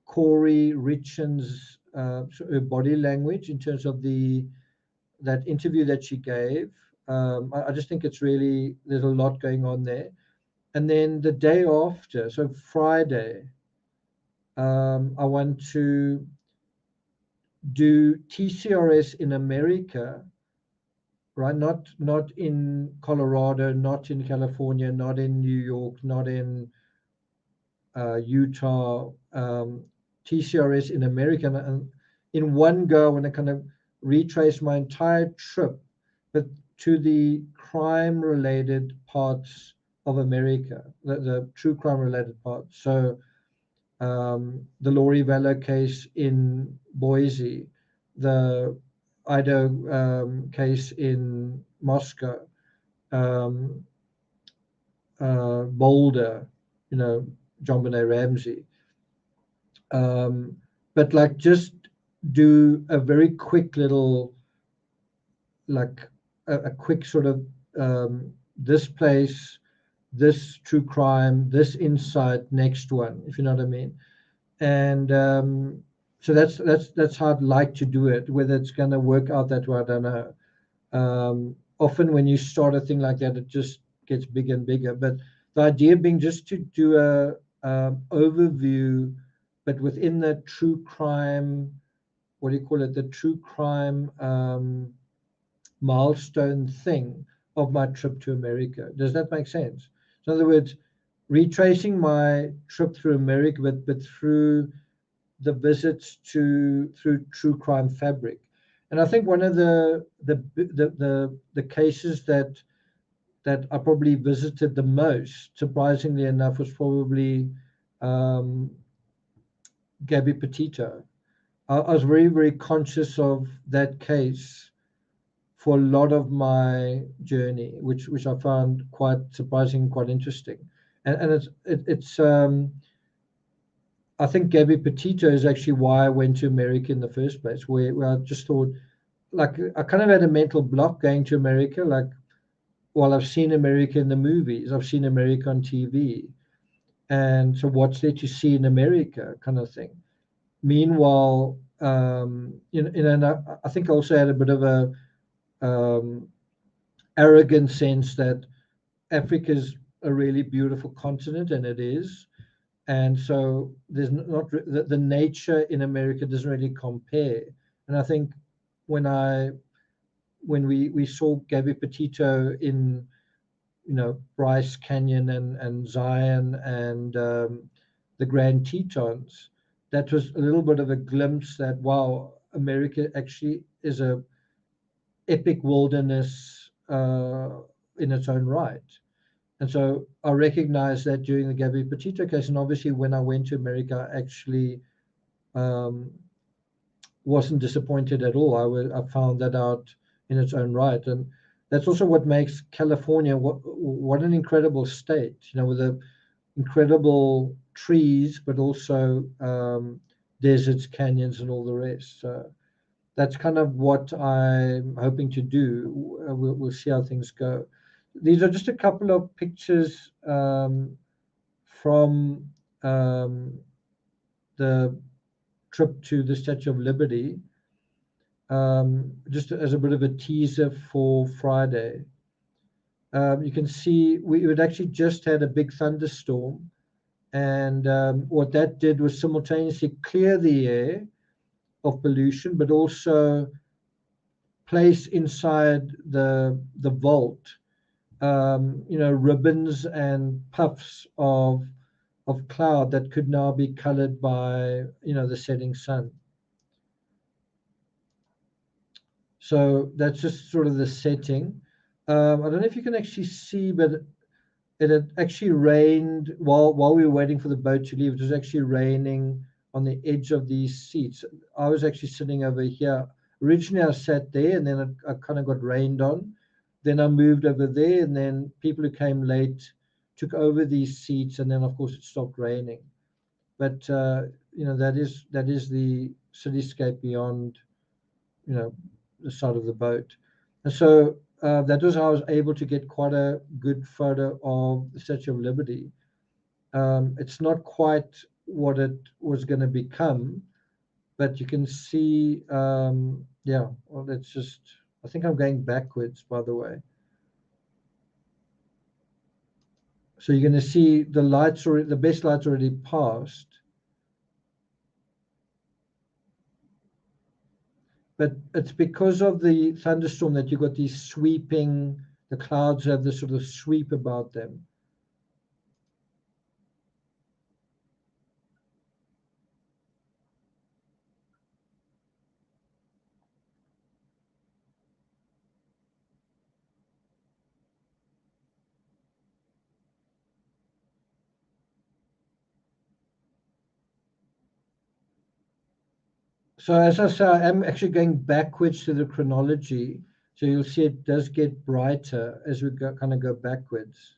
Corey Richen's sort of body language in terms of that interview that she gave. I just think it's really, there's a lot going on there. And then the day after, so Friday, I want to do TCRS in America, right? Not in Colorado, not in California, not in New York, not in Utah, TCRS in America. And in one go, I want to kind of retrace my entire trip, but to the crime-related parts of America, the true crime-related parts. So the Lori Vallow case in Boise, the Idaho case in Moscow, um, Boulder, John Benet Ramsey. But like just do a very quick little, like a quick sort of this place, this true crime, this insight, next one, if you know what I mean. And so that's how I'd like to do it. Whether it's going to work out that way, I don't know. Often when you start a thing like that, it just gets bigger and bigger. But the idea being just to do a overview, but within the true crime, what do you call it? The true crime milestone thing of my trip to America. Does that make sense? So in other words, retracing my trip through America, but through the visits through True Crime Fabric. And I think one of the cases that I probably visited the most, surprisingly enough, was probably um, Gabby Petito. I was very, very conscious of that case for a lot of my journey, which I found quite surprising, quite interesting. And it's I think Gabby Petito is actually why I went to America in the first place, where I just thought, like, I kind of had a mental block going to America. Like, well, I've seen America in the movies, I've seen America on TV. And so what's there to see in America, kind of thing. Meanwhile, and I think I also had a bit of a um, arrogant sense that Africa's a really beautiful continent, and it is. And so there's not the nature in America doesn't really compare. And I think when we saw Gabby Petito in Bryce Canyon and Zion and the Grand Tetons, that was a little bit of a glimpse that wow, America actually is a epic wilderness in its own right. And so I recognized that during the Gabby Petito case, and obviously when I went to America, I actually um, wasn't disappointed at all. I found that out in its own right, and that's also what makes California what an incredible state. With the incredible trees, but also deserts, canyons, and all the rest. So that's kind of what I'm hoping to do. We'll see how things go. These are just a couple of pictures from the trip to the Statue of Liberty, just as a bit of a teaser for Friday. You can see we had actually just had a big thunderstorm, and what that did was simultaneously clear the air of pollution, but also place inside the vault, ribbons and puffs of cloud that could now be colored by the setting sun. So that's just sort of the setting. I don't know if you can actually see, but it had actually rained while we were waiting for the boat to leave. It was actually raining on the edge of these seats. I was actually sitting over here. Originally, I sat there, and then I kind of got rained on. Then I moved over there, and then people who came late took over these seats, and then of course it stopped raining. But that is the cityscape beyond the side of the boat. And so that was how I was able to get quite a good photo of the Statue of Liberty. It's not quite what it was going to become, but you can see, yeah, well, that's just, I think I'm going backwards, by the way. So you're going to see the lights, or the best lights already passed. But it's because of the thunderstorm that you've got these sweeping, the clouds have this sort of sweep about them. So as I say, I am actually going backwards to the chronology. So you'll see it does get brighter as we go, kind of go backwards.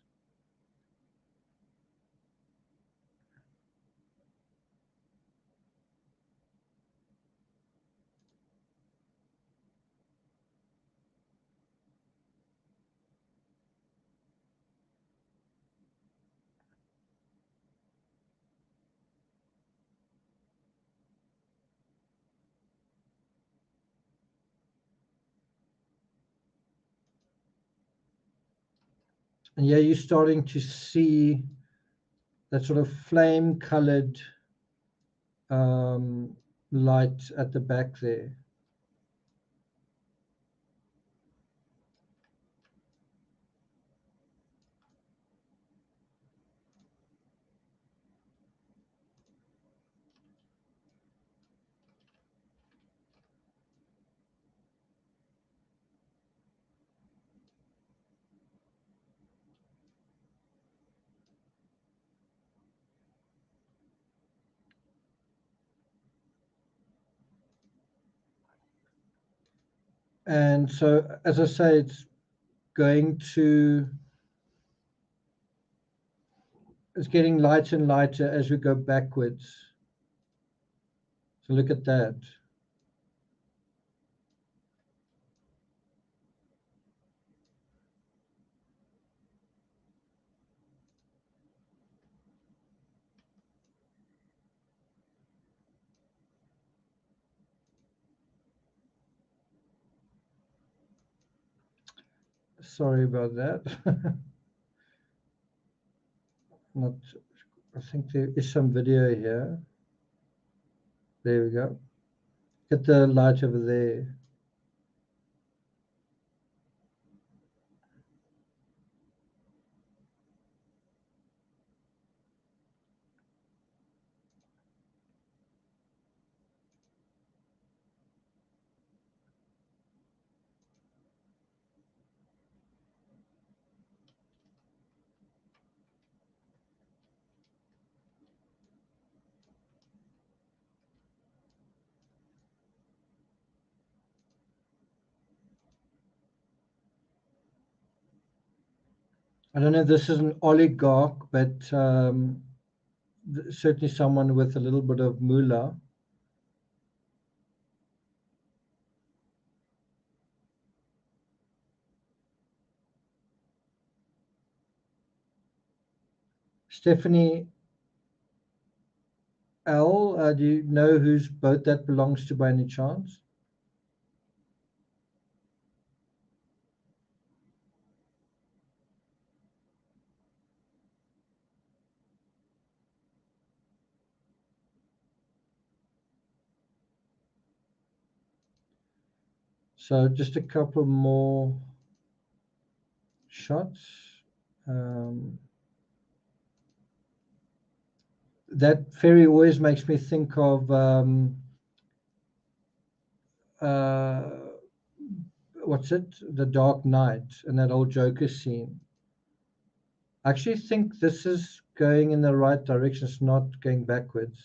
And yeah, you're starting to see that sort of flame colored light at the back there. And so, as I say, it's going to, it's getting lighter and lighter as we go backwards. So look at that. Sorry about that. Not, I think there is some video here. There we go. Get the light over there. I don't know if this is an oligarch, but certainly someone with a little bit of moolah. Stephanie L, do you know whose boat that belongs to by any chance? So just a couple more shots. That ferry always makes me think of uh, what's it? The Dark Knight and that old Joker scene. I actually think this is going in the right direction. It's not going backwards.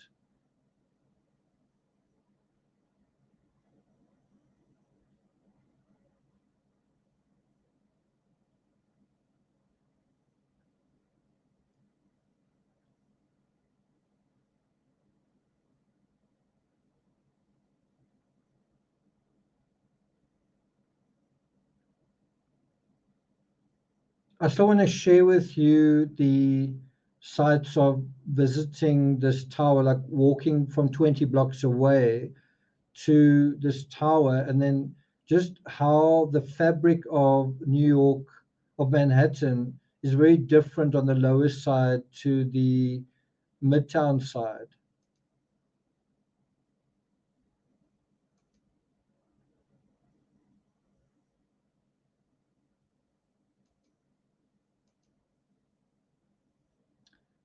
I still want to share with you the sights of visiting this tower, like walking from 20 blocks away to this tower, and then just how the fabric of New York, of Manhattan, is very different on the lower side to the Midtown side.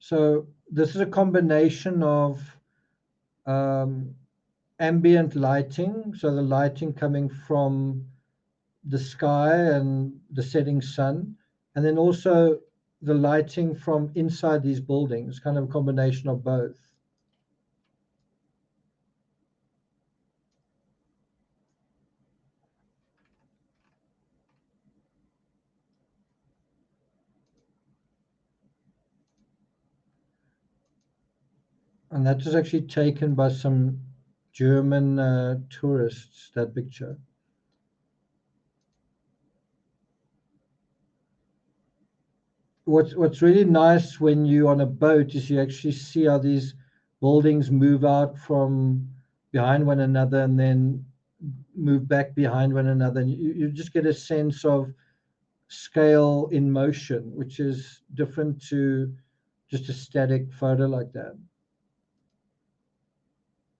So this is a combination of um, ambient lighting, so the lighting coming from the sky and the setting sun, and then also the lighting from inside these buildings, kind of a combination of both. And that was actually taken by some German tourists, that picture. What's really nice when you're on a boat is you actually see how these buildings move out from behind one another and then move back behind one another. And you just get a sense of scale in motion, which is different to just a static photo like that.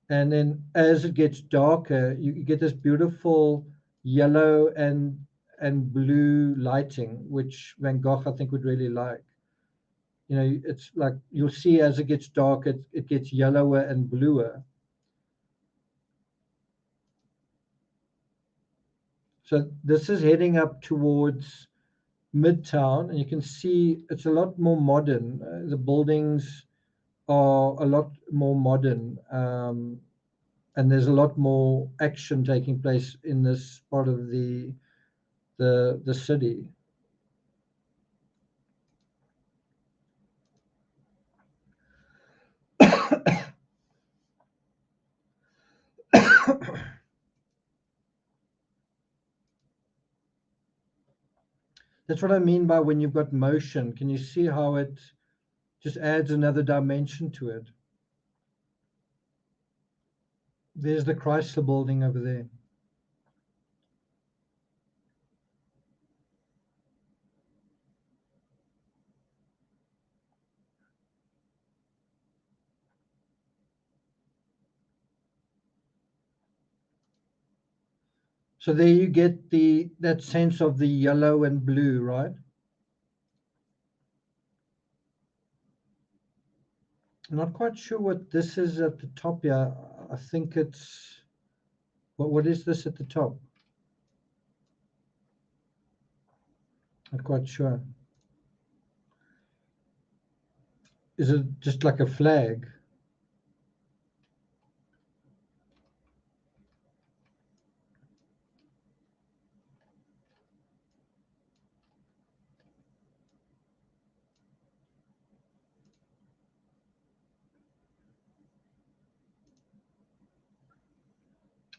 And then as it gets darker, you get this beautiful yellow and blue lighting, which Van Gogh I think would really like. You know, it's like you'll see as it gets dark, it gets yellower and bluer. So this is heading up towards Midtown, and you can see it's a lot more modern. The buildings are a lot more modern, and there's a lot more action taking place in this part of the city. That's what I mean by when you've got motion. Can you see how it just adds another dimension to it? There's the Chrysler building over there. So there you get that sense of the yellow and blue, right? I'm not quite sure what this is at the top here. I think it's what is this at the top? Not quite sure. Is it just like a flag?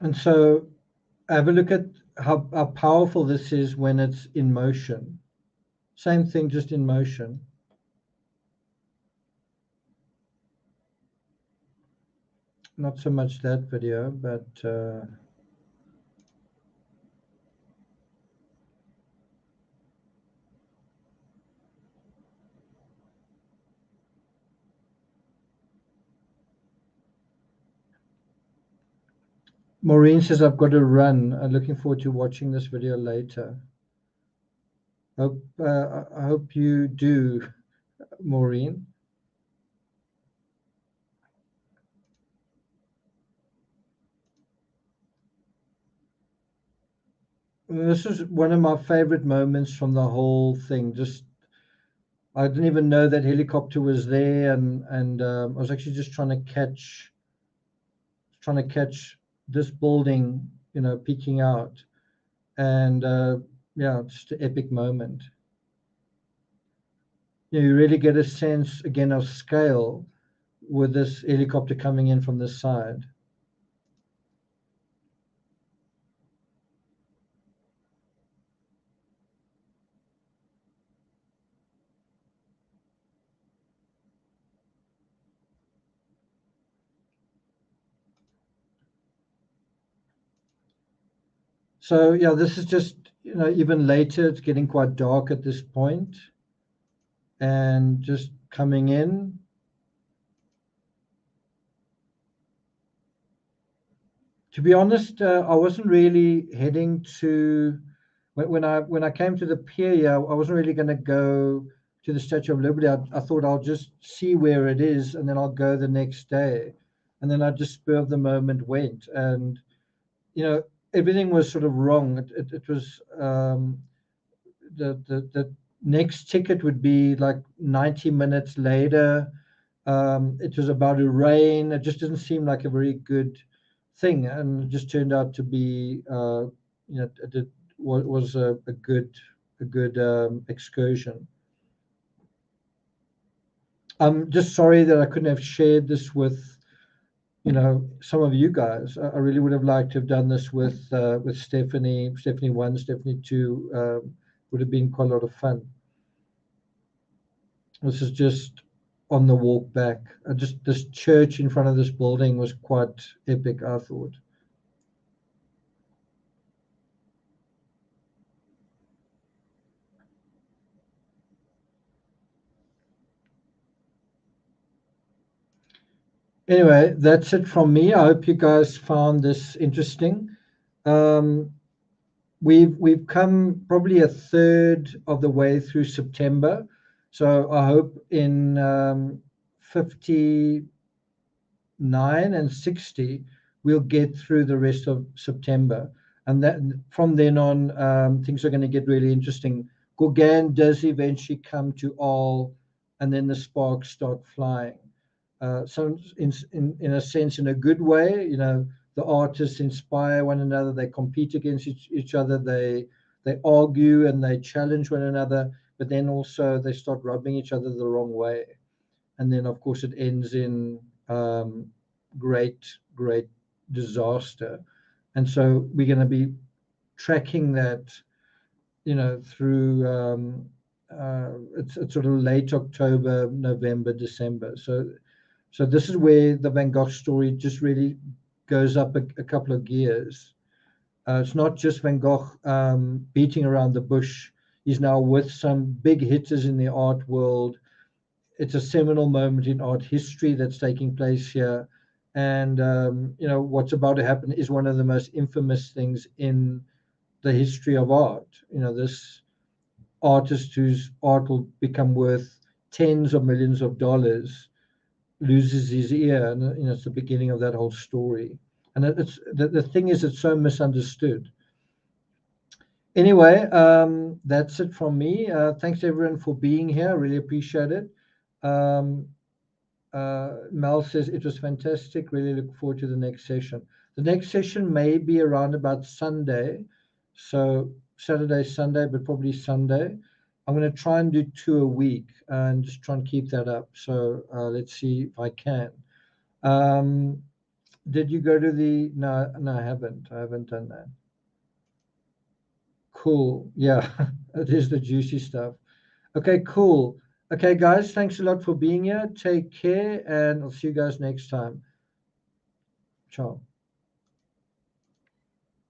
And so have a look at how powerful this is when it's in motion. Same thing, just in motion. Not so much that video, but Maureen says, I've got to run. I'm looking forward to watching this video later. I hope you do, Maureen. This is one of my favorite moments from the whole thing. Just I didn't even know that helicopter was there, and I was actually just trying to catch this building, peeking out, and yeah, just an epic moment. You really get a sense again of scale with this helicopter coming in from this side. So yeah, this is just even later. It's getting quite dark at this point, and just coming in. To be honest, I wasn't really heading to when I came to the pier. Yeah, I wasn't really going to go to the Statue of Liberty. I thought I'll just see where it is, and then I'll go the next day. And then I just spur of the moment went, and you know everything was sort of wrong. It was the next ticket would be like 90 minutes later. It was about to rain. It just didn't seem like a very good thing, and it just turned out to be, it was a good excursion. I'm just sorry that I couldn't have shared this with, some of you guys. I really would have liked to have done this with Stephanie, Stephanie 1, Stephanie 2. Would have been quite a lot of fun. This is just on the walk back. Just this church in front of this building was quite epic, I thought. Anyway, that's it from me. I hope you guys found this interesting. Um, we've come probably a third of the way through September, so I hope in 59 and 60 we'll get through the rest of September, and that from then on things are going to get really interesting. Gauguin does eventually come to all, and then the sparks start flying. So in a sense, in a good way, the artists inspire one another. They compete against each other. They argue and they challenge one another. But then also they start rubbing each other the wrong way. And then of course it ends in great disaster. And so we're going to be tracking that, through it's sort of late October, November, December. So this is where the Van Gogh story just really goes up a couple of gears. It's not just Van Gogh beating around the bush. He's now with some big hitters in the art world. It's a seminal moment in art history that's taking place here. And, what's about to happen is one of the most infamous things in the history of art. This artist whose art will become worth tens of millions of dollars loses his ear, and it's the beginning of that whole story. And it's the thing is, it's so misunderstood. Anyway, that's it from me. Thanks everyone for being here. I really appreciate it. Um, Mel says it was fantastic. Really look forward to the next session. The next session may be around about Sunday, so Saturday, Sunday, but probably Sunday. I'm going to try and do 2 a week and just try and keep that up. So let's see if I can. Um, did you go to the? No, no, I haven't. I haven't done that. Cool. Yeah, it is the juicy stuff. Okay, cool. Okay, guys, thanks a lot for being here. Take care, and I'll see you guys next time. Ciao.